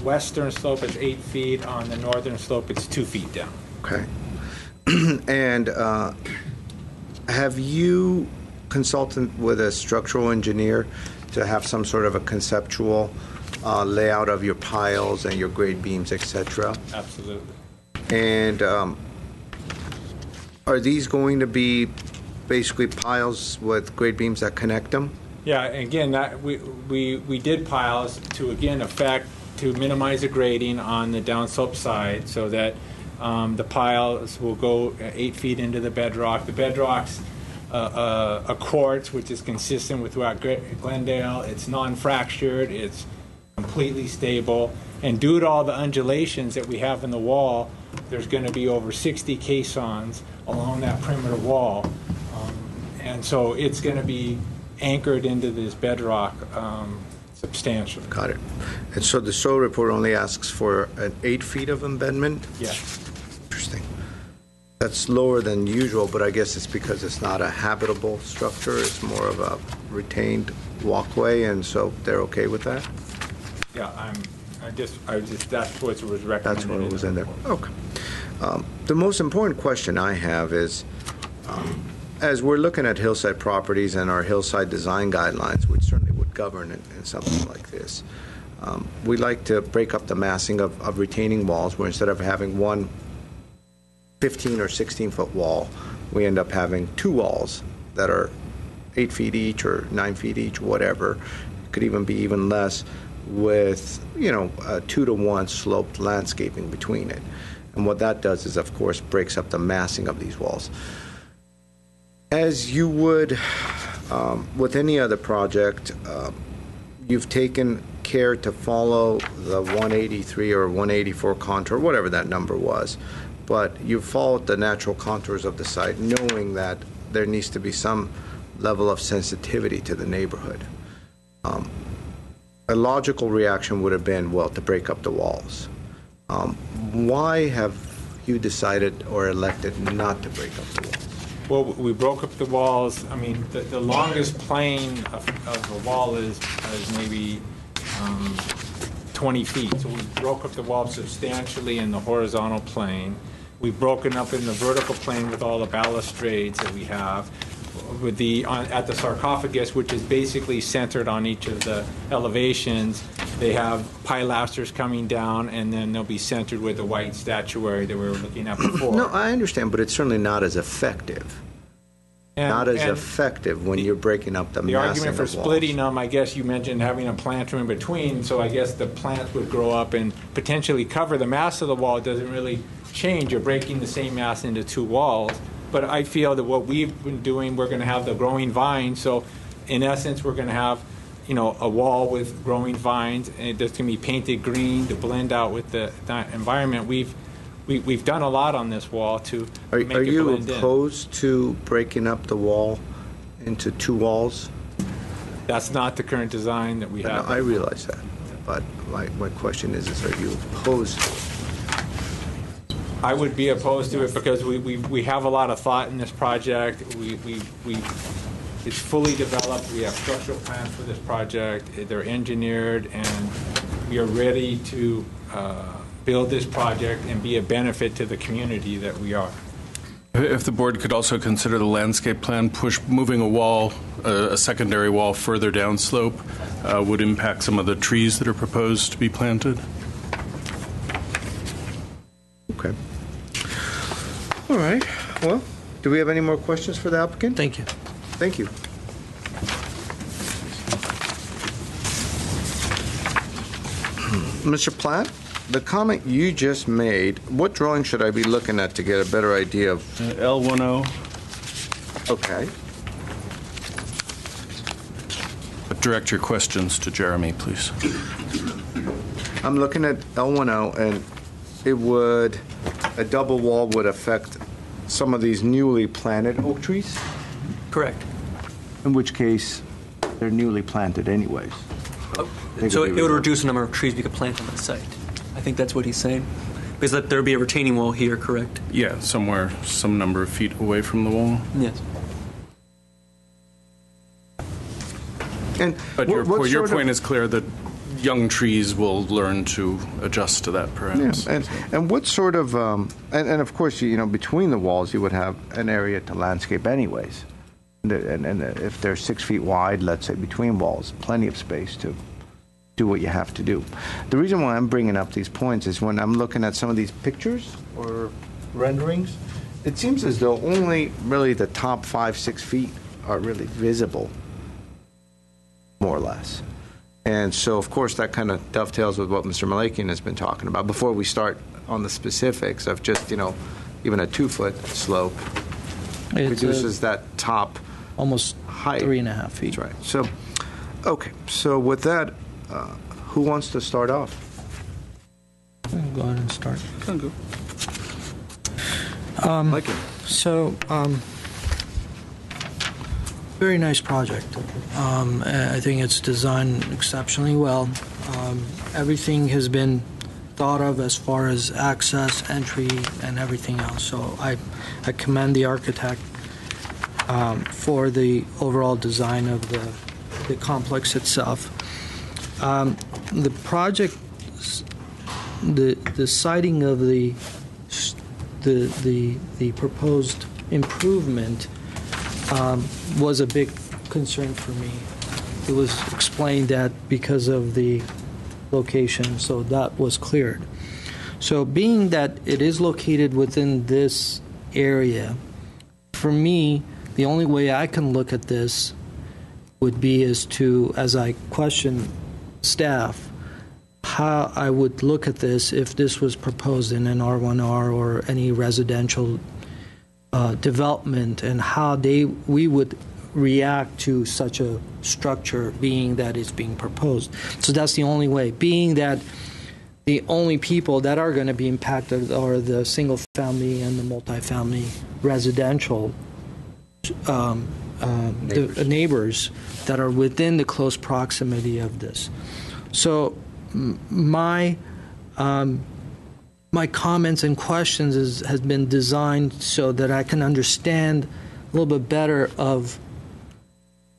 Speaker 11: western slope, it's 8 feet. On the northern slope, it's 2 feet down.
Speaker 2: Okay. And have you consulted with a structural engineer to have some sort of a conceptual layout of your piles and your grade beams, etc.?
Speaker 11: Absolutely.
Speaker 2: And are these going to be basically piles with grade beams that connect them?
Speaker 11: Yeah, again, that we did piles to minimize the grading on the downslope side, so that the piles will go 8 feet into the bedrock. The bedrock's a quartz, which is consistent with throughout Glendale. It's non-fractured. It's completely stable. And due to all the undulations that we have in the wall, there's going to be over 60 caissons along that perimeter wall. And so it's going to be anchored into this bedrock substantially.
Speaker 2: Got it. And so the soil report only asks for 8 feet of embedment?
Speaker 11: Yes.
Speaker 2: Interesting. That's lower than usual, but I guess it's because it's not a habitable structure. It's more of a retained walkway, and so they're okay with that?
Speaker 11: Yeah, that's what was recommended.
Speaker 2: That's what was in there. Okay. The most important question I have is, as we're looking at hillside properties and our hillside design guidelines, which certainly would govern in something like this, we like to break up the massing of retaining walls, where instead of having one 15 or 16-foot wall, we end up having two walls that are 8 feet each or 9 feet each, whatever. It could even be even less, with a 2-to-1 sloped landscaping between it. And what that does is, of course, breaks up the massing of these walls. As you would with any other project, you've taken care to follow the 183 or 184 contour, whatever that number was, but you followed the natural contours of the site, knowing that there needs to be some level of sensitivity to the neighborhood. A logical reaction would have been, well, to break up the walls. Why have you decided or elected not to break up the walls?
Speaker 11: Well, we broke up the walls. I mean, the longest plane of the wall is maybe 20 feet. So we broke up the wall substantially in the horizontal plane. We've broken up in the vertical plane with all the balustrades that we have. With at the sarcophagus, which is basically centered on each of the elevations, they have pilasters coming down, and then they'll be centered with the white statuary that we were looking at before.
Speaker 2: No, I understand, but it's certainly not as effective. Not as effective when you're breaking up the massing of walls.
Speaker 11: The argument for splitting them, I guess you mentioned having a planter in between, so I guess the plants would grow up and potentially cover the mass of the wall. It doesn't really change. You're breaking the same mass into two walls. But I feel that what we've been doing, we're going to have the growing vines. So, in essence, we're going to have, a wall with growing vines, and that's going to be painted green to blend out with the environment. We've done a lot on this wall to make it blend in.
Speaker 2: Are you opposed to breaking up the wall into two walls?
Speaker 11: That's not the current design that we have.
Speaker 2: No, I realize that, but my question is are you opposed to it?
Speaker 11: I would be opposed to it because we have a lot of thought in this project. It's fully developed. We have structural plans for this project. They're engineered, and we are ready to build this project and be a benefit to the community that we are.
Speaker 12: If the board could also consider the landscape plan, moving a wall, a secondary wall further downslope would impact some of the trees that are proposed to be planted.
Speaker 2: Okay. All right. Well, do we have any more questions for the applicant?
Speaker 8: Thank you.
Speaker 2: Thank you. Mr. Platt, the comment you just made, what drawing should I be looking at to get a better idea of?
Speaker 12: L10.
Speaker 2: Okay.
Speaker 12: Direct your questions to Jeremy, please.
Speaker 2: I'm looking at L10, and a double wall would affect some of these newly planted oak trees?
Speaker 3: Correct.
Speaker 2: In which case, they're newly planted anyways.
Speaker 3: So it would reduce the number of trees we could plant on that site. I think that's what he's saying. Because there would be a retaining wall here, correct?
Speaker 12: Yeah, somewhere, some number of feet away from the wall.
Speaker 3: Yes.
Speaker 2: But
Speaker 12: your point is clear that young trees will learn to adjust to that, perhaps.
Speaker 2: Yeah, and what sort of, and of course, between the walls, you would have an area to landscape anyways. And if they're 6 feet wide, let's say, between walls, plenty of space to do what you have to do. The reason why I'm bringing up these points is when I'm looking at some of these pictures or renderings, it seems as though only really the top 5-6 feet are really visible, more or less. And so, of course, that kind of dovetails with what Mr. Malakian has been talking about. Before we start on the specifics of just, even a 2-foot slope reduces that top
Speaker 8: almost
Speaker 2: height.
Speaker 8: 3.5 feet.
Speaker 2: That's right. So, okay. So with that, who wants to start off?
Speaker 8: Go ahead and start.
Speaker 2: Go.
Speaker 8: Very nice project. I think it's designed exceptionally well. Everything has been thought of as far as access, entry, and everything else. So I commend the architect for the overall design of the complex itself. The project, the siting of the proposed improvement was a big concern for me. It was explained that because of the location, so that was cleared. So being that it is located within this area, for me, the only way I can look at this would be as I question staff, how I would look at this if this was proposed in an R1R or any residential development, and how we would react to such a structure being that it's being proposed. So that's the only way. Being that the only people that are going to be impacted are the single family and the multifamily residential neighbors that are within the close proximity of this. So my comments and questions has been designed so that I can understand a little bit better of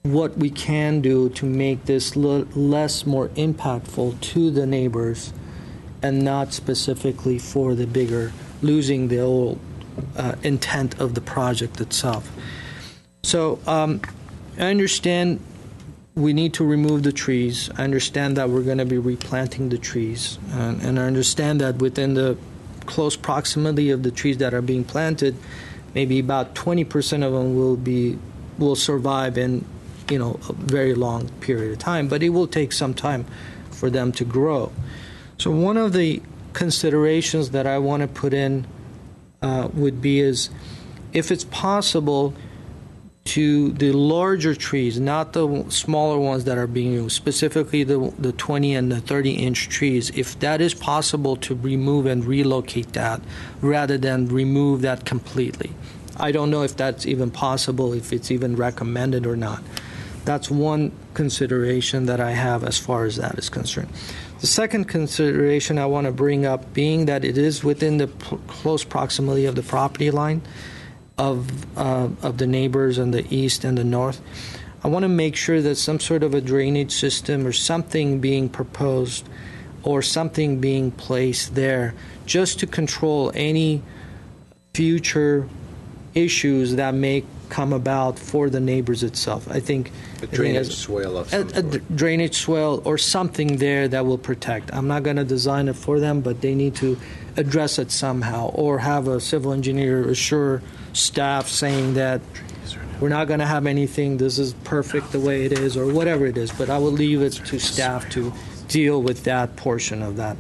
Speaker 8: what we can do to make this more impactful to the neighbors, and not specifically for the bigger, losing the whole intent of the project itself. So I understand we need to remove the trees. I understand that we're going to be replanting the trees, and I understand that within the close proximity of the trees that are being planted, maybe about 20% of them will survive in a very long period of time, but it will take some time for them to grow. So one of the considerations that I want to put in would be is if it's possible to the larger trees, not the smaller ones that are being used, specifically the 20 and the 30-inch trees, if that is possible to remove and relocate that rather than remove that completely. I don't know if that's even possible, if it's even recommended or not. That's one consideration that I have as far as that is concerned. The second consideration I want to bring up, being that it is within the close proximity of the property line of the neighbors on the east and the north, I want to make sure that some sort of a drainage system or something being proposed or something being placed there just to control any future issues that may come about for the neighbors itself. I think
Speaker 2: a drainage swale of some sort.
Speaker 8: A drainage swale or something there that will protect. I'm not going to design it for them, but they need to address it somehow, or have a civil engineer assure staff saying that we're not going to have anything, this is perfect the way it is, or whatever it is. But I will leave it to staff to deal with that portion of that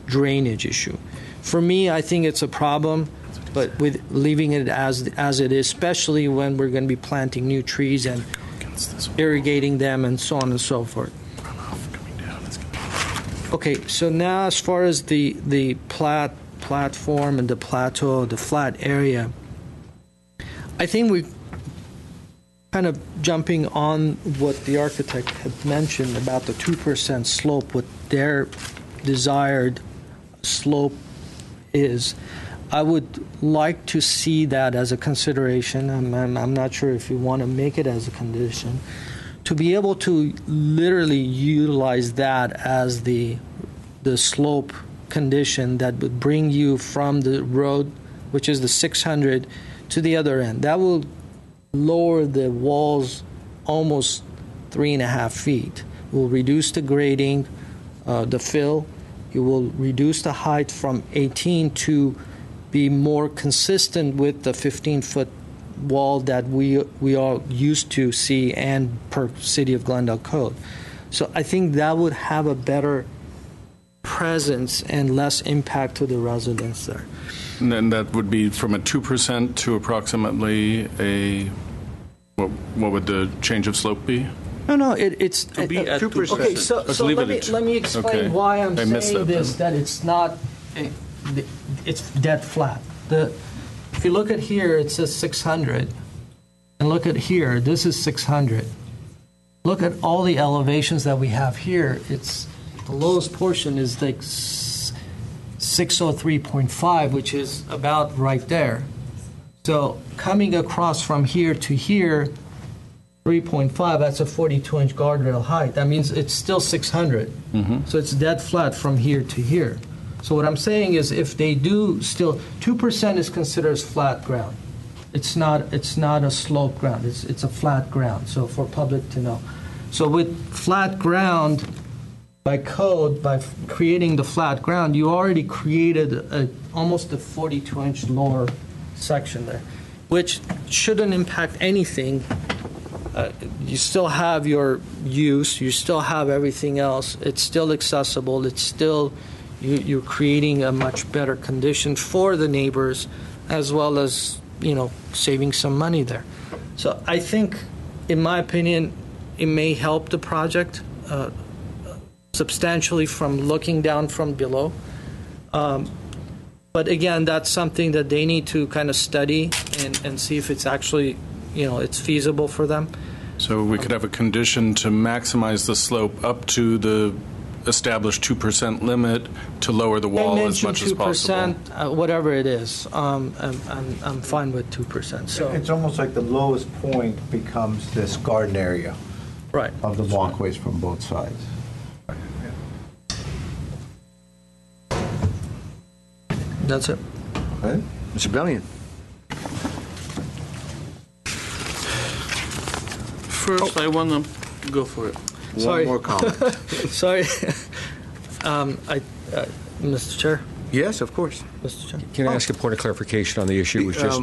Speaker 8: drainage issue. For me, I think it's a problem, but with leaving it as it is, especially when we're going to be planting new trees and irrigating them and so on and so forth. Okay, so now as far as the platform and the plateau, the flat area, I think we kind of jumping on what the architect had mentioned about the 2% slope, what their desired slope is. I would like to see that as a consideration. I'm not sure if you want to make it as a condition, to be able to literally utilize that as the slope condition that would bring you from the road, which is the 600, to the other end. That will lower the walls almost 3.5 feet. Will reduce the grading, the fill. It will reduce the height from 18 to be more consistent with the 15-foot wall that we are used to see and per City of Glendale code. So I think that would have a better presence and less impact to the residents there.
Speaker 12: And then that would be from a 2% to approximately what would the change of slope be?
Speaker 8: No, it's
Speaker 12: to be at
Speaker 8: 2%. Okay, so let me explain why I'm saying this. That it's not, it's dead flat. If you look at here, it says 600, and look at here, this is 600. Look at all the elevations that we have here. It's the lowest portion is like 603.5, which is about right there. So coming across from here to here, 3.5, that's a 42-inch guardrail height. That means it's still 600. So it's dead flat from here to here. So what I'm saying is if they do still, 2% is considered as flat ground. It's not a slope ground. It's a flat ground, so for public to know. So with flat ground, by code, by creating the flat ground, you already created almost a 42-inch lower section there, which shouldn't impact anything. You still have your use, you still have everything else. It's still accessible. It's still, you're creating a much better condition for the neighbors, as well as, saving some money there. So I think, in my opinion, it may help the project substantially from looking down from below. But again, that's something that they need to kind of study and see if it's actually, it's feasible for them.
Speaker 12: So we could have a condition to maximize the slope up to the established 2% limit to lower the wall as much as possible.
Speaker 8: 2%, whatever it is, I'm fine with 2%. So
Speaker 2: it's almost like the lowest point becomes this garden area,
Speaker 8: right,
Speaker 2: of the walkways from both sides.
Speaker 8: That's it.
Speaker 2: Okay. Mr. Bellion.
Speaker 13: First, I want to go for it.
Speaker 2: One more comment.
Speaker 8: Sorry. Mr. Chair?
Speaker 2: Yes, of course.
Speaker 8: Mr. Chair.
Speaker 14: Can I ask a point of clarification on the issue? It was just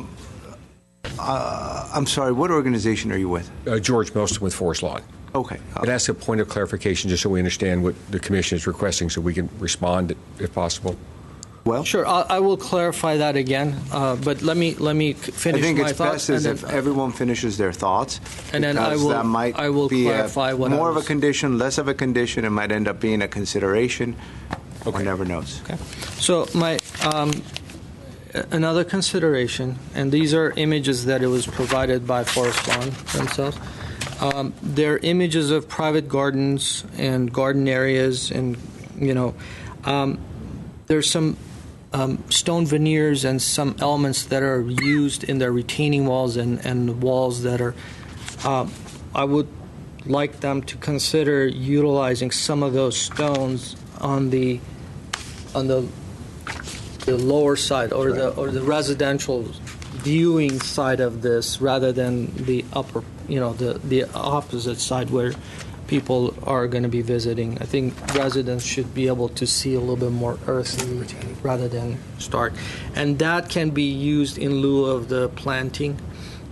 Speaker 2: I'm sorry, what organization are you with?
Speaker 14: George Milston with Forest Lawn.
Speaker 2: Okay.
Speaker 14: Can I ask a point of clarification just so we understand what the commission is requesting so we can respond if possible?
Speaker 2: Well,
Speaker 8: sure. I will clarify that again, but let me finish my thoughts.
Speaker 2: I think it's best is if everyone finishes their thoughts,
Speaker 8: and then I will
Speaker 2: be
Speaker 8: clarify what
Speaker 2: more of a condition, less of a condition. It might end up being a consideration. One never knows.
Speaker 8: Okay. So my another consideration, and these are images that it was provided by Forest Lawn themselves. They're images of private gardens and garden areas, and there's some stone veneers and some elements that are used in their retaining walls and walls that are. I would like them to consider utilizing some of those stones on the lower side or the residential viewing side of this, rather than the upper, the opposite side where people are going to be visiting. I think residents should be able to see a little bit more earthy rather than stark. And that can be used in lieu of the planting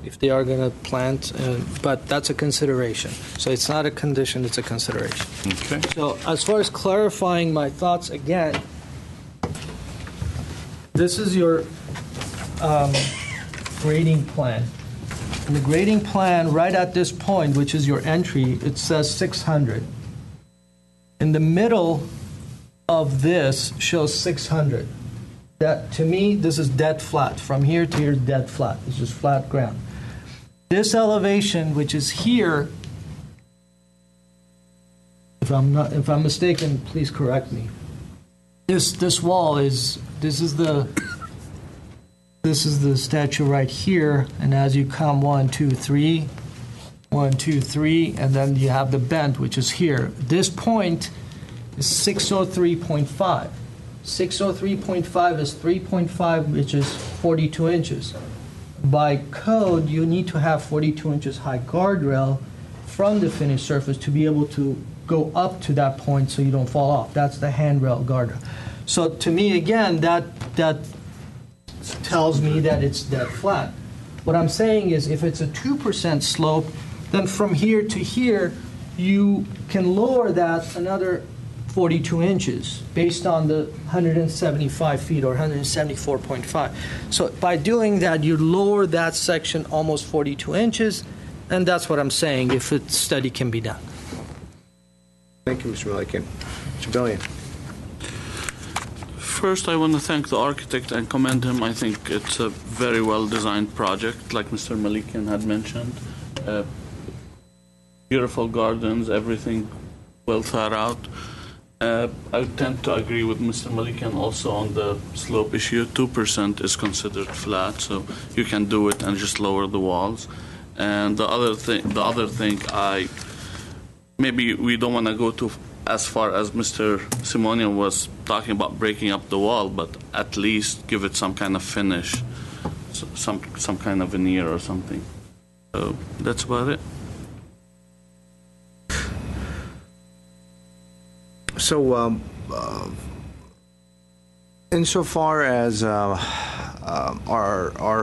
Speaker 8: if they are going to plant, but that's a consideration. So it's not a condition, it's a consideration.
Speaker 12: Okay.
Speaker 8: So as far as clarifying my thoughts again, this is your grading plan. In the grading plan, right at this point, which is your entry, it says 600. In the middle of this shows 600. That, to me, this is dead flat. From here to here, dead flat. It's just flat ground. This elevation, which is here, if I'm mistaken, please correct me. This wall is this is the statue right here, and as you come 1, 2, 3, 1, 2, 3, and then you have the bend, which is here. This point is 603.5. 603.5 is 3.5, which is 42 inches. By code, you need to have 42 inches high guardrail from the finished surface to be able to go up to that point so you don't fall off. That's the handrail guardrail. So to me, again, that tells me that it's dead flat. What I'm saying is if it's a 2% slope, then from here to here, you can lower that another 42 inches based on the 175 feet or 174.5. So by doing that, you lower that section almost 42 inches, and that's what I'm saying, if a study can be done.
Speaker 2: Thank you, Mr. Malikian. Mr. Billion.
Speaker 13: First, I want to thank the architect and commend him. I think it's a very well-designed project, like Mr. Malikian had mentioned. Beautiful gardens, everything well thought out. I tend to agree with Mr. Malikian also on the slope issue. 2% is considered flat, so you can do it and just lower the walls. And the other thing, maybe we don't want to go too as far as Mr. Simonian was talking about breaking up the wall, but at least give it some kind of finish, some kind of veneer or something. So that's about it.
Speaker 2: So, insofar as our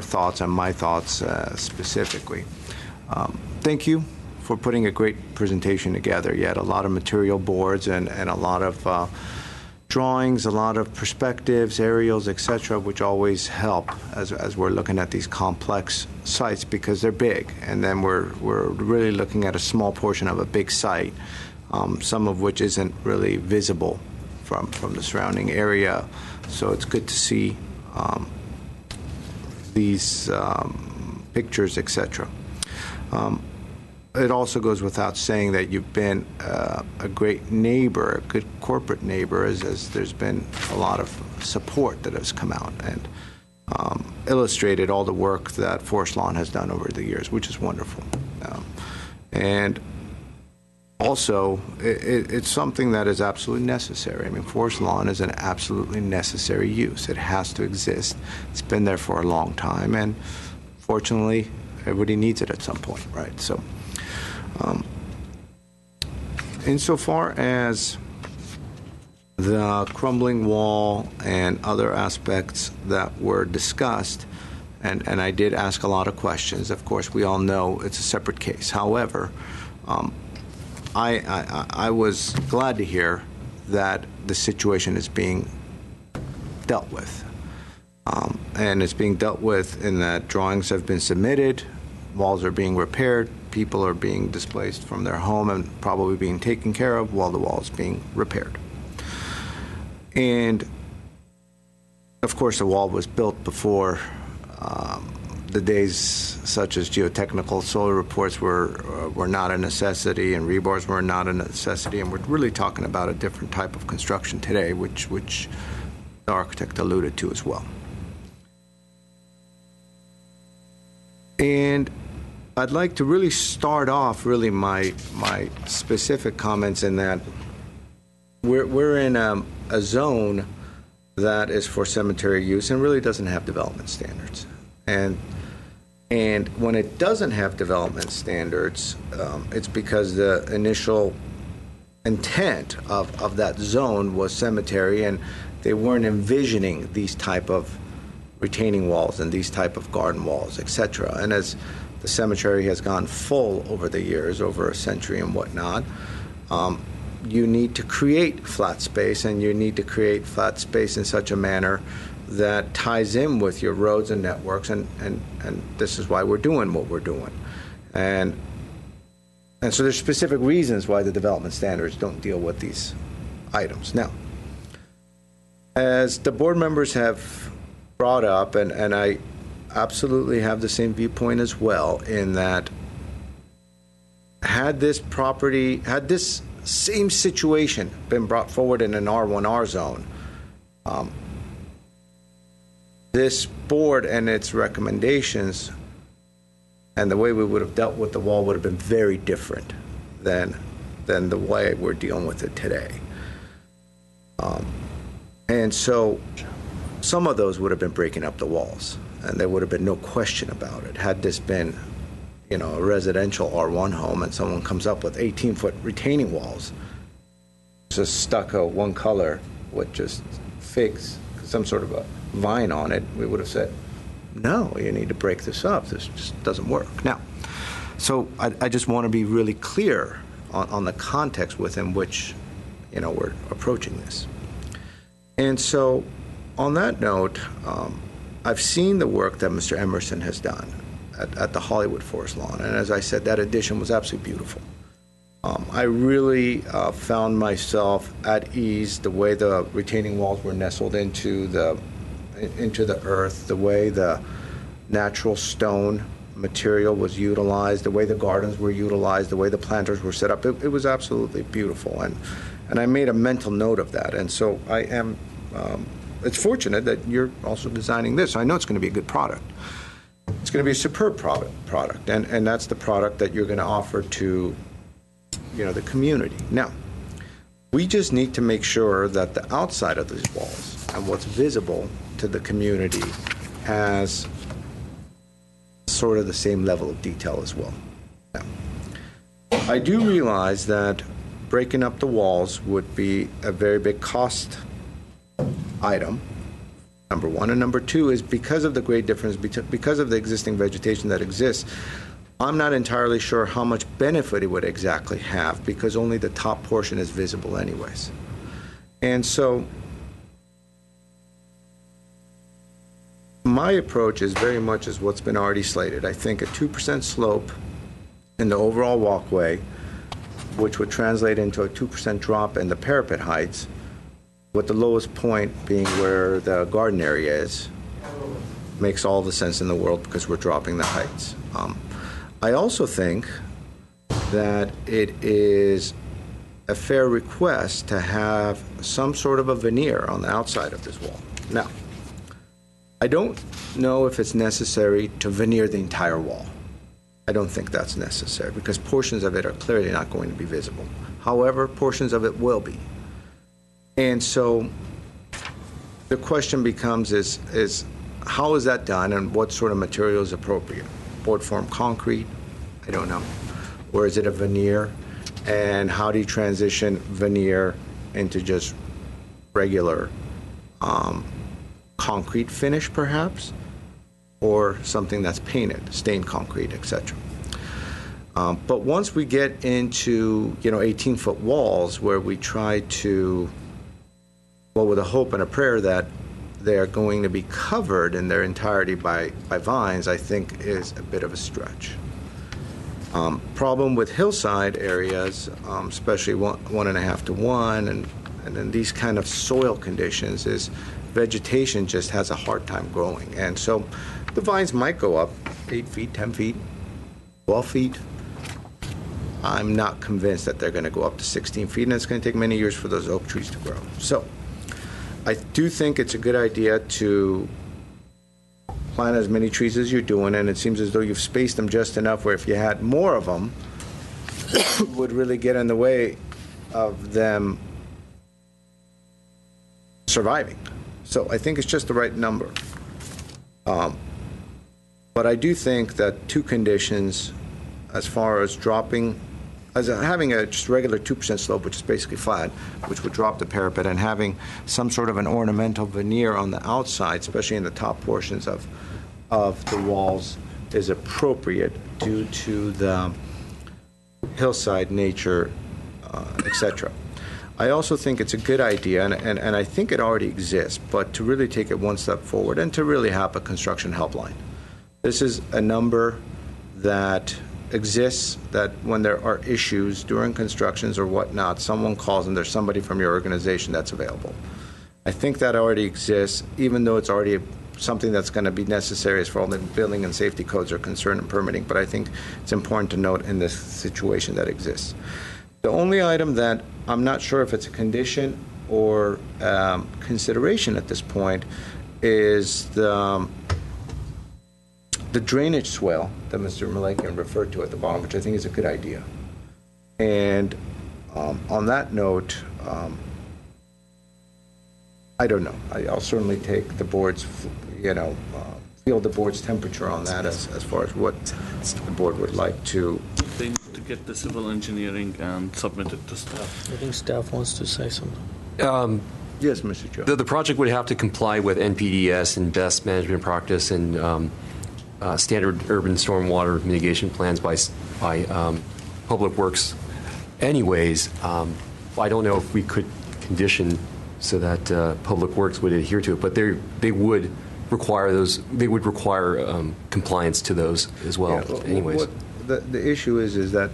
Speaker 2: thoughts and my thoughts specifically, thank you for putting a great presentation together. You had a lot of material boards and a lot of drawings, a lot of perspectives, aerials, etc., which always help as we're looking at these complex sites because they're big, and then we're really looking at a small portion of a big site. Some of which isn't really visible from the surrounding area. So it's good to see these pictures, etc. It also goes without saying that you've been a great neighbor, a good corporate neighbor, as there's been a lot of support that has come out and illustrated all the work that Forest Lawn has done over the years, which is wonderful. And also, it's something that is absolutely necessary. I mean, forest lawn is an absolutely necessary use. It has to exist. It's been there for a long time, and fortunately, everybody needs it at some point, right? So, insofar as the crumbling wall and other aspects that were discussed, and I did ask a lot of questions. Of course, we all know it's a separate case. However, I was glad to hear that the situation is being dealt with. And it's being dealt with in that drawings have been submitted, walls are being repaired, people are being displaced from their home and probably being taken care of while the wall is being repaired. And, of course, the wall was built before the days such as geotechnical soil reports were not a necessity and rebars were not a necessity, and we're really talking about a different type of construction today, which the architect alluded to as well. And I'd like to really start off my specific comments in that we're in a zone that is for cemetery use and really doesn't have development standards. And when it doesn't have development standards, it's because the initial intent of that zone was cemetery, and they weren't envisioning these type of retaining walls and these type of garden walls, etc. And as the cemetery has gone full over the years, over a century and whatnot, you need to create flat space, and you need to create flat space in such a manner that ties in with your roads and networks, and this is why we're doing what we're doing. And so there's specific reasons why the development standards don't deal with these items. Now, as the board members have brought up, and I absolutely have the same viewpoint as well, in that had this same situation been brought forward in an R1R zone, this board and its recommendations and the way we would have dealt with the wall would have been very different than the way we're dealing with it today. And so some of those would have been breaking up the walls, and there would have been no question about it. Had this been, a residential R1 home and someone comes up with 18-foot retaining walls, just stucco, one color, with just figs, some sort of a vine on it, we would have said, no, you need to break this up. This just doesn't work. Now, so I just want to be really clear on the context within which, we're approaching this. And so on that note, I've seen the work that Mr. Emerson has done at the Hollywood Forest Lawn. And as I said, that addition was absolutely beautiful. I really found myself at ease the way the retaining walls were nestled into the earth, the way the natural stone material was utilized, the way the gardens were utilized, the way the planters were set up. It was absolutely beautiful. And I made a mental note of that. And so I am, it's fortunate that you're also designing this. I know it's going to be a good product. It's going to be a superb product. And that's the product that you're going to offer to, the community. Now, we just need to make sure that the outside of these walls and what's visible to the community has sort of the same level of detail as well. Now, I do realize that breaking up the walls would be a very big cost item, number one. And number two is because of the great difference, because of the existing vegetation that exists, I'm not entirely sure how much benefit it would exactly have because only the top portion is visible anyways. And so my approach is very much as what's been already slated. I think a 2% slope in the overall walkway, which would translate into a 2% drop in the parapet heights, with the lowest point being where the garden area is, makes all the sense in the world because we're dropping the heights. I also think that it is a fair request to have some sort of a veneer on the outside of this wall. Now, I don't know if it's necessary to veneer the entire wall. I don't think that's necessary because portions of it are clearly not going to be visible. However, portions of it will be. And so the question becomes is how is that done and what sort of material is appropriate? Board form concrete? I don't know. Or is it a veneer? And how do you transition veneer into just regular concrete finish perhaps? Or something that's painted, stained concrete, etc. But once we get into 18-foot walls where we try to, well, with a hope and a prayer that they are going to be covered in their entirety by vines, I think is a bit of a stretch. Problem with hillside areas, especially 1.5 to 1, and in these kind of soil conditions, is vegetation just has a hard time growing. And so the vines might go up 8 feet, 10 feet, 12 feet. I'm not convinced that they're going to go up to 16 feet, and it's going to take many years for those oak trees to grow. So I do think it's a good idea to plant as many trees as you're doing, and it seems as though you've spaced them just enough where if you had more of them, it would really get in the way of them surviving. So I think it's just the right number. But I do think that two conditions as far as dropping, as having a just regular 2% slope, which is basically flat, which would drop the parapet, and having some sort of an ornamental veneer on the outside, especially in the top portions of the walls, is appropriate due to the hillside nature, etc. I also think it's a good idea, and I think it already exists, but to really take it one step forward and to really have a construction helpline. This is a number that exists, that when there are issues during constructions or whatnot, someone calls and there's somebody from your organization that's available. I think that already exists, even though it's already something that's going to be necessary as far as the building and safety codes are concerned and permitting, but I think it's important to note in this situation that exists. The only item that I'm not sure if it's a condition or consideration at this point is the the drainage swale that Mr. Malakian referred to at the bottom, which I think is a good idea. And on that note, I don't know. I'll certainly take the board's, feel the board's temperature on that as far as what the board would like to.
Speaker 13: They need to get the civil engineering and submit it to staff.
Speaker 8: I think staff wants to say something.
Speaker 2: Yes, Mr. Joe.
Speaker 16: The project would have to comply with NPDES and best management practice and standard urban stormwater mitigation plans by Public Works anyways. I don't know if we could condition so that Public Works would adhere to it, but they would require those. They would require compliance to those as well.
Speaker 2: Yeah,
Speaker 16: anyways,
Speaker 2: the issue is that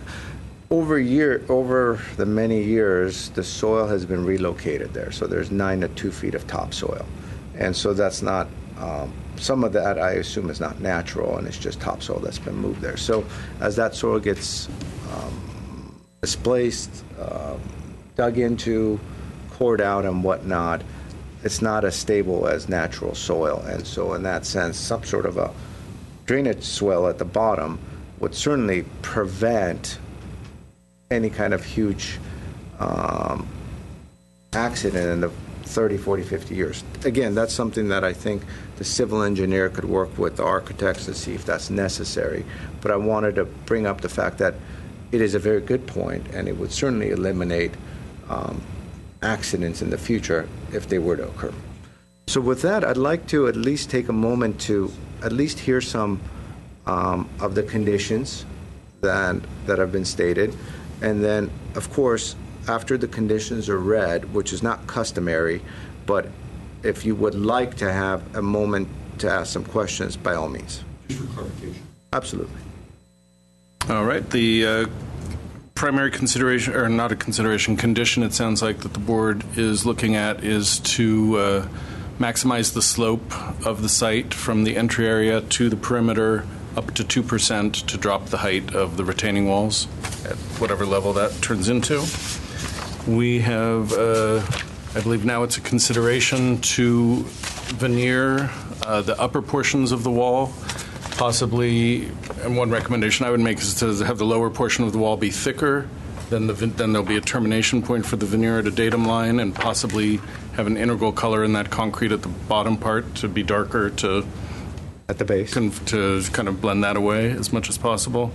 Speaker 2: over the many years, the soil has been relocated there. So there's 9 to 2 feet of topsoil, and so that's not. Some of that I assume is not natural, and it's just topsoil that's been moved there. So as that soil gets displaced, dug into, poured out, and whatnot, it's not as stable as natural soil. And so in that sense, some sort of a drainage swell at the bottom would certainly prevent any kind of huge accident in the 30, 40, 50 years. Again, that's something that I think the civil engineer could work with the architects to see if that's necessary. But I wanted to bring up the fact that it is a very good point, and it would certainly eliminate accidents in the future if they were to occur. So with that, I'd like to at least take a moment to at least hear some of the conditions that have been stated. And then, of course, after the conditions are read, which is not customary, but if you would like to have a moment to ask some questions, by all means.
Speaker 12: Just for clarification.
Speaker 2: Absolutely.
Speaker 12: All right. The primary consideration, or not a consideration, condition it sounds like that the board is looking at is to maximize the slope of the site from the entry area to the perimeter up to 2% to drop the height of the retaining walls at whatever level that turns into. We have, I believe now it's a consideration to veneer the upper portions of the wall, possibly, and one recommendation I would make is to have the lower portion of the wall be thicker, then there'll be a termination point for the veneer at a datum line, and possibly have an integral color in that concrete at the bottom part to be darker to
Speaker 2: at the base
Speaker 12: to kind of blend that away as much as possible.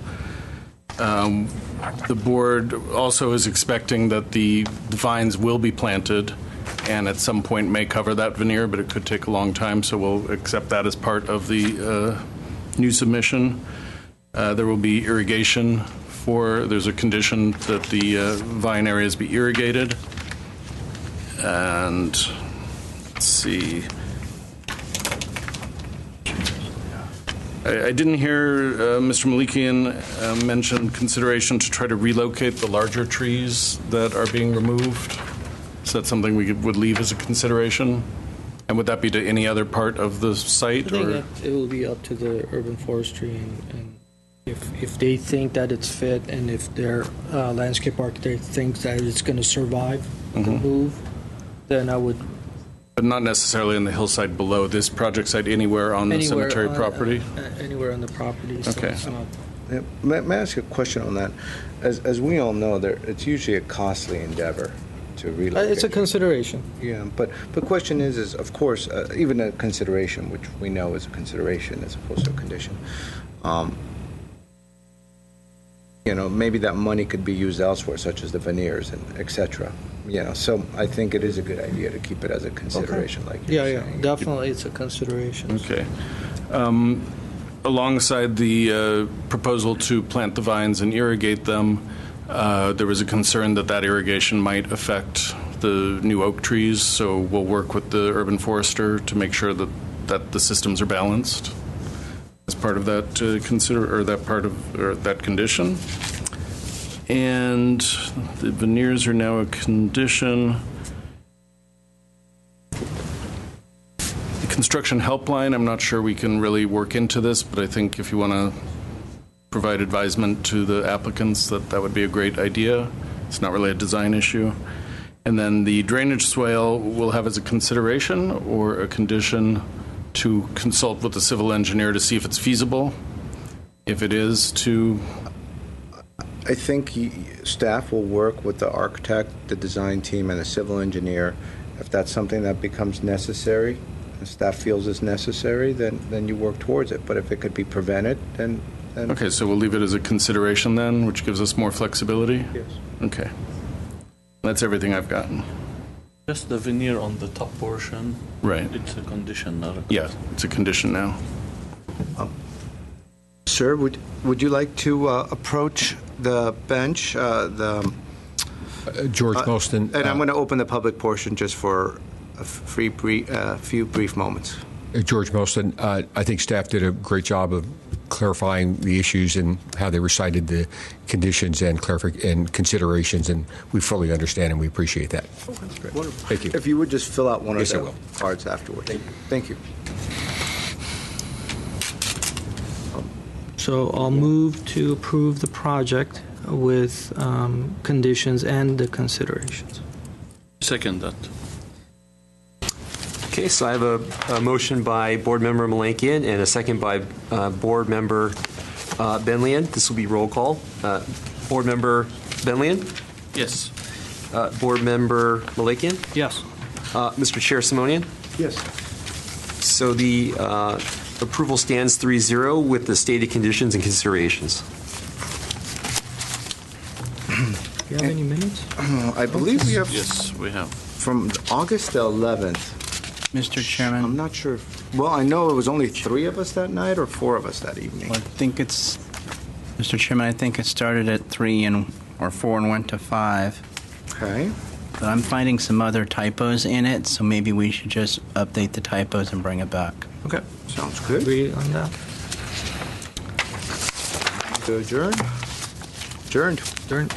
Speaker 12: The board also is expecting that the vines will be planted and at some point may cover that veneer, but it could take a long time, so we'll accept that as part of the new submission. There will be irrigation there's a condition that the vine areas be irrigated. And let's see. I didn't hear Mr. Malikian mention consideration to try to relocate the larger trees that are being removed. Is that something we would leave as a consideration? And would that be to any other part of the site?
Speaker 8: I think it will be up to the urban forestry, and if they think that it's fit, and if their landscape architect thinks that it's going to survive the move, then I would.
Speaker 12: But not necessarily on the hillside below this project site, anywhere on the cemetery property?
Speaker 8: Anywhere on the property. So
Speaker 12: okay.
Speaker 2: May I ask you a question on that? As we all know, it's usually a costly endeavor to relocate.
Speaker 8: It's a consideration.
Speaker 2: Yeah, but the question is of course, even a consideration, which we know is a consideration as opposed to a condition. Maybe that money could be used elsewhere, such as the veneers and et cetera. So I think it is a good idea to keep it as a consideration, like you're saying.
Speaker 8: Definitely it's a consideration.
Speaker 12: Okay. Alongside the proposal to plant the vines and irrigate them, there was a concern that irrigation might affect the new oak trees, so we'll work with the urban forester to make sure that the systems are balanced as part of that that condition. And the veneers are now a condition. The construction helpline, I'm not sure we can really work into this, but I think if you want to provide advisement to the applicants, that would be a great idea. It's not really a design issue. And then the drainage swale we'll have as a consideration or a condition to consult with the civil engineer to see if it's feasible? If it is, to...
Speaker 2: I think staff will work with the architect, the design team, and the civil engineer. If that's something that becomes necessary, and staff feels is necessary, then you work towards it. But if it could be prevented, then...
Speaker 12: Okay, so we'll leave it as a consideration then, which gives us more flexibility?
Speaker 2: Yes.
Speaker 12: Okay. That's everything I've gotten.
Speaker 13: Just the veneer on the top portion.
Speaker 12: Right.
Speaker 13: It's a condition, not a...
Speaker 12: Yeah, it's a condition now.
Speaker 2: Sir, would you like to approach the bench,
Speaker 14: George Mostyn.
Speaker 2: And I'm going to open the public portion just for a few brief moments.
Speaker 14: George Mostyn, I think staff did a great job of clarifying the issues and how they recited the conditions and considerations, and we fully understand and we appreciate that.
Speaker 2: Oh, that's great. Wonderful.
Speaker 14: Thank you.
Speaker 2: If you would just fill out one
Speaker 14: Yes, I
Speaker 2: of
Speaker 14: will.
Speaker 2: the cards afterwards. Thank you.
Speaker 8: So I'll move to approve the project with conditions and the considerations.
Speaker 13: Second that.
Speaker 16: Okay, so I have a motion by Board Member Malankian and a second by Board Member Benlian. This will be roll call. Board Member Benlian?
Speaker 13: Yes.
Speaker 16: Board Member Malankian?
Speaker 8: Yes.
Speaker 16: Mr. Chair Simonian?
Speaker 2: Yes.
Speaker 16: So the approval stands 3-0 with the stated conditions and considerations.
Speaker 8: Do you have any minutes?
Speaker 2: I believe we have.
Speaker 13: Yes, we have.
Speaker 2: From August the 11th.
Speaker 17: Mr. Chairman.
Speaker 2: I'm not sure. Well, I know it was only 3 of us that night or 4 of us that evening.
Speaker 17: Well, I think it's, Mr. Chairman, I think it started at 3 or 4 and went to 5.
Speaker 2: Okay.
Speaker 17: But I'm finding some other typos in it, so maybe we should just update the typos and bring it back.
Speaker 2: Okay. Sounds good.
Speaker 8: Agree on that?
Speaker 2: To adjourn? Adjourned.
Speaker 8: Adjourned.